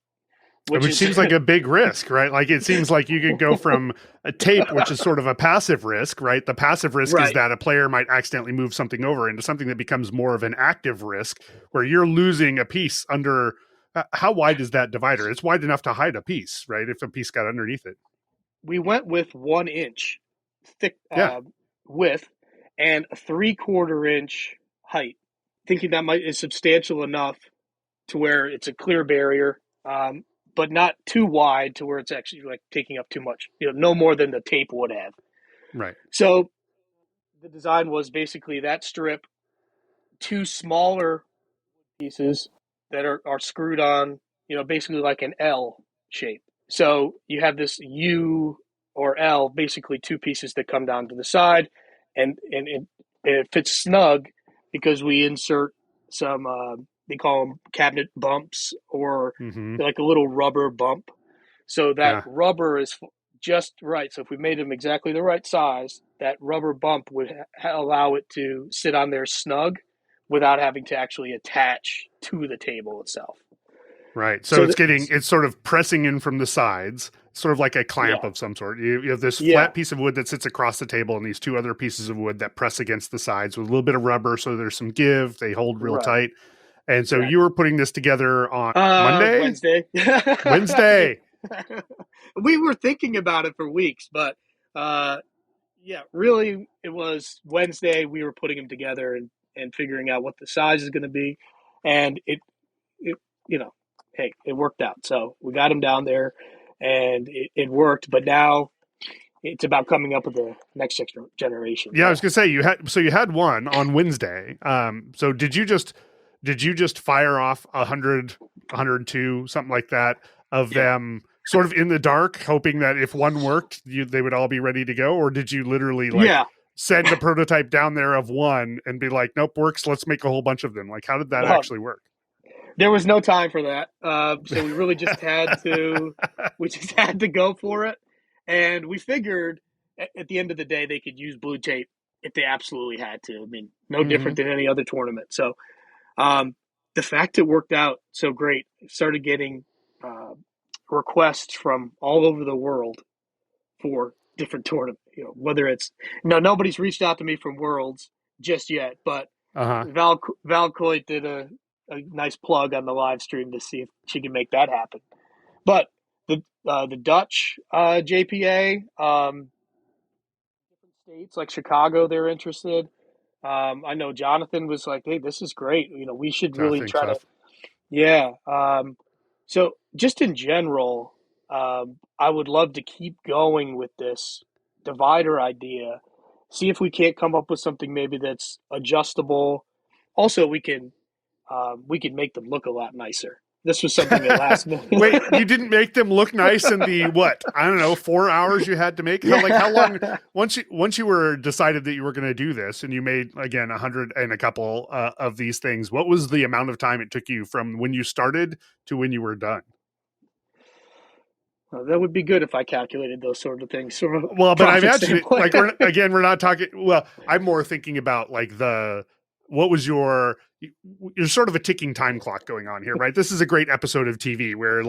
Which seems like a big risk, right? Like, it seems like you could go from a tape, which is sort of a passive risk, right? The passive risk is that a player might accidentally move something over, into something that becomes more of an active risk where you're losing a piece under. How wide is that divider? It's wide enough to hide a piece, right? If a piece got underneath it. We went with 1 inch thick width and a 3/4 inch height, thinking that is substantial enough to where it's a clear barrier, but not too wide to where it's actually like taking up too much, no more than the tape would have. Right. So the design was basically that strip, 2 smaller pieces that are screwed on, basically like an L shape. So you have this U or L, basically 2 pieces that come down to the side, and it fits snug because we insert some, they call them cabinet bumps, or like a little rubber bump. So that rubber is just right. So if we made them exactly the right size, that rubber bump would allow it to sit on there snug without having to actually attach to the table itself. Right. So it's sort of pressing in from the sides, sort of like a clamp of some sort. You have this flat piece of wood that sits across the table, and these 2 other pieces of wood that press against the sides with a little bit of rubber. So there's some give, they hold real tight. And so you were putting this together on Monday? Wednesday. We were thinking about it for weeks, but really it was Wednesday. We were putting them together and figuring out what the size is going to be. And it worked out. So we got them down there and it worked. But now, it's about coming up with the next generation. Yeah, I was gonna say you had one on Wednesday. So did you just fire off 100, 102, something like that of them sort of in the dark, hoping that if one worked, they would all be ready to go, or did you literally send a prototype down there of one and be like, nope, works, let's make a whole bunch of them? Like, how did that actually work? There was no time for that, so we really just had to go for it, and we figured at the end of the day they could use blue tape if they absolutely had to. I mean, no different than any other tournament. So the fact it worked out so great, started getting requests from all over the world for different tournaments. Whether it's nobody's reached out to me from Worlds just yet, but Val Coit did a nice plug on the live stream to see if she can make that happen. But the Dutch JPA, different states like Chicago, they're interested. I know Jonathan was like, "Hey, this is great. We should really try to." Yeah. So just in general, I would love to keep going with this divider idea. See if we can't come up with something maybe that's adjustable. Also, we can make them look a lot nicer. This was something that last minute. Wait, you didn't make them look nice in the I don't know, 4 hours you had to make? How long once you were decided that you were going to do this and you made again 100 and a couple of these things, what was the amount of time it took you from when you started to when you were done? That would be good if I calculated those sort of things. But I imagine we're not talking. Well, I'm more thinking about what was your sort of a ticking time clock going on here, right? This is a great episode of TV where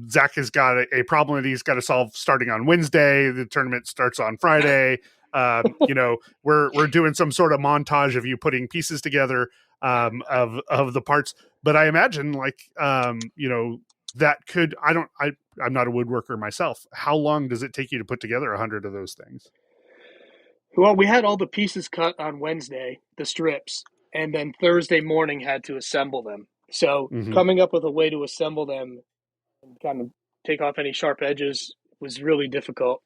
Zach has got a problem that he's got to solve starting on Wednesday. The tournament starts on Friday. We're doing some sort of montage of you putting pieces together of the parts. But I imagine that could, I'm not a woodworker myself. How long does it take you to put together 100 of those things? Well, we had all the pieces cut on Wednesday, the strips, and then Thursday morning had to assemble them. So coming up with a way to assemble them and kind of take off any sharp edges was really difficult.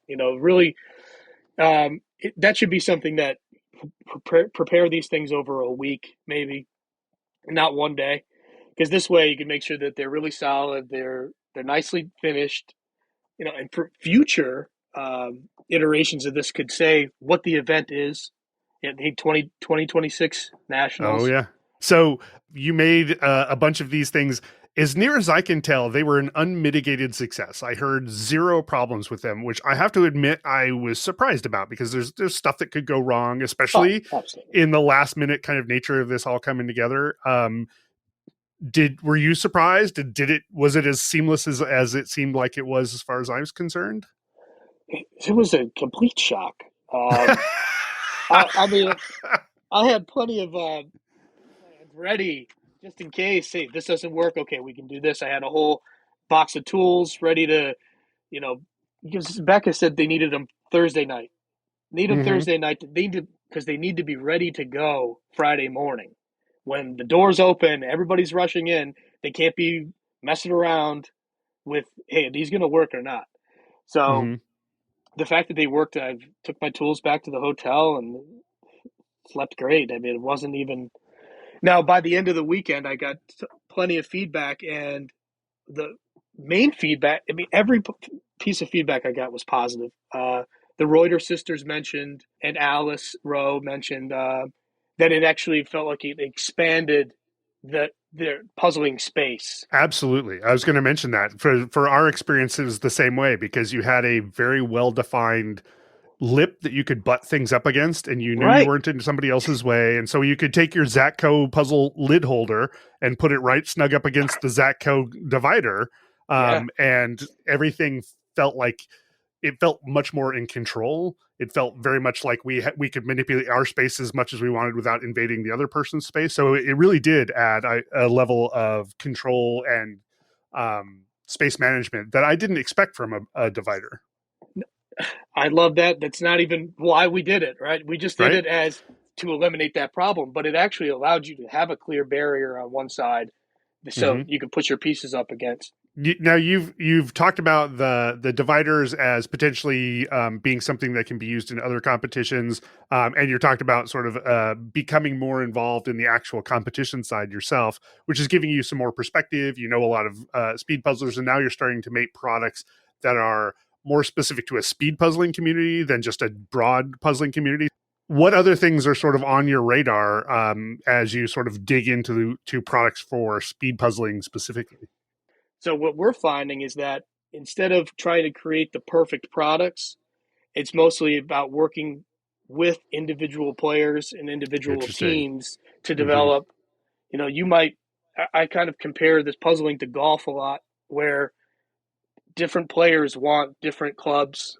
That should be something that prepare these things over a week, maybe, not one day, because this way you can make sure that they're really solid, they're nicely finished, and for future iterations of this could say what the event is at the 2026 Nationals. Oh, yeah. So you made a bunch of these things. As near as I can tell, they were an unmitigated success. I heard 0 problems with them, which I have to admit I was surprised about because there's stuff that could go wrong, especially in the last minute kind of nature of this all coming together. Were you surprised? Was it as seamless as it seemed like it was as far as I was concerned? It was a complete shock. I mean, I had plenty of plans ready just in case. Hey, this doesn't work. Okay, we can do this. I had a whole box of tools ready to, because Becca said they needed them Thursday night. Thursday night. Because they need to be ready to go Friday morning. When the doors open, everybody's rushing in. They can't be messing around with, hey, are these going to work or not? So the fact that they worked, I took my tools back to the hotel and slept great. I mean, it wasn't even. Now, by the end of the weekend, I got plenty of feedback, and the main feedback, I mean, every piece of feedback I got was positive. The Reuter sisters mentioned, and Alice Rowe mentioned that it actually felt like it expanded their puzzling space. Absolutely. I was going to mention that. For our experience, it was the same way because you had a very well-defined lip that you could butt things up against, and you knew you weren't in somebody else's way. And so you could take your Zatco puzzle lid holder and put it right snug up against the Zatco divider. And everything felt much more in control. It felt very much like we could manipulate our space as much as we wanted without invading the other person's space. So it really did add a level of control and space management that I didn't expect from a divider. I love that. That's not even why we did it, right? We just did it as to eliminate that problem, but it actually allowed you to have a clear barrier on one side so you can put your pieces up against. Now you've talked about the dividers as potentially being something that can be used in other competitions, and you talked about sort of becoming more involved in the actual competition side yourself, which is giving you some more perspective. You know a lot of speed puzzlers, and now you're starting to make products that are more specific to a speed puzzling community than just a broad puzzling community. What other things are sort of on your radar as you sort of dig into products for speed puzzling specifically? So what we're finding is that instead of trying to create the perfect products, it's mostly about working with individual players and individual teams to develop. You know, I kind of compare this puzzling to golf a lot, where different players want different clubs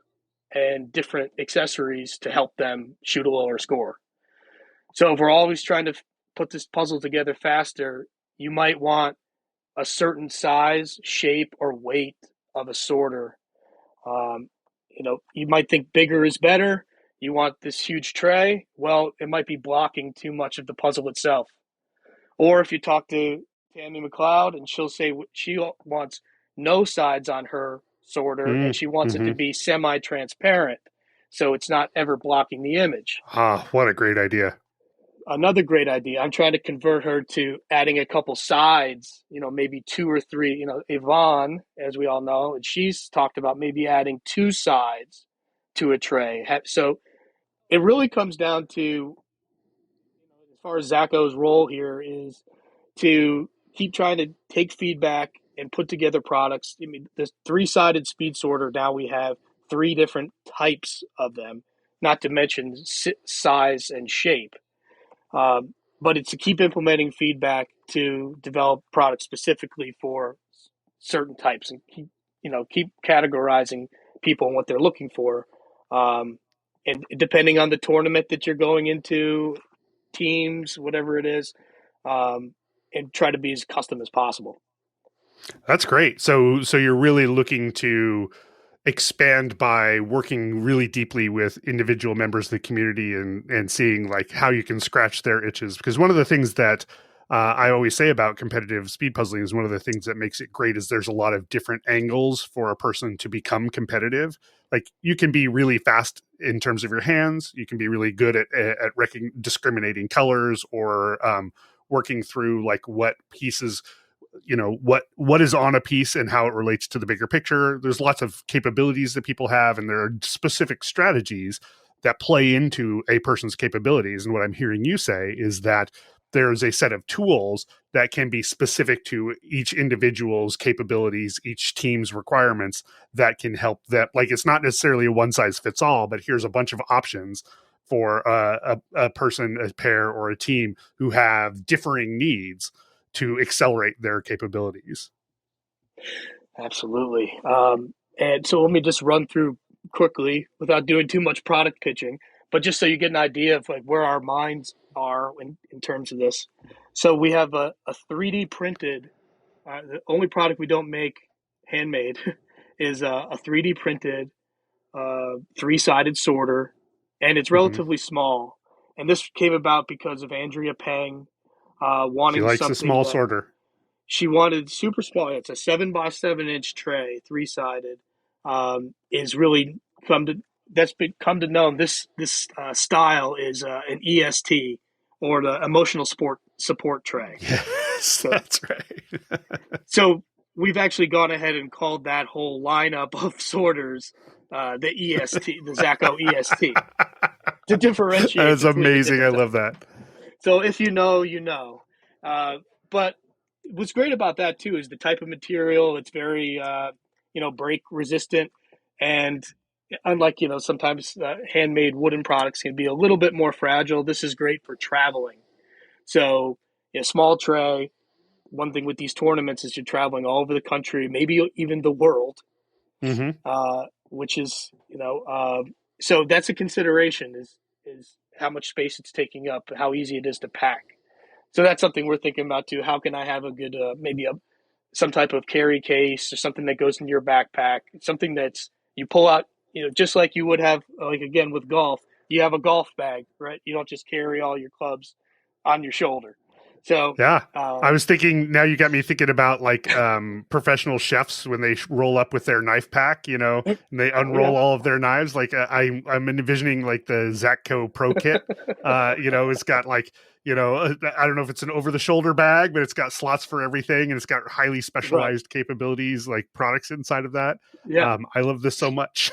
and different accessories to help them shoot a lower score. So if we're always trying to put this puzzle together faster, you might want a certain size, shape, or weight of a sorter. You know, you might think bigger is better. You want this huge tray. Well, it might be blocking too much of the puzzle itself. Or if you talk to Tammy McLeod, and she'll say she wants no sides on her sorter, and she wants it to be semi-transparent, so it's not ever blocking the image. Ah, what a great idea. Another great idea, I'm trying to convert her to adding a couple sides, you know, maybe 2 or 3. You know, Yvonne, as we all know, and she's talked about maybe adding 2 sides to a tray. So it really comes down to, as far as Zacho's role here, is to keep trying to take feedback and put together products. I mean, this 3-sided speed sorter, now we have 3 different types of them, not to mention size and shape. But it's to keep implementing feedback to develop products specifically for certain types, and keep categorizing people and what they're looking for. And depending on the tournament that you're going into, teams, whatever it is, and try to be as custom as possible. That's great. So you're really looking to expand by working really deeply with individual members of the community and seeing like how you can scratch their itches. Because one of the things that I always say about competitive speed puzzling is one of the things that makes it great is there's a lot of different angles for a person to become competitive. Like you can be really fast in terms of your hands. You can be really good at discriminating colors or working through like what pieces, you know, what is on a piece and how it relates to the bigger picture. There's lots of capabilities that people have, and there are specific strategies that play into a person's capabilities. And what I'm hearing you say is that there's a set of tools that can be specific to each individual's capabilities, each team's requirements, that can help that. Like, it's not necessarily a one size fits all, but here's a bunch of options for a person, a pair, or a team who have differing needs to accelerate their capabilities. Absolutely. And so let me just run through quickly without doing too much product pitching, but just so you get an idea of like where our minds are in terms of this. So we have a 3D printed, the only product we don't make handmade is a 3D printed 3-sided sorter, and it's relatively small. And this came about because of Andrea Pang wanting she likes something a small sorter. She wanted super small. It's a 7x7-inch tray, 3-sided. Is really come to know this style is an EST, or the emotional support tray. Yes, that's right. So we've actually gone ahead and called that whole lineup of sorters the EST, the Zacho EST, to differentiate. That's amazing. I love that. So if you know, you know. But what's great about that too is the type of material. It's very, break resistant, and unlike sometimes handmade wooden products can be a little bit more fragile. This is great for traveling. So a small tray. One thing with these tournaments is you're traveling all over the country, maybe even the world, which is so that's a consideration is how much space it's taking up, how easy it is to pack. So that's something we're thinking about too. How can I have a good, some type of carry case or something that goes in your backpack, something that's you pull out, just like you would have, like again with golf, you have a golf bag, right? You don't just carry all your clubs on your shoulder. So Yeah. I was thinking, now you got me thinking about like professional chefs when they roll up with their knife pack, you know, and they unroll all of their knives. Like I'm envisioning like the Zatco Pro Kit. You know, it's got like, you know, I don't know if it's an over the shoulder bag, but it's got slots for everything, and it's got highly specialized capabilities, like products inside of that. Yeah. I love this so much.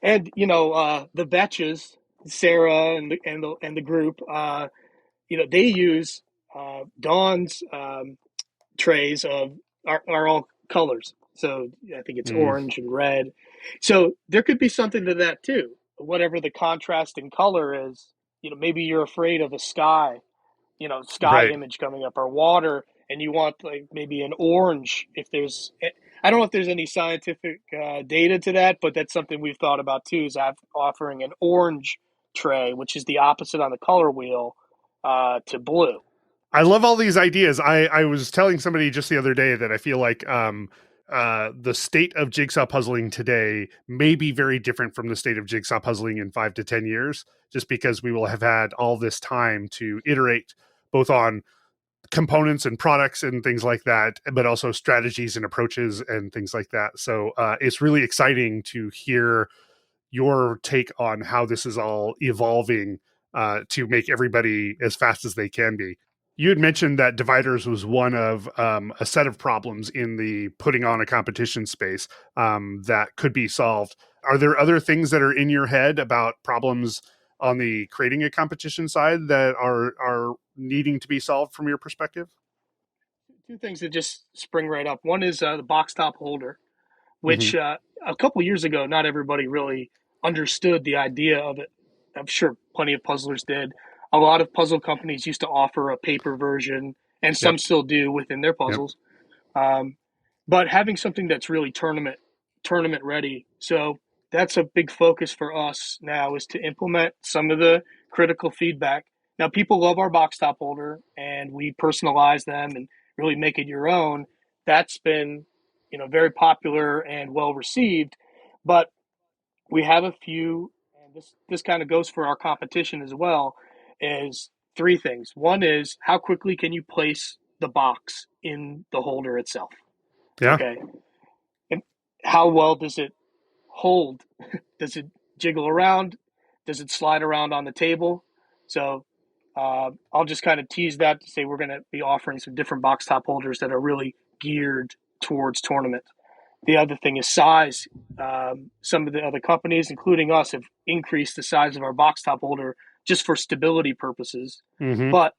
And you know, the Betches, Sarah and the group, you know, they use Dawn's trays are all colors. So I think it's orange and red. So there could be something to that too. Whatever the contrast in color is, you know, maybe you're afraid of a sky, you know, sky Right. image coming up, or water, and you want like maybe an orange. If there's, I don't know if there's any scientific data to that, but that's something we've thought about too. Is offering an orange tray, which is the opposite on the color wheel, to blue. I love all these ideas. I was telling somebody just the other day that I feel like the state of jigsaw puzzling today may be very different from the state of jigsaw puzzling in 5 to 10 years, just because we will have had all this time to iterate both on components and products and things like that, but also strategies and approaches and things like that. So it's really exciting to hear your take on how this is all evolving to make everybody as fast as they can be. You had mentioned that dividers was one of a set of problems in the putting on a competition space that could be solved. Are there other things that are in your head about problems on the creating a competition side that are needing to be solved from your perspective? Two things that just spring right up. One is the box top holder, which a couple years ago, not everybody really understood the idea of it. I'm sure plenty of puzzlers did. A lot of puzzle companies used to offer a paper version, and some still do within their puzzles. But having something that's really tournament ready. So that's a big focus for us now, is to implement some of the critical feedback. Now, people love our box top holder, and we personalize them and really make it your own. That's been, you know, very popular and well received. But we have a few, and this kind of goes for our competition as well, is three things. One is, how quickly can you place the box in the holder itself? Yeah. Okay. And how well does it hold? Does it jiggle around? Does it slide around on the table? So I'll just kind of tease that to say we're going to be offering some different box top holders that are really geared towards tournament. The other thing is size. Some of the other companies, including us, have increased the size of our box top holder just for stability purposes. But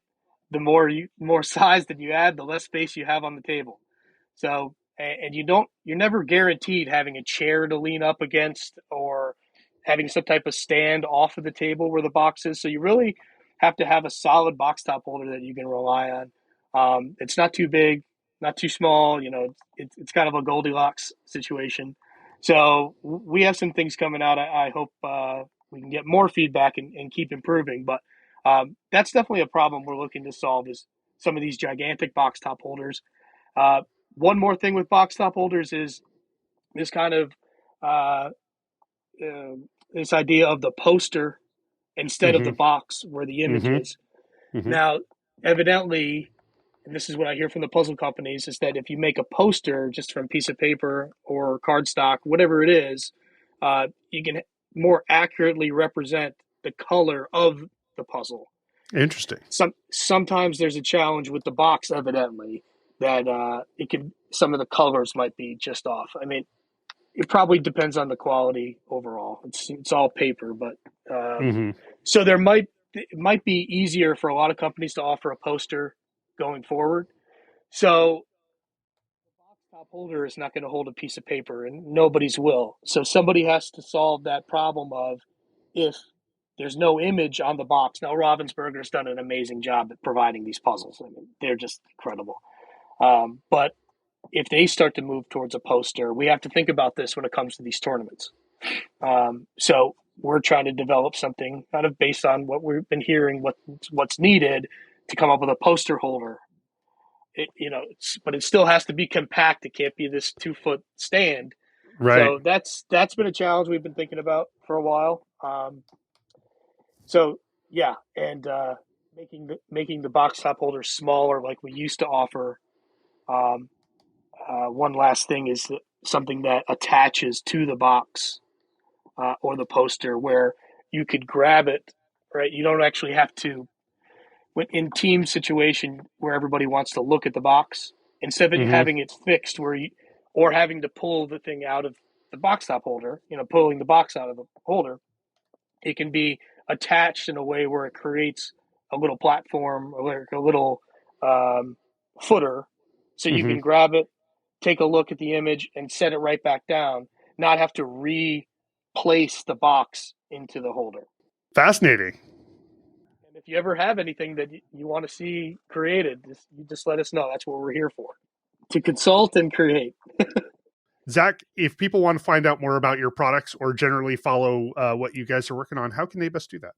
the more size that you add, the less space you have on the table. So, and you're never guaranteed having a chair to lean up against, or having some type of stand off of the table where the box is. So you really have to have a solid box top holder that you can rely on. It's not too big, not too small. You know, it's kind of a Goldilocks situation. So we have some things coming out. I hope we can get more feedback and keep improving. But that's definitely a problem we're looking to solve, is some of these gigantic box top holders. One more thing with box top holders is this kind of this idea of the poster instead of the box where the image is. Now, evidently, and this is what I hear from the puzzle companies, is that if you make a poster just from a piece of paper or cardstock, whatever it is, you can more accurately represent the color of the puzzle. Interesting. Sometimes there's a challenge with the box, evidently, that some of the colors might be just off. I mean, it probably depends on the quality overall. It's all paper, but so it might be easier for a lot of companies to offer a poster going forward. So the box top holder is not going to hold a piece of paper, and nobody's will. So somebody has to solve that problem of, if there's no image on the box. Now, Ravensburger's done an amazing job at providing these puzzles. I mean, they're just incredible. But if they start to move towards a poster, we have to think about this when it comes to these tournaments. So we're trying to develop something kind of based on what we've been hearing, what's needed to come up with a poster holder. But it still has to be compact. It can't be this 2-foot stand. Right. So that's been a challenge we've been thinking about for a while. So yeah, and making the box top holders smaller, like we used to offer. One last thing is something that attaches to the box or the poster, where you could grab it. Right, you don't actually have to. When in team situation where everybody wants to look at the box, instead of having it fixed or having to pull the thing out of the box top holder, pulling the box out of the holder, it can be attached in a way where it creates a little platform or a little footer, so you can grab it, take a look at the image, and set it right back down, not have to replace the box into the holder. Fascinating. And if you ever have anything that you want to see created, just let us know. That's what we're here for, to consult and create. Zach, if people want to find out more about your products or generally follow what you guys are working on, how can they best do that?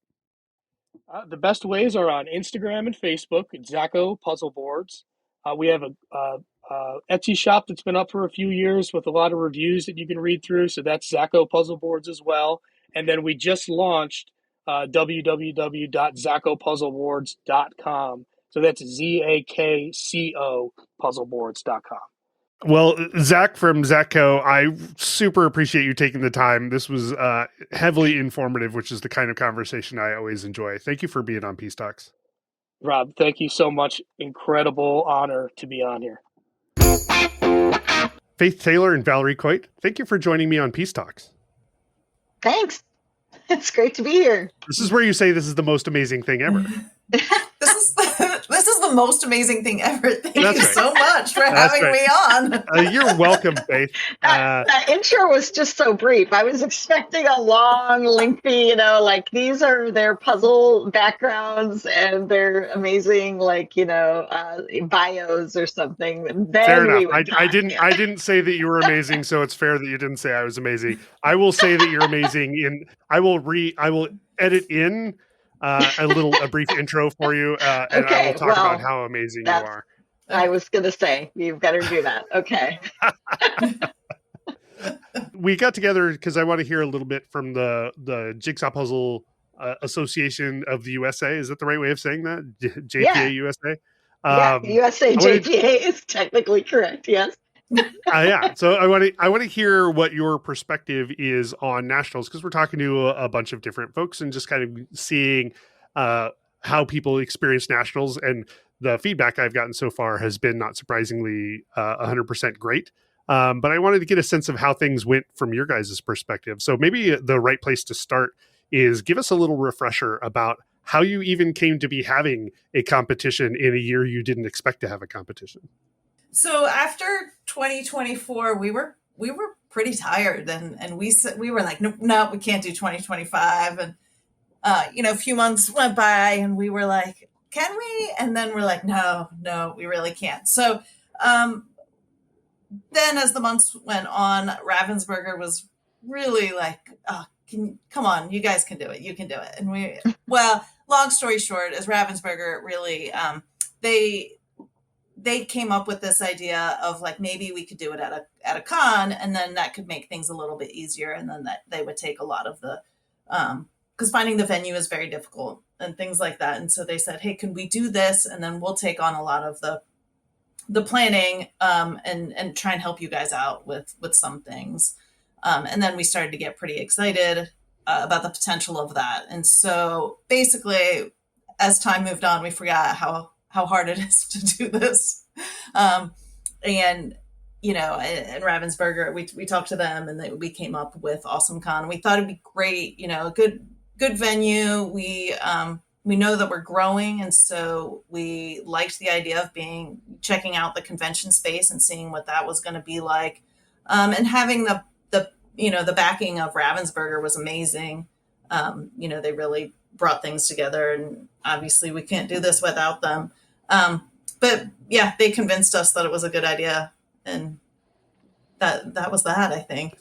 The best ways are on Instagram and Facebook. It's Zacko Puzzle Boards. We have a Etsy shop that's been up for a few years with a lot of reviews that you can read through. So that's Zacko Puzzle Boards as well. And then we just launched www.zackopuzzleboards.com. So that's ZAKCO puzzleboards.com. Well, Zach from Zakko, I super appreciate you taking the time. This was heavily informative, which is the kind of conversation I always enjoy. Thank you for being on Peace Talks. Rob, thank you so much. Incredible honor to be on here. Faith Taylor and Valerie Coit, thank you for joining me on Peace Talks. Thanks. It's great to be here. This is where you say this is the most amazing thing ever. This is the most amazing thing ever. Thank you so much for having me on. You're welcome, Faith. That intro was just so brief. I was expecting a long, lengthy, these are their puzzle backgrounds and their amazing, bios or something. And then fair enough. I didn't say that you were amazing, so it's fair that you didn't say I was amazing. I will say that you're amazing. I will edit in a brief intro for you, and I will talk about how amazing you are. I was going to say, you better do that. Okay. We got together because I want to hear a little bit from the Jigsaw Puzzle Association of the USA. Is that the right way of saying that? JPA USA? USA JPA is technically correct. Yes. Yeah. So I want to hear what your perspective is on nationals, because we're talking to a bunch of different folks and just kind of seeing how people experience nationals, and the feedback I've gotten so far has been, not surprisingly, 100% great. But I wanted to get a sense of how things went from your guys' perspective. So maybe the right place to start is give us a little refresher about how you even came to be having a competition in a year you didn't expect to have a competition. So after 2024, we were pretty tired, and we were like, no, we can't do 2025. And a few months went by, and we were like, can we? And then we're like, no, we really can't. So then as the months went on, Ravensburger was really like, oh, come on, you guys can do it. You can do it. And long story short, as Ravensburger really, they came up with this idea of like, maybe we could do it at a con, and then that could make things a little bit easier. And then that they would take a lot of the, because finding the venue is very difficult and things like that. And so they said, hey, can we do this? And then we'll take on a lot of the planning, and try and help you guys out with some things. And then we started to get pretty excited about the potential of that. And so basically, as time moved on, we forgot how hard it is to do this. And Ravensburger, we talked to them, and we came up with Awesome Con. We thought it'd be great, a good venue. We know that we're growing, and so we liked the idea of checking out the convention space and seeing what that was going to be like. And having the backing of Ravensburger was amazing. They really brought things together, and obviously we can't do this without them. But yeah, they convinced us that it was a good idea, and that was that, I think.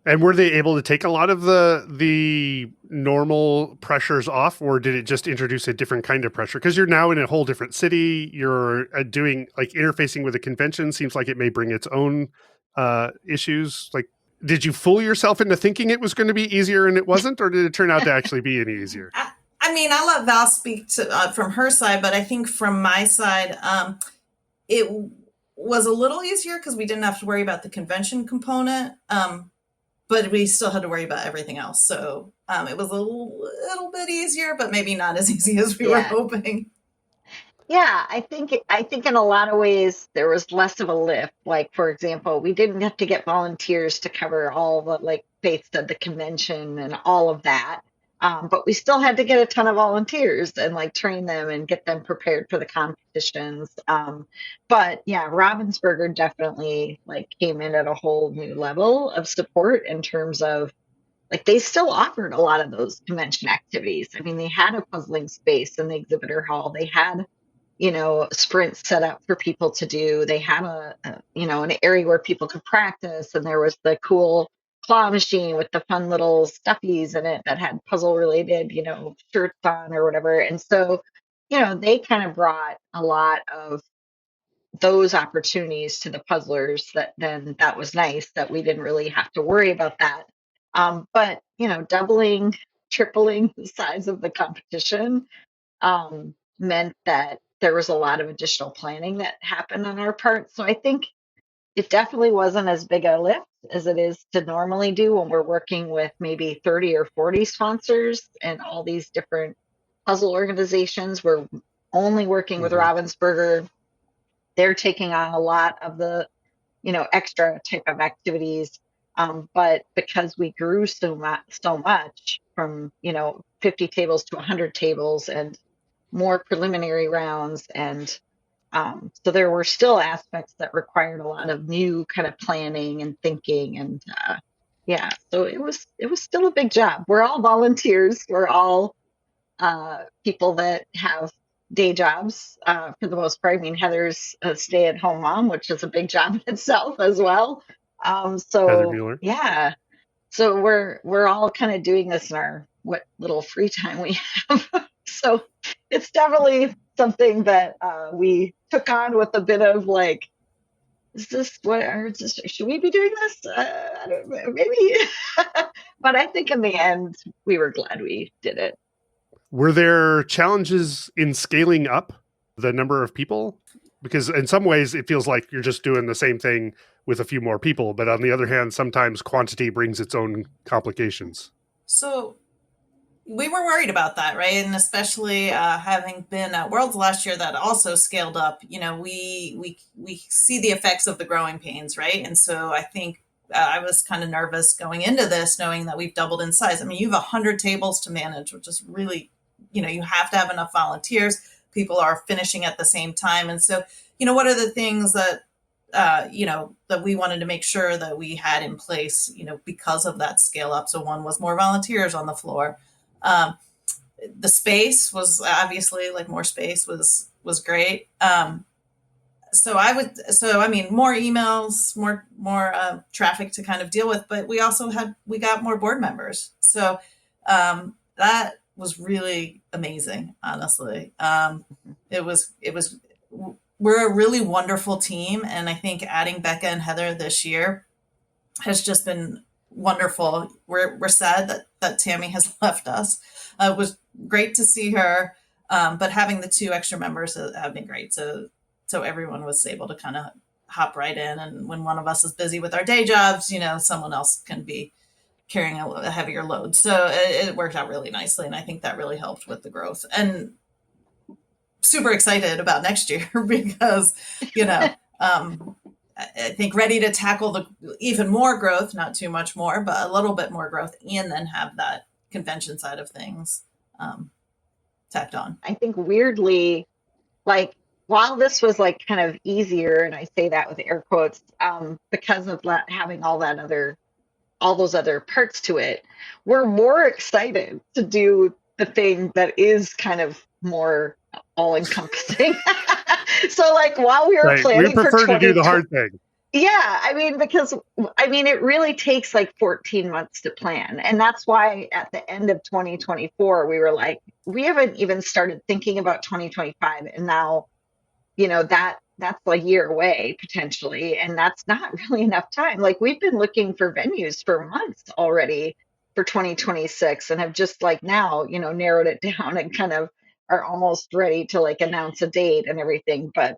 And were they able to take a lot of the normal pressures off, or did it just introduce a different kind of pressure? Because you're now in a whole different city. You're doing interfacing with a convention. Seems like it may bring its own issues. Like, did you fool yourself into thinking it was going to be easier and it wasn't, or did it turn out to actually be any easier? I mean, I'll let Val speak to from her side, but I think from my side, it was a little easier because we didn't have to worry about the convention component, but we still had to worry about everything else. So it was a little bit easier, but maybe not as easy as we were Yeah. hoping. Yeah, I think in a lot of ways there was less of a lift. Like, for example, we didn't have to get volunteers to cover all the, like Faith said, the convention and all of that. But we still had to get a ton of volunteers and like train them and get them prepared for the competitions. But yeah, Ravensburger definitely like came in at a whole new level of support in terms of like they still offered a lot of those convention activities. I mean, they had a puzzling space in the exhibitor hall. They had sprints set up for people to do. They had an area where people could practice, and there was the cool claw machine with the fun little stuffies in it that had puzzle related, shirts on or whatever. And so, they kind of brought a lot of those opportunities to the puzzlers that was nice that we didn't really have to worry about that. But, doubling, tripling the size of the competition meant that there was a lot of additional planning that happened on our part. So I think it definitely wasn't as big a lift as it is to normally do when we're working with maybe 30 or 40 sponsors and all these different puzzle organizations. We're only working with Ravensburger. They're taking on a lot of the, extra type of activities. But because we grew so much from, 50 tables to 100 tables and more preliminary rounds. And so there were still aspects that required a lot of new kind of planning and thinking. And yeah, so it was still a big job. We're all volunteers. We're all people that have day jobs for the most part. I mean, Heather's a stay-at-home mom, which is a big job in itself as well. Heather So Bueller. yeah, so we're all kind of doing this in our what little free time we have. So it's definitely something that we took on with a bit of like, is this what? Should we be doing this? I don't know, maybe. But I think in the end, we were glad we did it. Were there challenges in scaling up the number of people? Because in some ways it feels like you're just doing the same thing with a few more people. But on the other hand, sometimes quantity brings its own complications. So we were worried about that, right? And especially having been at Worlds last year that also scaled up, we see the effects of the growing pains, right? And so I think I was kind of nervous going into this, knowing that we've doubled in size. I mean, you have 100 tables to manage, which is really, you have to have enough volunteers. People are finishing at the same time. And so, what are the things that, that we wanted to make sure that we had in place, because of that scale up. So one was more volunteers on the floor. The space was obviously like more space was great. So I mean, more emails, more traffic to kind of deal with, but we got more board members. So that was really amazing, honestly. We're a really wonderful team. And I think adding Becca and Heather this year has just been wonderful. We're sad that Tammy has left us. It was great to see her, but having the 2 extra members have been great. So everyone was able to kind of hop right in. And when one of us is busy with our day jobs, someone else can be carrying a heavier load. So it worked out really nicely. And I think that really helped with the growth. And super excited about next year because, I think ready to tackle the even more growth, not too much more, but a little bit more growth, and then have that convention side of things tacked on. I think weirdly, like while this was like kind of easier, and I say that with air quotes, because of having all those other parts to it, we're more excited to do the thing that is kind of more all encompassing. So like while we were planning, we prefer to do the hard thing. Yeah, I mean, because it really takes like 14 months to plan. And that's why at the end of 2024, we were like, we haven't even started thinking about 2025. And now, that's a year away potentially. And that's not really enough time. Like we've been looking for venues for months already. for 2026 and have just like now, narrowed it down and kind of are almost ready to like announce a date and everything. But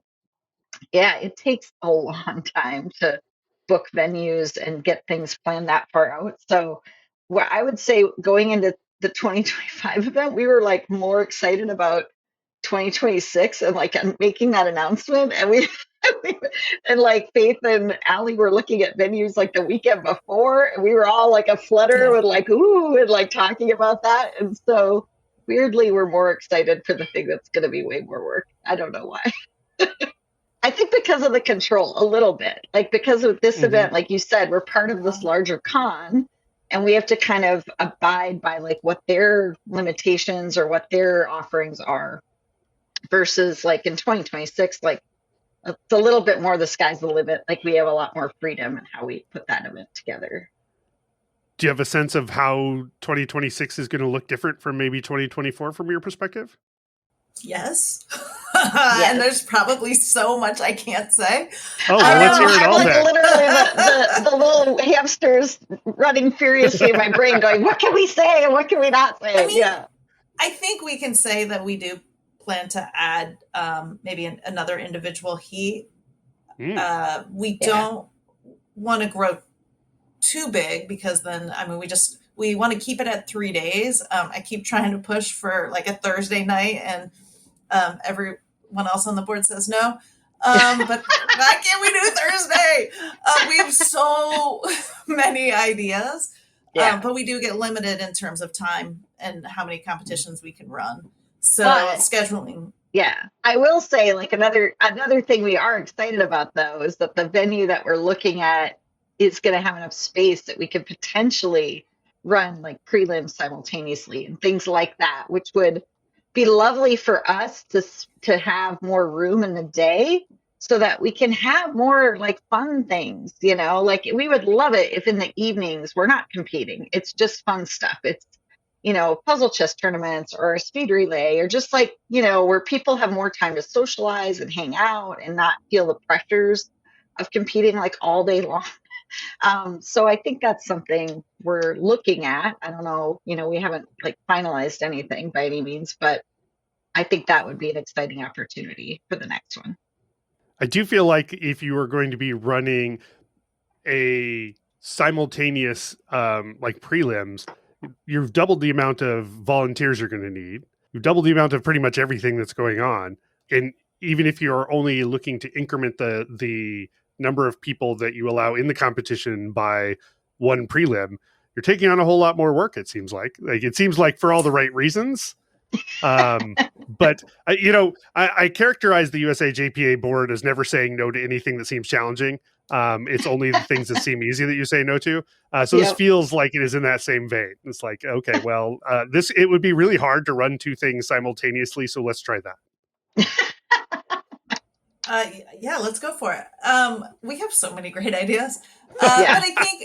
yeah, it takes a long time to book venues and get things planned that far out. So, what I would say going into the 2025 event, we were like more excited about 2026 and like making that announcement. And and like Faith and Allie were looking at venues like the weekend before, and we were all like a flutter with like, ooh, and like talking about that. And so weirdly, we're more excited for the thing that's going to be way more work. I don't know why. I think because of the control a little bit, like because of this event, like you said, we're part of this larger con and we have to kind of abide by like what their limitations or what their offerings are versus like in 2026, like it's a little bit more the sky's the limit. Like we have a lot more freedom in how we put that event together. Do you have a sense of how 2026 is going to look different from maybe 2024 from your perspective? Yes. And there's probably so much I can't say. Oh, well, let's hear it all like then. Literally the little hamsters running furiously in my brain going, what can we say and what can we not say? I mean, I think we can say that we do plan to add maybe another individual heat. We don't want to grow too big because then, I mean, we want to keep it at 3 days. I keep trying to push for like a Thursday night and everyone else on the board says no. But why can't we do Thursday? We have so many ideas, but we do get limited in terms of time and how many competitions we can run. So scheduling. Yeah, I will say like another thing we are excited about though is that the venue that we're looking at is going to have enough space that we could potentially run like prelims simultaneously and things like that, which would be lovely for us to have more room in the day so that we can have more like fun things, like we would love it if in the evenings we're not competing. It's just fun stuff. It's, puzzle chess tournaments or a speed relay or just like, where people have more time to socialize and hang out and not feel the pressures of competing like all day long. So I think that's something we're looking at. I don't know, we haven't like finalized anything by any means, but I think that would be an exciting opportunity for the next one. I do feel like if you are going to be running a simultaneous like prelims, you've doubled the amount of volunteers you're going to need. You've doubled the amount of pretty much everything that's going on. And even if you're only looking to increment the number of people that you allow in the competition by one prelim, you're taking on a whole lot more work. It seems like for all the right reasons. But I characterize the USA JPA board as never saying no to anything that seems challenging. It's only the things that seem easy that you say no to. So this feels like it is in that same vein. It's like, okay, well, it would be really hard to run two things simultaneously. So let's try that. Yeah, let's go for it. We have so many great ideas. But I think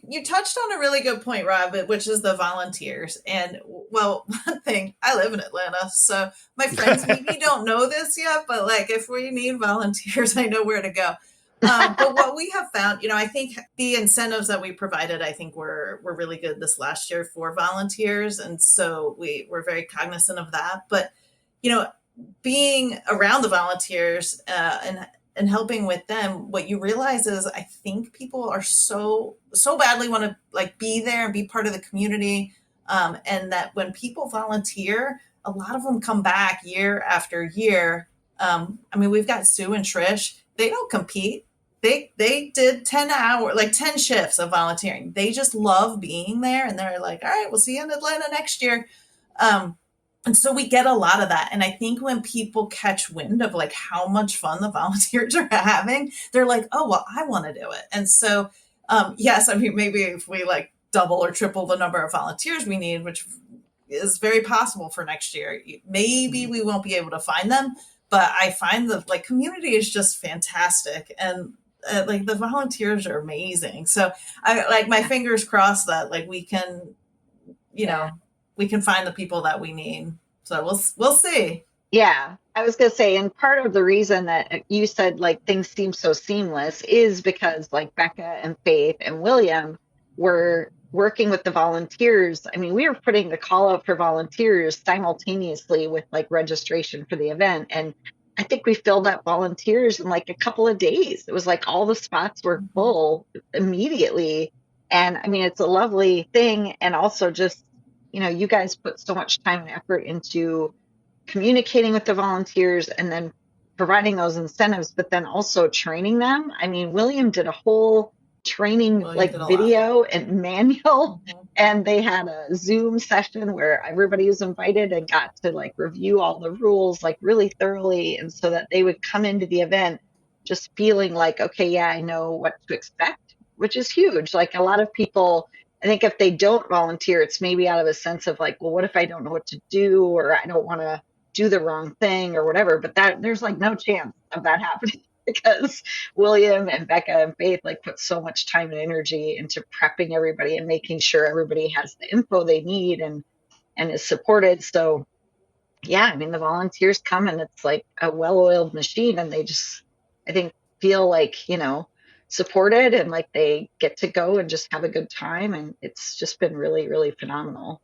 you touched on a really good point, Rob, which is the volunteers. And well, one thing, I live in Atlanta, so my friends maybe don't know this yet, but like if we need volunteers, I know where to go. But what we have found, I think the incentives that we provided, I think were really good this last year for volunteers. And so we're very cognizant of that. But, being around the volunteers and helping with them, what you realize is I think people are so badly want to like be there and be part of the community. And that when people volunteer, a lot of them come back year after year. I mean, we've got Sue and Trish. They don't compete. They did 10 shifts of volunteering. They just love being there. And they're like, all right, we'll see you in Atlanta next year. And so we get a lot of that. And I think when people catch wind of like how much fun the volunteers are having, they're like, oh, well, I want to do it. And so, yes, I mean, maybe if we like double or triple the number of volunteers we need, which is very possible for next year, maybe we won't be able to find them. But I find the like community is just fantastic. And like the volunteers are amazing. So I like my fingers crossed that like we can, we can find the people that we need. So we'll see. Yeah, I was going to say, and part of the reason that you said like things seem so seamless is because like Becca and Faith and William were working with the volunteers, I mean, we were putting the call out for volunteers simultaneously with like registration for the event. And I think we filled up volunteers in like a couple of days. It was like all the spots were full immediately. And I mean, it's a lovely thing. And also just, you guys put so much time and effort into communicating with the volunteers and then providing those incentives, but then also training them. I mean, William did a whole training like video and manual, and they had a Zoom session where everybody was invited and got to like review all the rules like really thoroughly, and so that they would come into the event just feeling like, okay, yeah, I know what to expect, which is huge. Like a lot of people, I think if they don't volunteer, it's maybe out of a sense of like, well, what if I don't know what to do, or I don't want to do the wrong thing or whatever, but that there's like no chance of that happening because William and Becca and Faith like put so much time and energy into prepping everybody and making sure everybody has the info they need and is supported. So yeah, I mean, the volunteers come and it's like a well-oiled machine, and they just, I think, feel like, supported and like they get to go and just have a good time. And it's just been really, really phenomenal.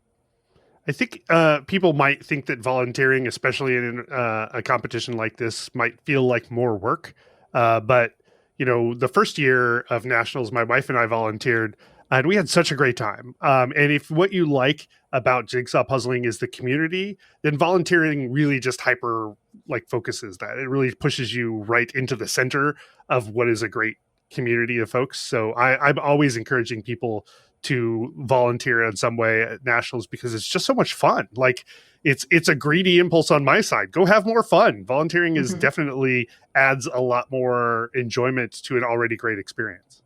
I think people might think that volunteering, especially in a competition like this, might feel like more work. But, the first year of nationals, my wife and I volunteered, and we had such a great time. And if what you like about jigsaw puzzling is the community, then volunteering really just focuses that. It really pushes you right into the center of what is a great community of folks. So I'm always encouraging people to volunteer in some way at nationals because it's just so much fun. Like it's a greedy impulse on my side. Go have more fun. Volunteering is definitely adds a lot more enjoyment to an already great experience.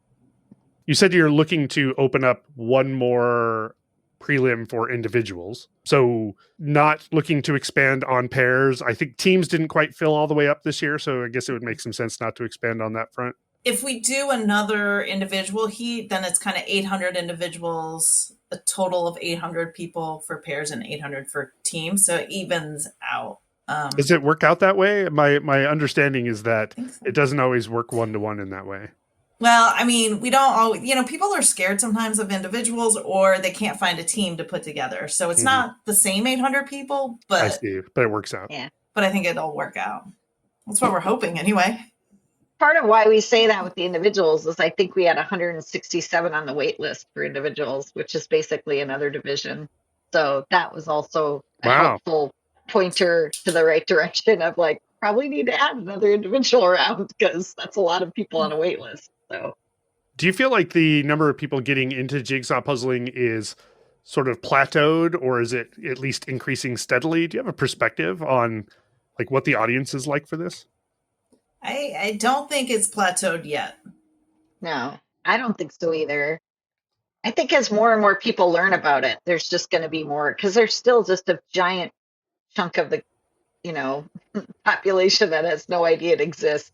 You said you're looking to open up one more prelim for individuals. So not looking to expand on pairs. I think teams didn't quite fill all the way up this year. So I guess it would make some sense not to expand on that front. If we do another individual heat, then it's kind of 800 individuals, a total of 800 people for pairs and 800 for teams. So it evens out. Does it work out that way? My understanding is that it doesn't always work one-to-one in that way. Well, I mean, we don't always, people are scared sometimes of individuals, or they can't find a team to put together. So it's not the same 800 people, but I see, but it works out. Yeah. But I think it'll work out. That's what we're hoping anyway. Part of why we say that with the individuals is I think we had 167 on the wait list for individuals, which is basically another division. So that was also a helpful pointer to the right direction of like, probably need to add another individual around because that's a lot of people on a wait list. So do you feel like the number of people getting into jigsaw puzzling is sort of plateaued, or is it at least increasing steadily? Do you have a perspective on like what the audience is like for this? I don't think it's plateaued yet. No, I don't think so either. I think as more and more people learn about it, there's just going to be more, because there's still just a giant chunk of the, population that has no idea it exists.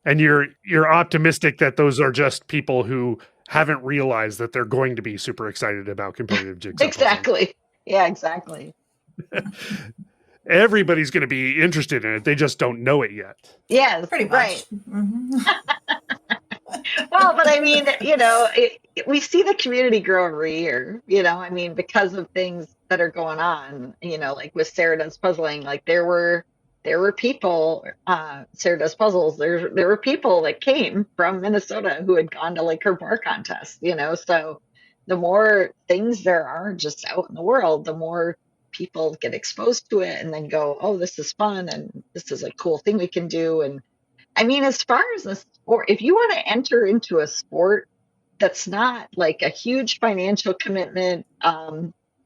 And you're optimistic that those are just people who haven't realized that they're going to be super excited about competitive jigsaw Exactly. puzzling. Yeah, exactly. Everybody's going to be interested in it. They just don't know it yet. Yeah, pretty much. Right. Well, but I mean, we see the community grow every year, I mean, because of things that are going on, like with Sarah Does Puzzling, like there were people, Sarah Does Puzzles, there were people that came from Minnesota who had gone to like her bar contest, so the more things there are just out in the world, the more people get exposed to it and then go, oh, this is fun and this is a cool thing we can do. And I mean, as far as a sport, if you want to enter into a sport that's not like a huge financial commitment,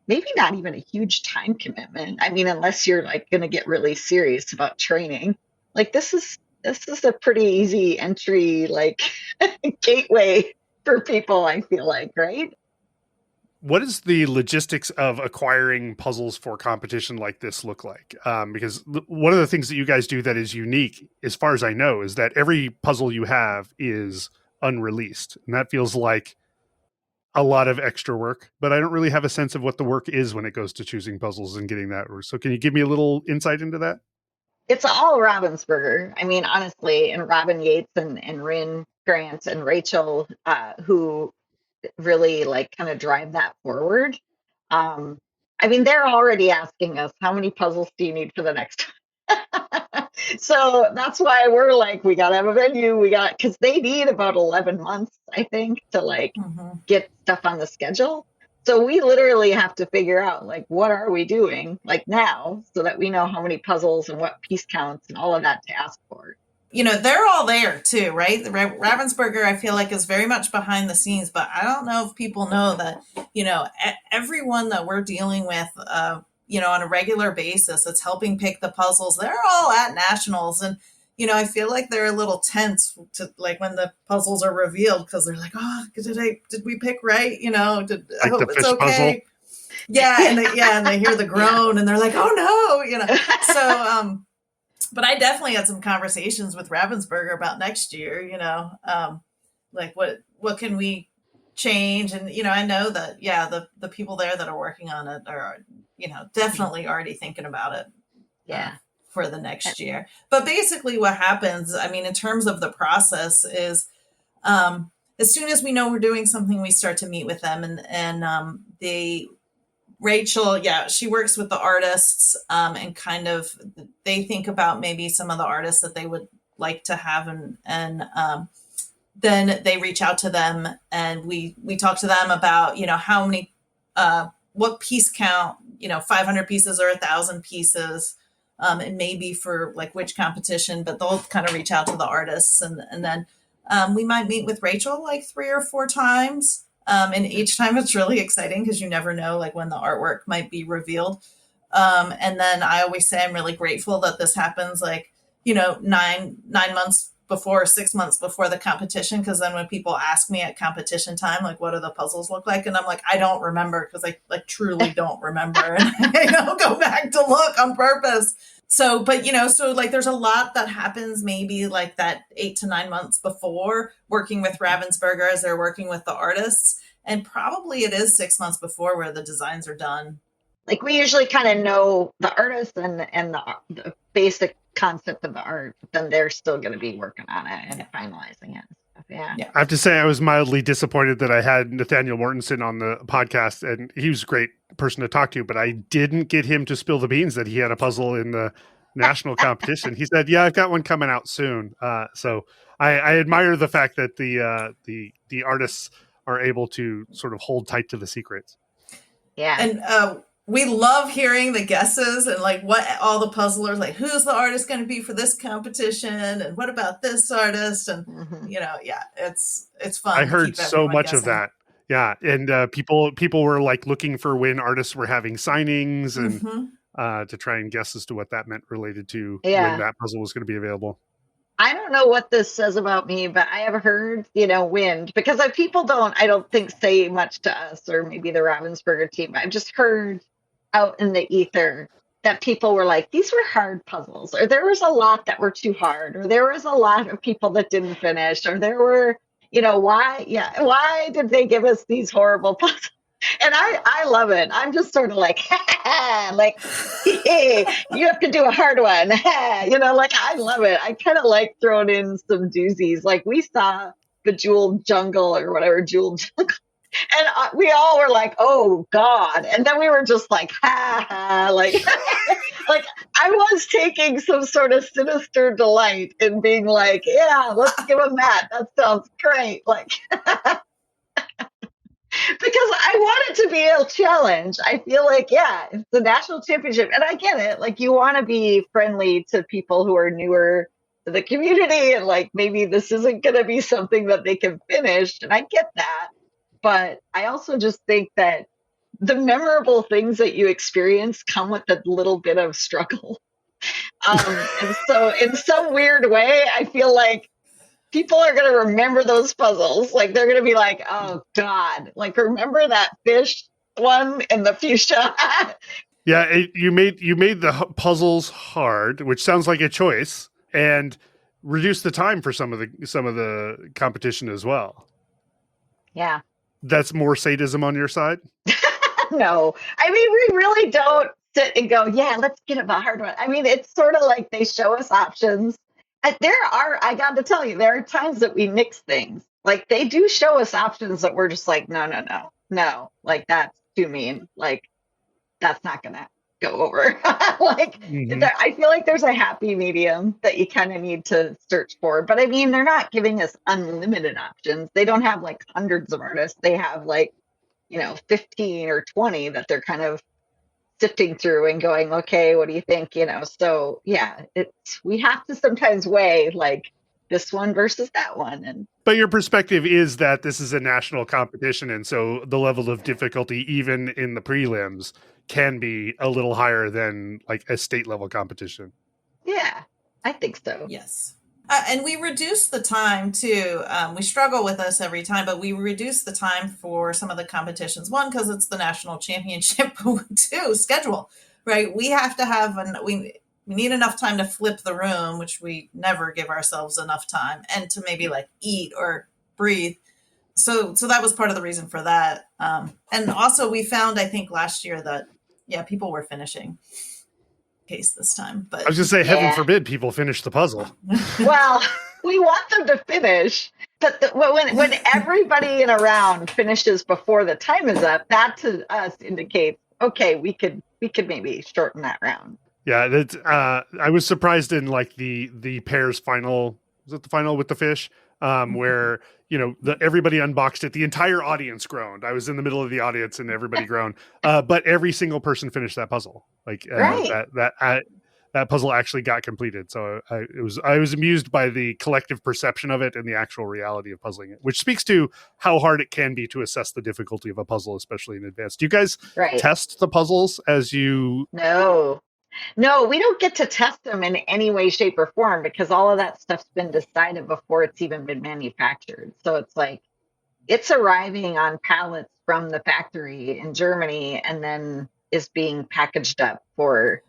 maybe not even a huge time commitment. I mean, unless you're like going to get really serious about training, like this is a pretty easy entry, like gateway for people, I feel like, right? What is the logistics of acquiring puzzles for competition like this look like? Because one of the things that you guys do that is unique, as far as I know, is that every puzzle you have is unreleased. And that feels like a lot of extra work, but I don't really have a sense of what the work is when it goes to choosing puzzles and getting that. So can you give me a little insight into that? It's all Ravensburger. I mean, honestly, and Robin Yates and Rin Grant and Rachel, who really like kind of drive that forward. I mean, they're already asking us, how many puzzles do you need for the next time? So that's why we're like, we got to have a venue. Because they need about 11 months, I think, to like get stuff on the schedule. So we literally have to figure out like, what are we doing like now so that we know how many puzzles and what piece counts and all of that to ask for. You know, they're all there too, right? Ravensburger, I feel like, is very much behind the scenes, but I don't know if people know that, you know, everyone that we're dealing with, you know, on a regular basis, that's helping pick the puzzles, they're all at nationals. And, you know, I feel like they're a little tense to like when the puzzles are revealed, because they're like, oh, did we pick right? You know, I hope it's okay. Puzzle. Yeah. And they hear the groan and they're like, oh no, you know, so, but I definitely had some conversations with Ravensburger about next year, you know, like what can we change? And, you know, I know that, yeah, the people there that are working on it are, you know, definitely already thinking about it. Yeah. For the next year. But basically what happens, I mean, in terms of the process is, as soon as we know we're doing something, we start to meet with them and Rachel, yeah, she works with the artists and kind of they think about maybe some of the artists that they would like to have and then they reach out to them and we talk to them about, you know, how many, what piece count, you know, 500 pieces or 1,000 pieces and maybe for like which competition, but they'll kind of reach out to the artists and then we might meet with Rachel like 3 or 4 times. And each time it's really exciting because you never know like when the artwork might be revealed. And then I always say I'm really grateful that this happens like, you know, 9 months before, 6 months before the competition. Because then when people ask me at competition time, like, what do the puzzles look like? And I'm like, I don't remember because I like truly don't remember. And I don't go back to look on purpose. So, but, you know, so like there's a lot that happens maybe like that 8 to 9 months before working with Ravensburger as they're working with the artists. And probably it is 6 months before where the designs are done. Like we usually kind of know the artist and the basic concept of the art, but then they're still going to be working on it and finalizing it. Yeah. I have to say I was mildly disappointed that I had Nathaniel Mortensen on the podcast, and he was a great person to talk to, but I didn't get him to spill the beans that he had a puzzle in the national competition. He said, yeah, I've got one coming out soon. So I admire the fact that the artists are able to sort of hold tight to the secrets. Yeah. And we love hearing the guesses and like what all the puzzlers, like who's the artist going to be for this competition and what about this artist? And, you know, yeah, it's fun. I heard so much guessing. Of that. Yeah. And people were like looking for when artists were having signings and to try and guess as to what that meant related to when that puzzle was going to be available. I don't know what this says about me, but I have heard, you know, wind because people I don't think say much to us or maybe the Ravensburger team. I've just heard out in the ether that people were like, these were hard puzzles, or there was a lot that were too hard, or there was a lot of people that didn't finish, or there were, you know, why did they give us these horrible puzzles? And I love it. I'm just sort of like, like, hey, you have to do a hard one. You know, like, I love it. I kind of like throwing in some doozies. Like we saw Bejeweled Jungle or whatever, Jeweled Jungle. And we all were like, oh, God. And then we were just like, like, like I was taking some sort of sinister delight in being like, yeah, let's give them that. That sounds great. Like, because I want it to be a challenge. I feel like, yeah, it's the national championship. And I get it. Like, you want to be friendly to people who are newer to the community. And like, maybe this isn't going to be something that they can finish. And I get that. But I also just think that the memorable things that you experience come with a little bit of struggle. And so in some weird way, I feel like people are going to remember those puzzles. Like they're going to be like, oh God, like remember that fish one in the fuchsia? Yeah, you made the puzzles hard, which sounds like a choice, and reduce the time for some of the competition as well. Yeah. That's more sadism on your side? No. I mean, we really don't sit and go, yeah, let's get them a hard one. I mean, it's sort of like they show us options I got to tell you, there are times that we mix things. Like they do show us options that we're just like, no, no, no, no. Like that's too mean. Like that's not gonna go over. Like Mhm. I feel like there's a happy medium that you kind of need to search for. But I mean, they're not giving us unlimited options. They don't have like hundreds of artists. They have like, 15 or 20 that they're kind of sifting through and going, okay, what do you think? So yeah, we have to sometimes weigh like this one versus that one. And But your perspective is that this is a national competition, and so the level of difficulty, even in the prelims, can be a little higher than like a state level competition. yeah, I think so. Yes. And we reduced the time too. We struggle with this every time, but we reduce the time for some of the competitions. One, because it's the national championship. Two, schedule. Right? We have to have we need enough time to flip the room, which we never give ourselves enough time, and to maybe like eat or breathe. So that was part of the reason for that. And also, we found, I think, last year that people were finishing case this time. But I was just say, heaven Yeah. forbid people finish the puzzle. Well, we want them to finish, but when everybody in a round finishes before the time is up, that to us indicates, okay, we could maybe shorten that round. Yeah, that I was surprised in like the pairs final. Was it the final with the fish? Where everybody unboxed it, the entire audience groaned. I was in the middle of the audience and everybody groaned. But every single person finished that puzzle. Like Right. that puzzle actually got completed. So I was amused by the collective perception of it and the actual reality of puzzling it, which speaks to how hard it can be to assess the difficulty of a puzzle, especially in advance. Do you guys Right. test the puzzles as you? No, we don't get to test them in any way, shape, or form because all of that stuff's been decided before it's even been manufactured. So it's like it's arriving on pallets from the factory in Germany and then is being packaged up for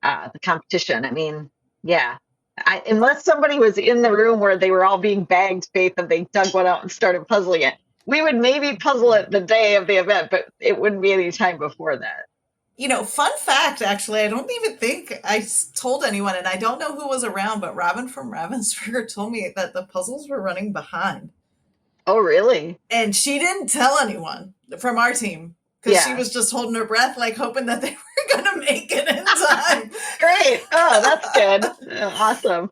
the competition. I mean, yeah. Unless somebody was in the room where they were all being bagged, Faith, and they dug one out and started puzzling it, we would maybe puzzle it the day of the event, but it wouldn't be any time before that. Fun fact, actually, I don't even think I told anyone, and I don't know who was around, but Robin from Ravensburger told me that the puzzles were running behind. Oh, really? And she didn't tell anyone from our team because she Yeah. was just holding her breath, like hoping that they were going to make it in time. Great. Oh, that's good. Awesome.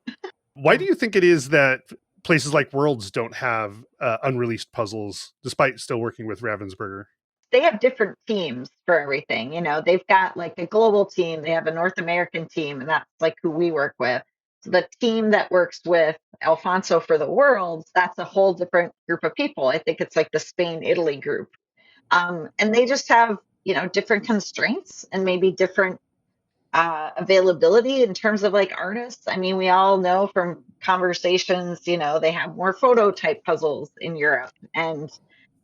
Why do you think it is that places like Worlds don't have unreleased puzzles, despite still working with Ravensburger? They have different teams for everything. They've got like a global team, they have a North American team, and that's like who we work with. So the team that works with Alfonso for the Worlds, that's a whole different group of people. I think it's like the Spain Italy group. And they just have different constraints and maybe different availability in terms of like artists. I mean, we all know from conversations, they have more photo type puzzles in Europe, and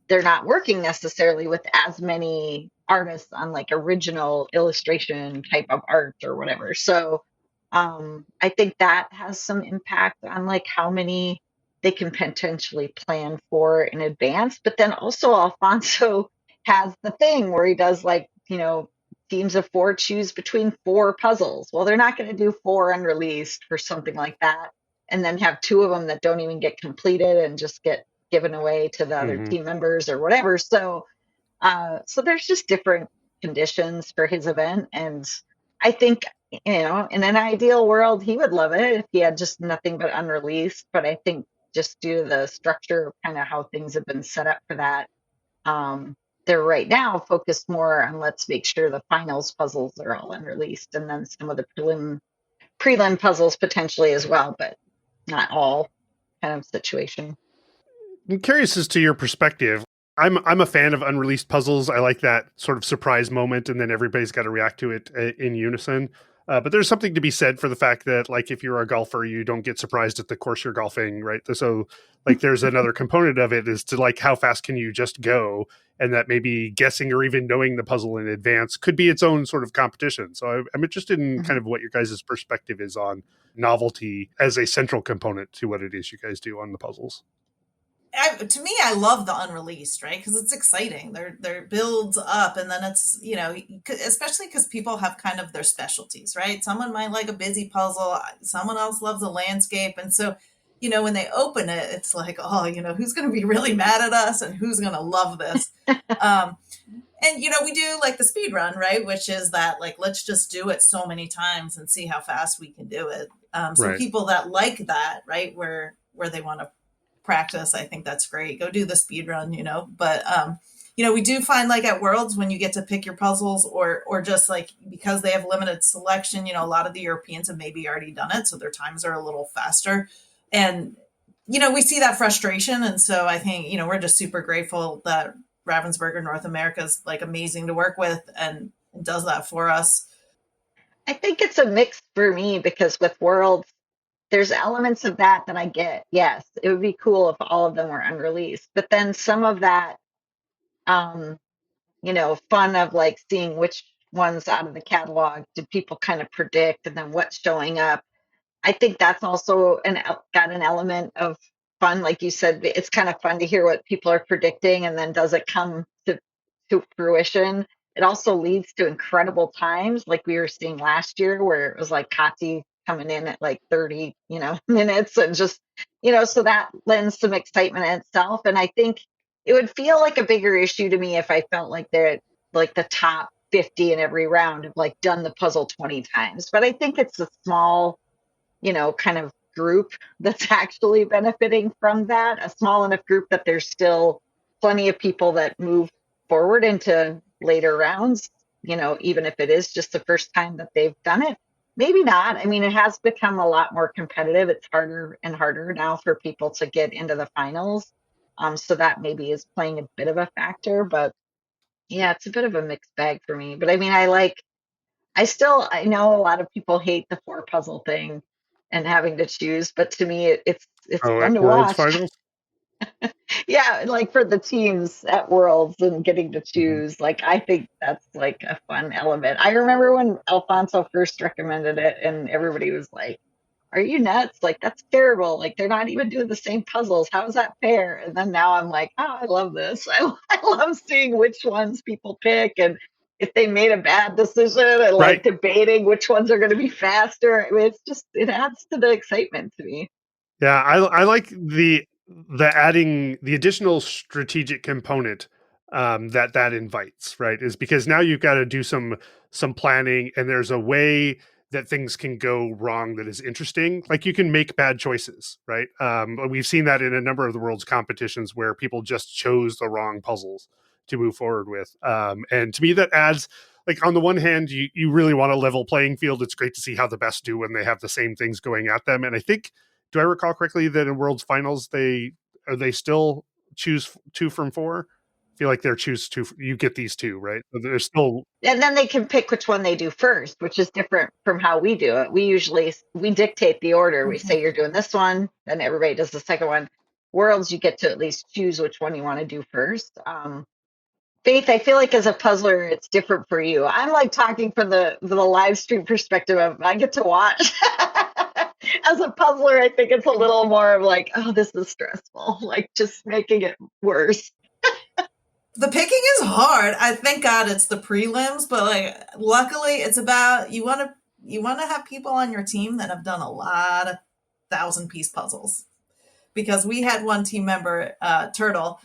they're not working necessarily with as many artists on like original illustration type of art or whatever. So I think that has some impact on like how many they can potentially plan for in advance. But then also Alfonso has the thing where he does like, teams of 4 choose between 4 puzzles. Well, they're not going to do 4 unreleased for something like that and then have 2 of them that don't even get completed and just get given away to the other team members or whatever. So there's just different conditions for his event. And I think, in an ideal world, he would love it if he had just nothing but unreleased. But I think just due to the structure of kind of how things have been set up for that, they're right now focused more on let's make sure the finals puzzles are all unreleased and then some of the prelim puzzles potentially as well, but not all kind of situation. I'm curious as to your perspective. I'm a fan of unreleased puzzles. I like that sort of surprise moment, and then everybody's got to react to it in unison. But there's something to be said for the fact that, like, if you're a golfer, you don't get surprised at the course you're golfing, right? So, like, there's another component of it is to, like, how fast can you just go? And that maybe guessing or even knowing the puzzle in advance could be its own sort of competition. So I'm interested in kind of what your guys' perspective is on novelty as a central component to what it is you guys do on the puzzles. to me, I love the unreleased, right? Because it's exciting. They're builds up, and then it's, especially because people have kind of their specialties, right? Someone might like a busy puzzle, someone else loves a landscape, and so, when they open it, it's like, oh, who's going to be really mad at us, and who's going to love this? And we do like the speed run, right? Which is that, like, let's just do it so many times and see how fast we can do it. So Right. people that like that, right, where they want to practice, I think that's great. Go do the speed run, But we do find, like, at Worlds, when you get to pick your puzzles, or just like, because they have limited selection, a lot of the Europeans have maybe already done it, so their times are a little faster. And we see that frustration, and so I think we're just super grateful that Ravensburger North America is, like, amazing to work with and does that for us. I think it's a mix for me because with Worlds, there's elements of that I get. Yes, it would be cool if all of them were unreleased, but then some of that, fun of, like, seeing which ones out of the catalog did people kind of predict, and then what's showing up. I think that's also got an element of fun. Like you said, it's kind of fun to hear what people are predicting, and then does it come to fruition? It also leads to incredible times, like we were seeing last year, where it was like Kati coming in at like 30, minutes, and just, so that lends some excitement in itself. And I think it would feel like a bigger issue to me if I felt like they're like the top 50 in every round have, like, done the puzzle 20 times. But I think it's a small, kind of group that's actually benefiting from that, a small enough group that there's still plenty of people that move forward into later rounds, even if it is just the first time that they've done it. Maybe not. I mean, it has become a lot more competitive. It's harder and harder now for people to get into the finals. So that maybe is playing a bit of a factor, but yeah, it's a bit of a mixed bag for me. But I mean, I know a lot of people hate the 4 puzzle thing and having to choose, but to me, it's Oh, fun at to World's watch. Finals? Yeah, like for the teams at Worlds and getting to Mhm. choose, like, I think that's like a fun element. I remember when Alfonso first recommended it, and everybody was like, "Are you nuts? Like, that's terrible. Like, they're not even doing the same puzzles. How is that fair?" And then now I'm like, "Oh, I love this. I love seeing which ones people pick, and if they made a bad decision, and, like, Right. debating which ones are going to be faster." I mean, it adds to the excitement to me. Yeah, I like the adding the additional strategic component that invites, right? Is because now you've got to do some planning, and there's a way that things can go wrong that is interesting. Like, you can make bad choices, right? We've seen that in a number of the world's competitions where people just chose the wrong puzzles to move forward with. And to me, that adds, like, on the one hand, you really want a level playing field. It's great to see how the best do when they have the same things going at them. And I think, do I recall correctly that in World's Finals they still choose 2 from 4? I feel like they're choose 2. You get these 2, right? So they're still. And then they can pick which one they do first, which is different from how we do it. We dictate the order. We say, you're doing this one, then everybody does the second one. Worlds, you get to at least choose which one you want to do first. Faith, I feel like as a puzzler, it's different for you. I'm like talking from the live stream perspective of, I get to watch. As a puzzler, I think it's a little more of like, oh, this is stressful, like just making it worse. The picking is hard. I thank God it's the prelims, but, like, luckily it's about, you want to have people on your team that have done a lot of 1,000-piece puzzles, because we had one team member, Turtle,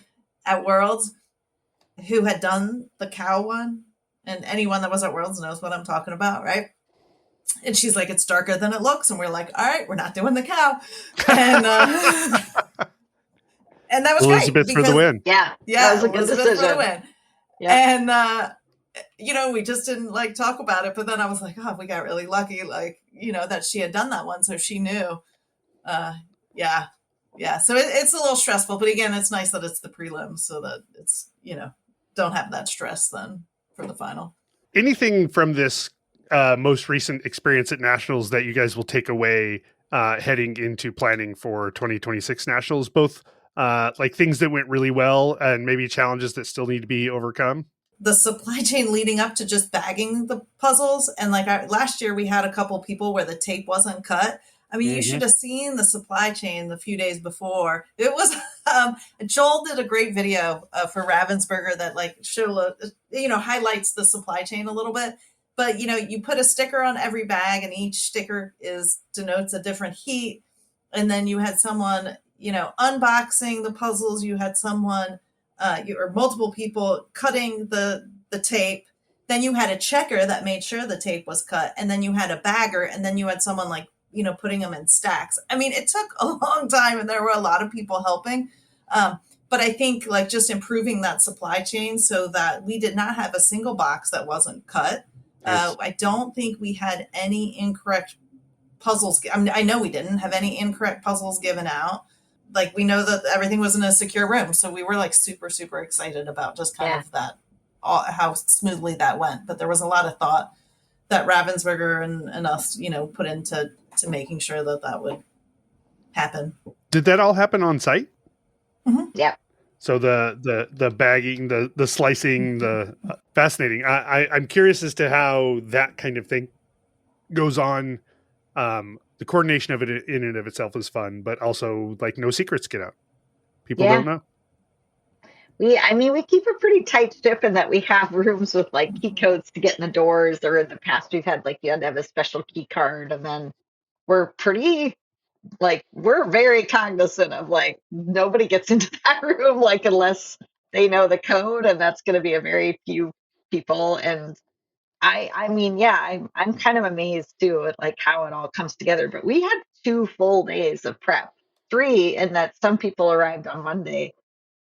at Worlds, who had done the cow one, and anyone that was at Worlds knows what I'm talking about, right? And she's like, it's darker than it looks, and we're like, all right, we're not doing the cow, and and that was Elizabeth great for the because, win. Yeah, yeah, that was a good Elizabeth for the decision. win. Yeah. And we just didn't, like, talk about it, but then I was like, oh, we got really lucky, like, that she had done that one, so she knew. Yeah, so it's a little stressful, but again, it's nice that it's the prelims, so that it's, don't have that stress then for the final. Anything from this most recent experience at Nationals that you guys will take away heading into planning for 2026 Nationals, both like things that went really well and maybe challenges that still need to be overcome? The supply chain leading up to just bagging the puzzles, and, like, last year we had a couple people where the tape wasn't cut. I mean, you should have seen the supply chain the few days before. It was, Joel did a great video for Ravensburger that like highlights the supply chain a little bit. But, you put a sticker on every bag and each sticker denotes a different heat. And then you had someone, unboxing the puzzles. You had someone, or multiple people cutting the tape. Then you had a checker that made sure the tape was cut. And then you had a bagger. And then you had someone like, putting them in stacks. I mean, it took a long time and there were a lot of people helping. But I think like just improving that supply chain so that we did not have a single box that wasn't cut. Nice. I don't think we had any incorrect puzzles. I mean, I know we didn't have any incorrect puzzles given out. Like we know that everything was in a secure room. So we were like super, super excited about just kind of that, how smoothly that went. But there was a lot of thought that Ravensburger and us, put into making sure that would happen. Did that all happen on site? Mm-hmm. Yeah. So the bagging, the slicing, the fascinating. I'm curious as to how that kind of thing goes on. The coordination of it in and of itself is fun, but also like no secrets get out. People don't know. We keep a pretty tight ship in that we have rooms with like key codes to get in the doors, or in the past we've had like you had to have a special key card, and then we're very cognizant of like nobody gets into that room like unless they know the code, and that's going to be a very few people. And I'm kind of amazed too at like how it all comes together. But we had 2 full days of prep, 3, and that some people arrived on Monday.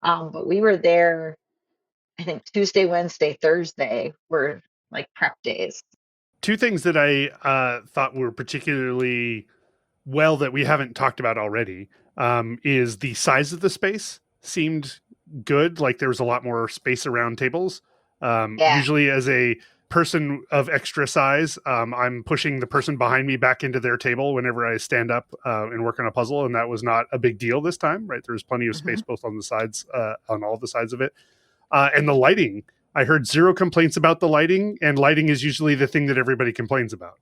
But we were there, I think Tuesday, Wednesday, Thursday were like prep days. 2 things that I thought were particularly well that we haven't talked about already is the size of the space seemed good. Like there was a lot more space around tables. Usually as a person of extra size, I'm pushing the person behind me back into their table whenever I stand up and work on a puzzle. And that was not a big deal this time, right? There was plenty of space both on the sides, on all the sides of it. And the lighting, I heard 0 complaints about the lighting, and lighting is usually the thing that everybody complains about.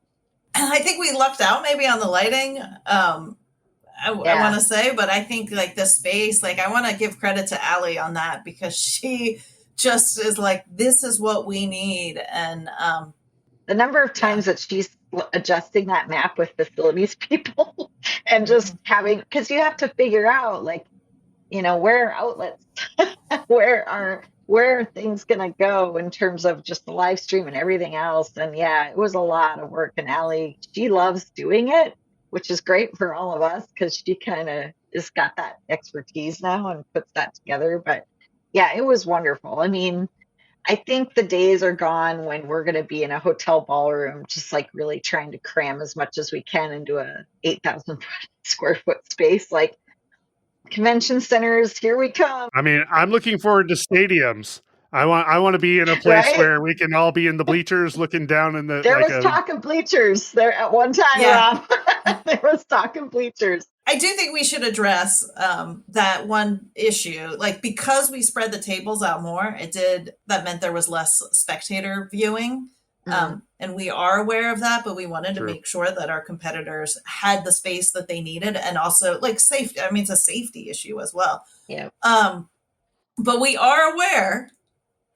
I think we lucked out maybe on the lighting. I want to say, but I think like the space, like I want to give credit to Allie on that because she just is like, this is what we need. And the number of times that she's adjusting that map with facilities people and just having, because you have to figure out like, where are outlets, where are things going to go in terms of just the live stream and everything else. And it was a lot of work. And Allie, she loves doing it, which is great for all of us because she kind of just got that expertise now and puts that together. But it was wonderful. I mean, I think the days are gone when we're going to be in a hotel ballroom, just like really trying to cram as much as we can into a 8,000 square foot space. Like convention centers, here we come. I mean, I'm looking forward to stadiums. I want to be in a place where we can all be in the bleachers looking down in the. There was talk of bleachers there at one time. Yeah. There was talk of bleachers. I do think we should address that one issue. Like because we spread the tables out more, that meant there was less spectator viewing. And we are aware of that, but we wanted to make sure that our competitors had the space that they needed and also like safety. I mean, it's a safety issue as well. Yeah. But we are aware,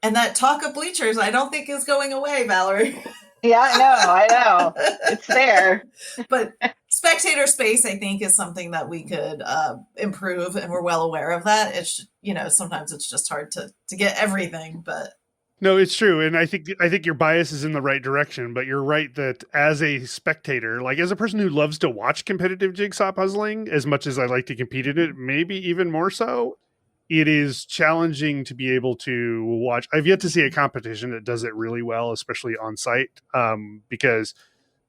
and that talk of bleachers, I don't think is going away, Valerie. Yeah, I know. It's there. But spectator space, I think, is something that we could improve, and we're well aware of that. It's, sometimes it's just hard to get everything, but. No, it's true. And I think your bias is in the right direction, but you're right that as a spectator, like as a person who loves to watch competitive jigsaw puzzling as much as I like to compete in it, maybe even more so, it is challenging to be able to watch. I've yet to see a competition that does it really well, especially on site, because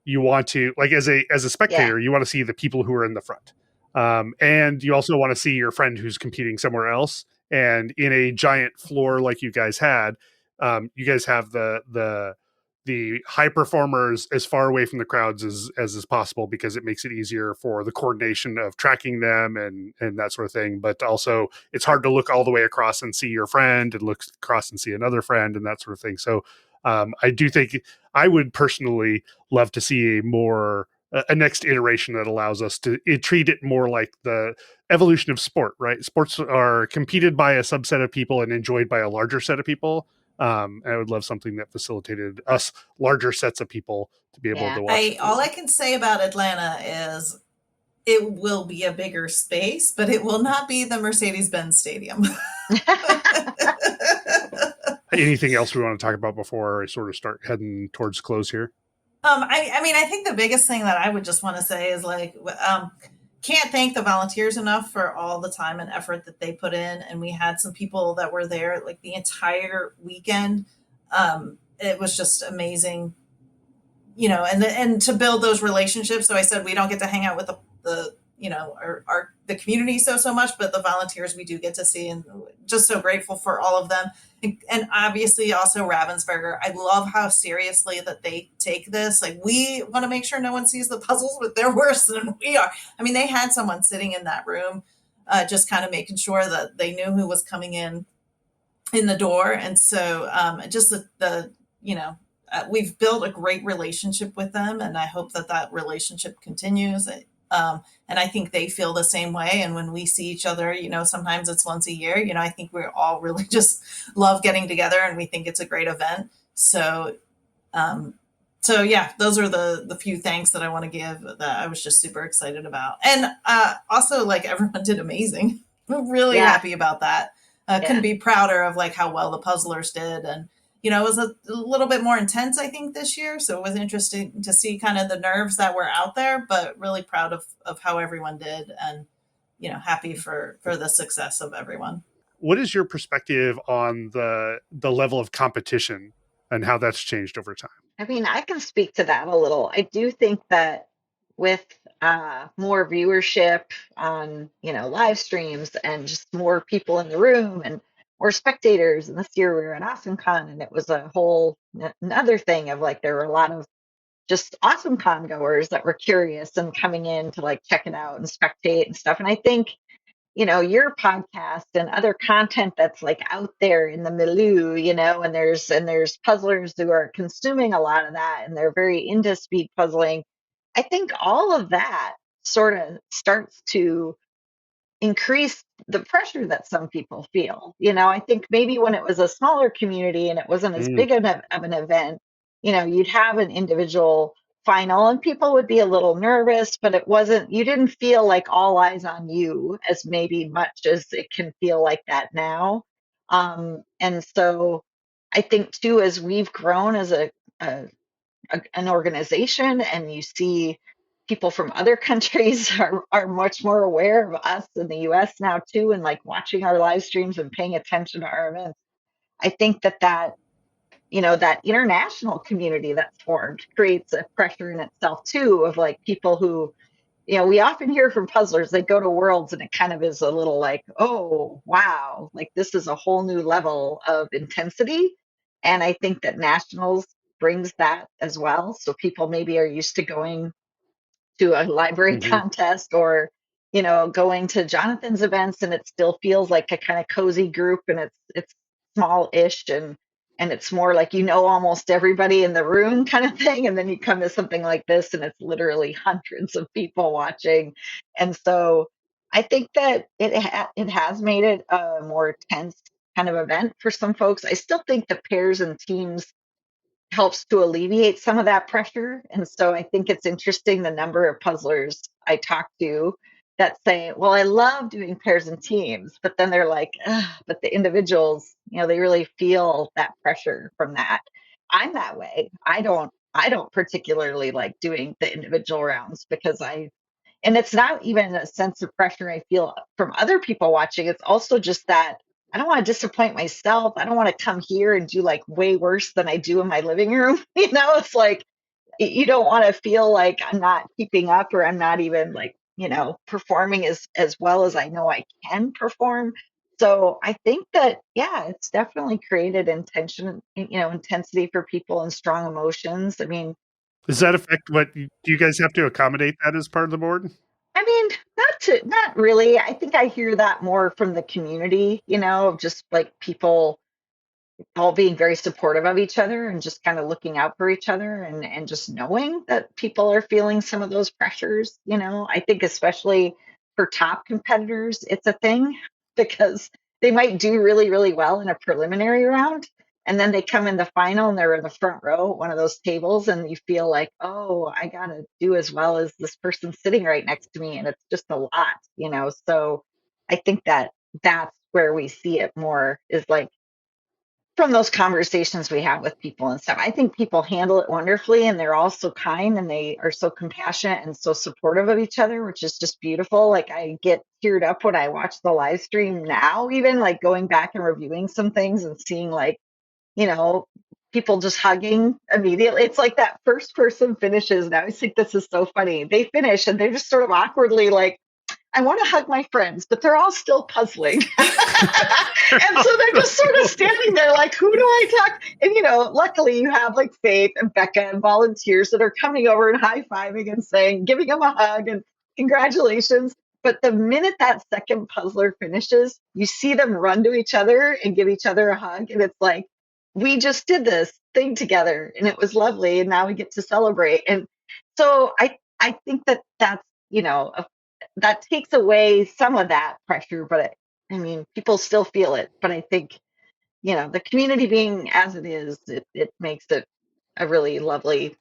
you want to, like as a spectator, you want to see the people who are in the front. And you also want to see your friend who's competing somewhere else. And in a giant floor like you guys had, you guys have the high performers as far away from the crowds as is possible because it makes it easier for the coordination of tracking them and that sort of thing. But also it's hard to look all the way across and see your friend and look across and see another friend and that sort of thing. So I do think I would personally love to see a more a next iteration that allows us to treat it more like the evolution of sport, right? Sports are competed by a subset of people and enjoyed by a larger set of people. And I would love something that facilitated us larger sets of people to be able Yeah. to watch. All I can say about Atlanta is it will be a bigger space, but it will not be the Mercedes-Benz Stadium. Anything else we want to talk about before I sort of start heading towards close here? I mean, I think the biggest thing that I would just want to say is like, can't thank the volunteers enough for all the time and effort that they put in. And we had some people that were there like the entire weekend. It was just amazing, you know, and to build those relationships. So I said, we don't get to hang out with the you know, the community so much, but the volunteers we do get to see, and just so grateful for all of them. And obviously also Ravensburger. I love how seriously that they take this. Like, we want to make sure no one sees the puzzles, but they're worse than we are. I mean, they had someone sitting in that room, just kind of making sure that they knew who was coming in the door. And so just the you know, we've built a great relationship with them, and I hope that relationship continues. And I think they feel the same way. And when we see each other, you know, sometimes it's once a year, you know, I think we're all really just love getting together, and we think it's a great event. So, yeah, those are the few thanks that I want to give that I was just super excited about. And also, like, everyone did amazing. I'm really happy about that. Couldn't be prouder of like how well the puzzlers did. And, you know, it was a little bit more intense, I think, this year. So it was interesting to see kind of the nerves that were out there, but really proud of how everyone did, and, you know, happy for the success of everyone. What is your perspective on the level of competition and how that's changed over time? I mean, I can speak to that a little. I do think that with more viewership on, you know, live streams and just more people in the room and more spectators. And this year we were at AwesomeCon, and it was a whole another thing of like, there were a lot of just AwesomeCon goers that were curious and coming in to like check it out and spectate and stuff. And I think, you know, your podcast and other content that's like out there in the milieu, you know, and there's puzzlers who are consuming a lot of that, and they're very into speed puzzling. I think all of that sort of starts to increase the pressure that some people feel. You know, I think maybe when it was a smaller community and it wasn't as big of an event, you know, you'd have an individual final and people would be a little nervous, but it wasn't, you didn't feel like all eyes on you as maybe much as it can feel like that now. And so I think too, as we've grown as an organization, and you see people from other countries are much more aware of us in the US now too, and like watching our live streams and paying attention to our events. I think that you know, that international community that's formed creates a pressure in itself too, of like people who, you know, we often hear from puzzlers, they go to Worlds and it kind of is a little like, oh wow, like this is a whole new level of intensity. And I think that nationals brings that as well. So people maybe are used to going to a library contest, or, you know, going to Jonathan's events, and it still feels like a kind of cozy group, and it's small-ish, and it's more like, you know, almost everybody in the room kind of thing. And then you come to something like this and it's literally hundreds of people watching. And so I think that it has made it a more tense kind of event for some folks. I still think the pairs and teams helps to alleviate some of that pressure. And so I think it's interesting the number of puzzlers I talk to that say, well, I love doing pairs and teams, but then they're like, but the individuals, you know, they really feel that pressure from that. I'm that way. I don't particularly like doing the individual rounds, because and it's not even a sense of pressure I feel from other people watching. It's also just that I don't want to disappoint myself. I don't want to come here and do like way worse than I do in my living room. You know, it's like, you don't want to feel like I'm not keeping up, or I'm not even like, you know, performing as well as I know I can perform. So I think that, yeah, it's definitely created intensity for people and strong emotions. I mean, Does that affect do you guys have to accommodate that as part of the board? I mean, not really. I think I hear that more from the community, you know, of just like people all being very supportive of each other and just kind of looking out for each other and just knowing that people are feeling some of those pressures. I think especially for top competitors, it's a thing because they might do really, really well in a preliminary round. And then they come in the final and they're in the front row at one of those tables, and you feel like, oh, I got to do as well as this person sitting right next to me. And it's just a lot. So I think that's where we see it more is like, from those conversations we have with people and stuff. I think people handle it wonderfully, and they're all so kind and they are so compassionate and so supportive of each other, which is just beautiful. Like I get teared up when I watch the live stream now, even like going back and reviewing some things and seeing like, people just hugging immediately. It's like that first person finishes. And I always think this is so funny. They finish and they're just sort of awkwardly like, I want to hug my friends, but they're all still puzzling. And so they're just sort of standing there like, who do I talk? And, luckily you have like Faith and Becca and volunteers that are coming over and high-fiving and saying, giving them a hug and congratulations. But the minute that second puzzler finishes, you see them run to each other and give each other a hug. And it's like, we just did this thing together and it was lovely. And now we get to celebrate. And so I think that's, that takes away some of that pressure, but people still feel it. But I think, the community being as it is, it makes it a really lovely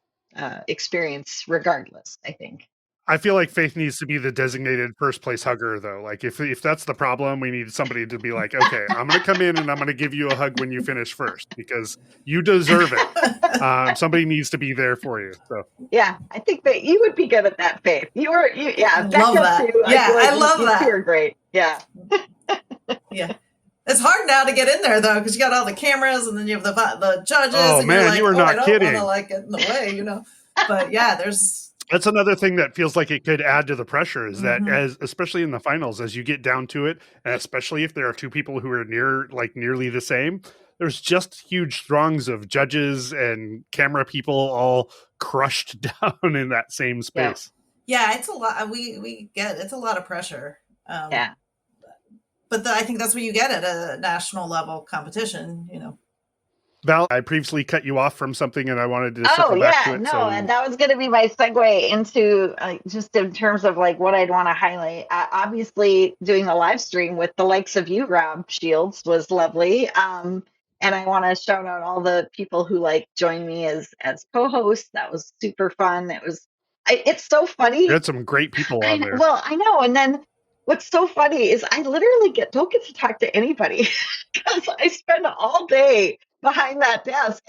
experience regardless, I think. I feel like Faith needs to be the designated first place hugger, though. Like if that's the problem, we need somebody to be like, okay, I'm going to come in and I'm going to give you a hug when you finish first because you deserve it. Somebody needs to be there for you. So yeah, I think that you would be good at that, Faith. Yeah, I love that. Too. I love that. You're great. Yeah. Yeah. It's hard now to get in there though, because you got all the cameras and then you have the judges. Oh and man, you're like, you were not kidding. I don't want to get in the way, But yeah, that's another thing that feels like it could add to the pressure is that especially in the finals, as you get down to it, and especially if there are two people who are nearly the same, there's just huge throngs of judges and camera people all crushed down in that same space. Yeah, it's a lot. We get it's a lot of pressure. Yeah. But I think that's what you get at a national level competition, Val, I previously cut you off from something and I wanted to circle back to it. And that was going to be my segue into just in terms of like what I'd want to highlight. Obviously, doing the live stream with the likes of you, Rob Shields, was lovely. And I want to shout out all the people who joined me as co-hosts. That was super fun. It's so funny. You had some great people on there. Well, I know. And then what's so funny is I literally don't get to talk to anybody because I spend all day behind that desk.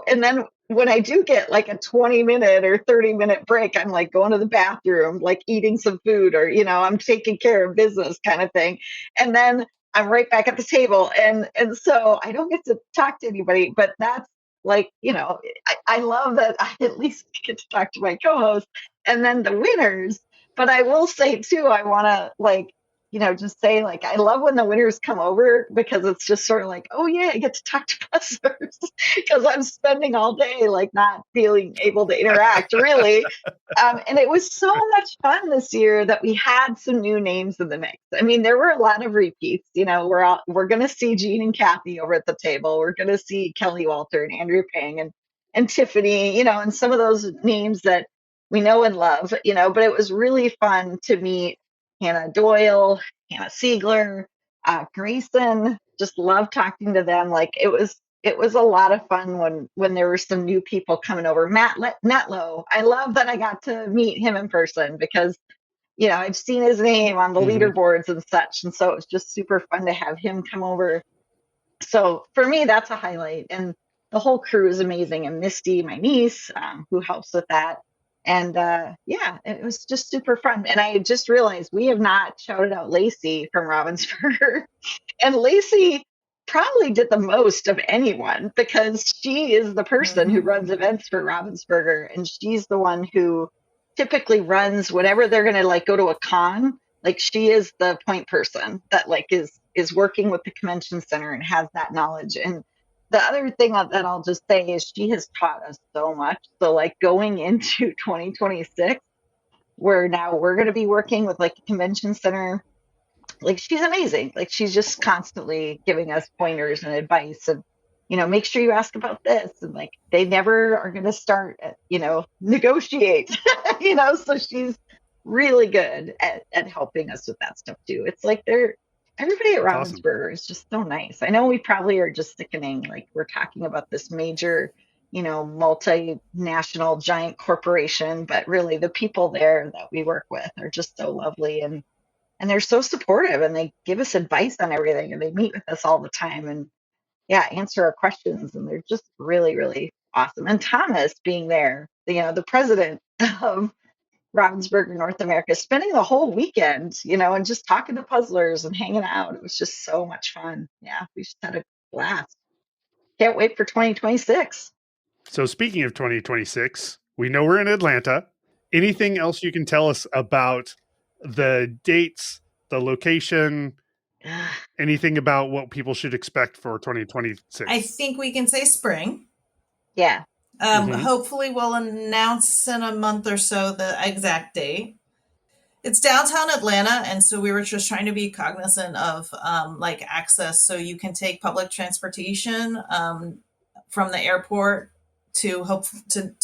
And then when I do get like a 20-minute or 30-minute break, I'm like going to the bathroom, like eating some food or, I'm taking care of business kind of thing. And then I'm right back at the table. And so I don't get to talk to anybody, but that's I love that I at least get to talk to my co-host and then the winners. But I will say too, I want to just say I love when the winners come over because it's just sort of like, oh yeah, I get to talk to puzzlers because I'm spending all day not feeling able to interact really. And it was so much fun this year that we had some new names in the mix. I mean, there were a lot of repeats. We're going to see Jean and Kathy over at the table. We're going to see Kelly Walter and Andrea Pang and Tiffany, and some of those names that we know and love, but it was really fun to meet Hannah Doyle, Hannah Siegler, Grayson. Just love talking to them. It was a lot of fun when there were some new people coming over. Matt Netlow. I love that I got to meet him in person because, I've seen his name on the leaderboards and such. And so it was just super fun to have him come over. So for me, that's a highlight. And the whole crew is amazing. And Misty, my niece, who helps with that. And it was just super fun. And I just realized we have not shouted out Lacey from Ravensburger. And Lacey probably did the most of anyone because she is the person who runs events for Ravensburger. And she's the one who typically runs whenever they're going to go to a con. She is the point person that is working with the convention center and has that knowledge. And the other thing that I'll just say is she has taught us so much. So going into 2026, where now we're going to be working with a convention center, she's amazing. She's just constantly giving us pointers and advice. And make sure you ask about this. And like, they never are going to start, negotiate, so she's really good at helping us with that stuff too. It's like everybody at That's awesome. Ravensburger is just so nice. I know we probably are just sickening, like we're talking about this major, multinational giant corporation, but really the people there that we work with are just so lovely, and they're so supportive, and they give us advice on everything, and they meet with us all the time, and yeah, answer our questions, and they're just really, really awesome. And Thomas being there, the president of Ravensburger North America, spending the whole weekend, and just talking to puzzlers and hanging out. It was just so much fun. Yeah, we just had a blast. Can't wait for 2026. So speaking of 2026, we know we're in Atlanta. Anything else you can tell us about the dates, the location, anything about what people should expect for 2026? I think we can say spring. Yeah. Hopefully we'll announce in a month or so the exact date. It's downtown Atlanta, and so we were just trying to be cognizant of access. So you can take public transportation from the airport to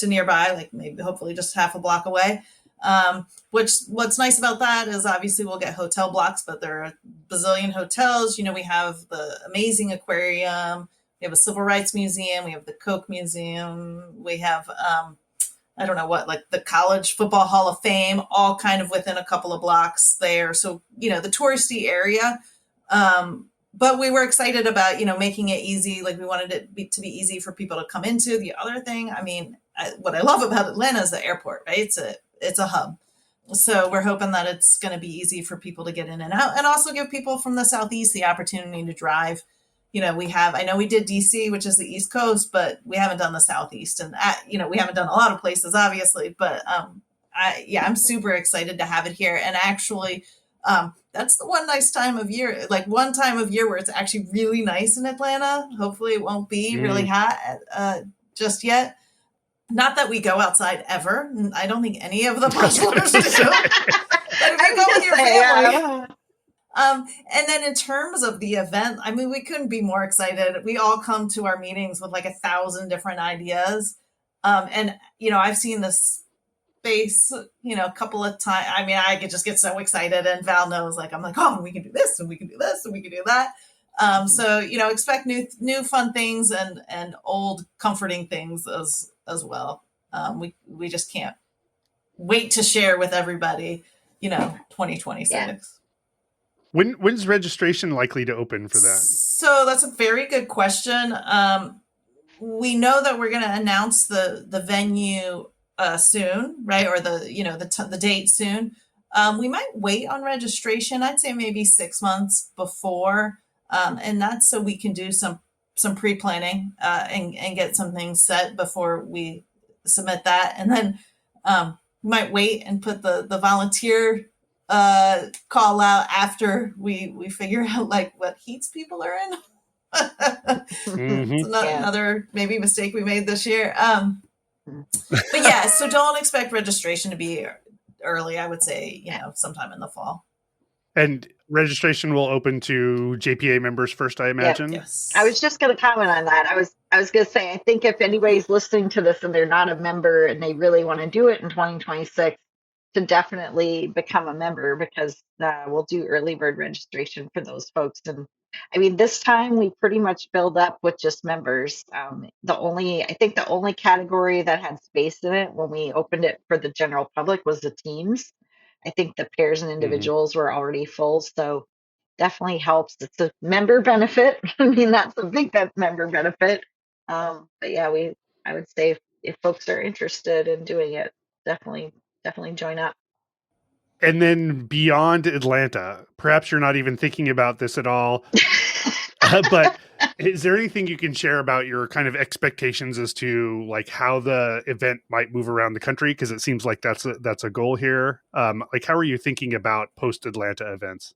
nearby, like maybe hopefully just half a block away. What's nice about that is obviously we'll get hotel blocks, but there are a bazillion hotels. We have the amazing aquarium, we have a civil rights museum, we have the Coke Museum, we have I don't know what, like the College Football Hall of Fame, all kind of within a couple of blocks there. So, the touristy area. But we were excited about, making it easy. Like we wanted it to be easy for people to come into. The other thing, what I love about Atlanta is the airport, right? It's a hub. So we're hoping that it's going to be easy for people to get in and out, and also give people from the Southeast the opportunity to drive. I know we did DC, which is the East Coast, but we haven't done the Southeast, and we haven't done a lot of places, obviously, but I'm super excited to have it here. And actually, that's the one nice time of year, like one time of year where it's actually really nice in Atlanta. Hopefully it won't be really hot just yet. Not that we go outside ever. I don't think any of the puzzlers do. But if you go with your family. And then in terms of the event, we couldn't be more excited. We all come to our meetings with like 1,000 different ideas. And, I've seen this space, a couple of times. I could just get so excited, and Val knows, I'm like, oh, we can do this and we can do this and we can do that. So, expect new fun things and old comforting things as well. We just can't wait to share with everybody, 2026. Yeah. When's registration likely to open for that? So that's a very good question. We know that we're going to announce the venue soon, right? Or the date soon. We might wait on registration. I'd say maybe 6 months before, and that's so we can do some pre-planning and get some things set before we submit that, and then we might wait and put the volunteer call out after we figure out what heats people are in. It's another maybe mistake we made this year. But yeah, so don't expect registration to be early. I would say, sometime in the fall. And registration will open to JPA members first, I imagine. Yep. Yes. I was just going to comment on that. I was going to say, I think if anybody's listening to this and they're not a member and they really want to do it in 2026, to definitely become a member, because we'll do early bird registration for those folks. And this time we pretty much filled up with just members. I think the only category that had space in it when we opened it for the general public was the teams. I think the pairs and individuals were already full, so definitely helps. It's a member benefit. That's a big member benefit. But yeah, I would say if folks are interested in doing it, definitely join up. And then beyond Atlanta, perhaps you're not even thinking about this at all, but is there anything you can share about your kind of expectations as to how the event might move around the country? Because it seems like that's a goal here. How are you thinking about post-Atlanta events?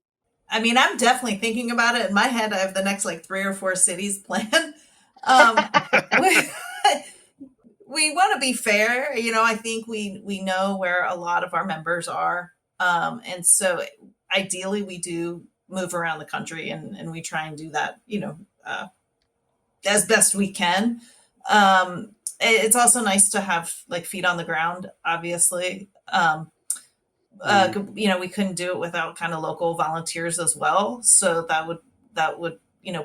I'm definitely thinking about it. In my head, I have the next 3 or 4 cities planned. We want to be fair. I think we know where a lot of our members are. And so ideally we do move around the country, and we try and do that, as best we can. It's also nice to have like feet on the ground, obviously. We couldn't do it without kind of local volunteers as well. So that would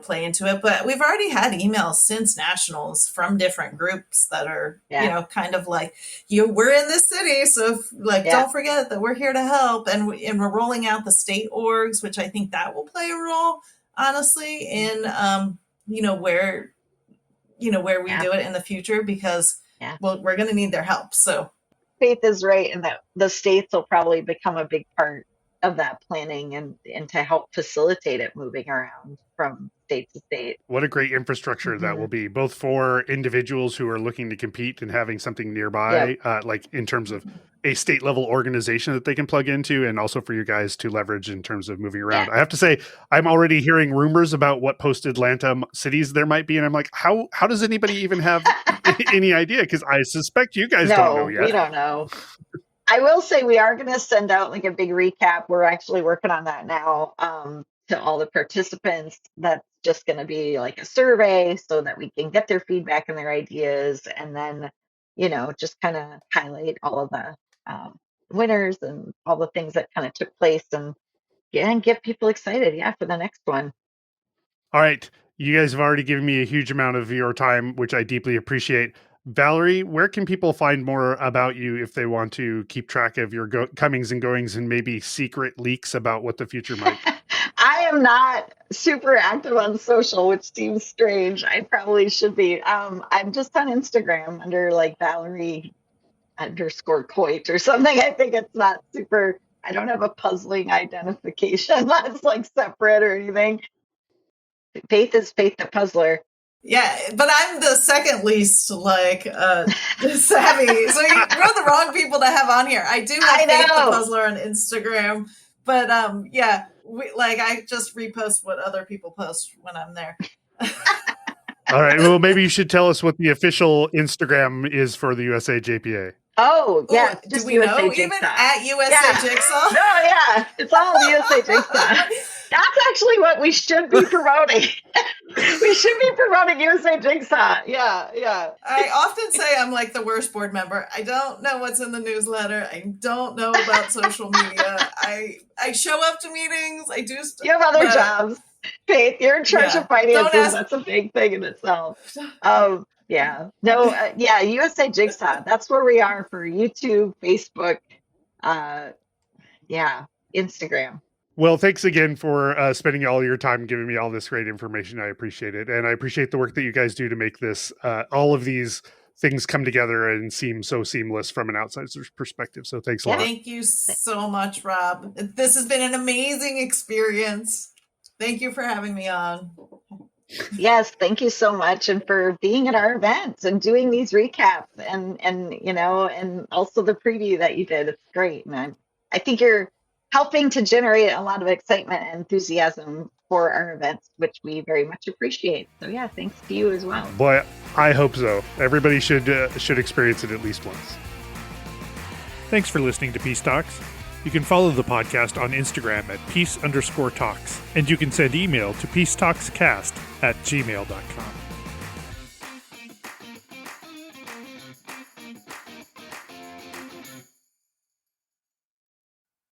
play into it. But we've already had emails since nationals from different groups that are, kind of like, we're in this city. So don't forget that we're here to help. And we're rolling out the state orgs, which I think that will play a role, honestly, in, where we do it in the future, because we're going to need their help. So Faith is right in that the states will probably become a big part of that planning and to help facilitate it moving around from state to state. What a great infrastructure that will be, both for individuals who are looking to compete and having something nearby, like in terms of a state level organization that they can plug into, and also for you guys to leverage in terms of moving around. I have to say, I'm already hearing rumors about what post-Atlanta cities there might be. And I'm like, how does anybody even have any idea? Because I suspect you guys don't know yet. We don't know. I will say we are going to send out like a big recap. We're actually working on that now to all the participants. That's just going to be like a survey so that we can get their feedback and their ideas, and then, just kind of highlight all of the winners and all the things that kind of took place, and get people excited, for the next one. All right. You guys have already given me a huge amount of your time, which I deeply appreciate. Valerie, where can people find more about you if they want to keep track of your comings and goings and maybe secret leaks about what the future might? I am not super active on social, which seems strange. I probably should be. I'm just on Instagram under like Valerie_Coit or something. I think it's not super. I don't have a puzzling identification that's like separate or anything. Faith is Faith the Puzzler. Yeah, but I'm the second least savvy. So you were the wrong people to have on here. I do have Faith the Puzzler on Instagram, but I just repost what other people post when I'm there. All right. Well, maybe you should tell us what the official Instagram is for the USA JPA. Oh, yeah. Ooh, do we USA know? Jigsaw. Even at USA Jigsaw? No, yeah. It's all USA Jigsaw. That's actually what we should be promoting. We should be promoting USA Jigsaw. Yeah. I often say I'm like the worst board member. I don't know what's in the newsletter. I don't know about social media. I show up to meetings. I do stuff. You have other jobs. Faith, you're in charge of finances. That's a big thing in itself. USA Jigsaw. That's where we are for YouTube, Facebook, Instagram. Well, thanks again for spending all your time giving me all this great information. I appreciate it. And I appreciate the work that you guys do to make this, all of these things come together and seem so seamless from an outsider's perspective. So thanks a lot. Thank you so much, Rob. This has been an amazing experience. Thank you for having me on. Yes, thank you so much, and for being at our events and doing these recaps and also the preview that you did. It's great, man. I think you're helping to generate a lot of excitement and enthusiasm for our events, which we very much appreciate. So thanks to you as well. Boy, I hope so. Everybody should experience it at least once. Thanks for listening to Peace Talks. You can follow the podcast on Instagram at peace_talks, and you can send email to peacetalkscast@gmail.com.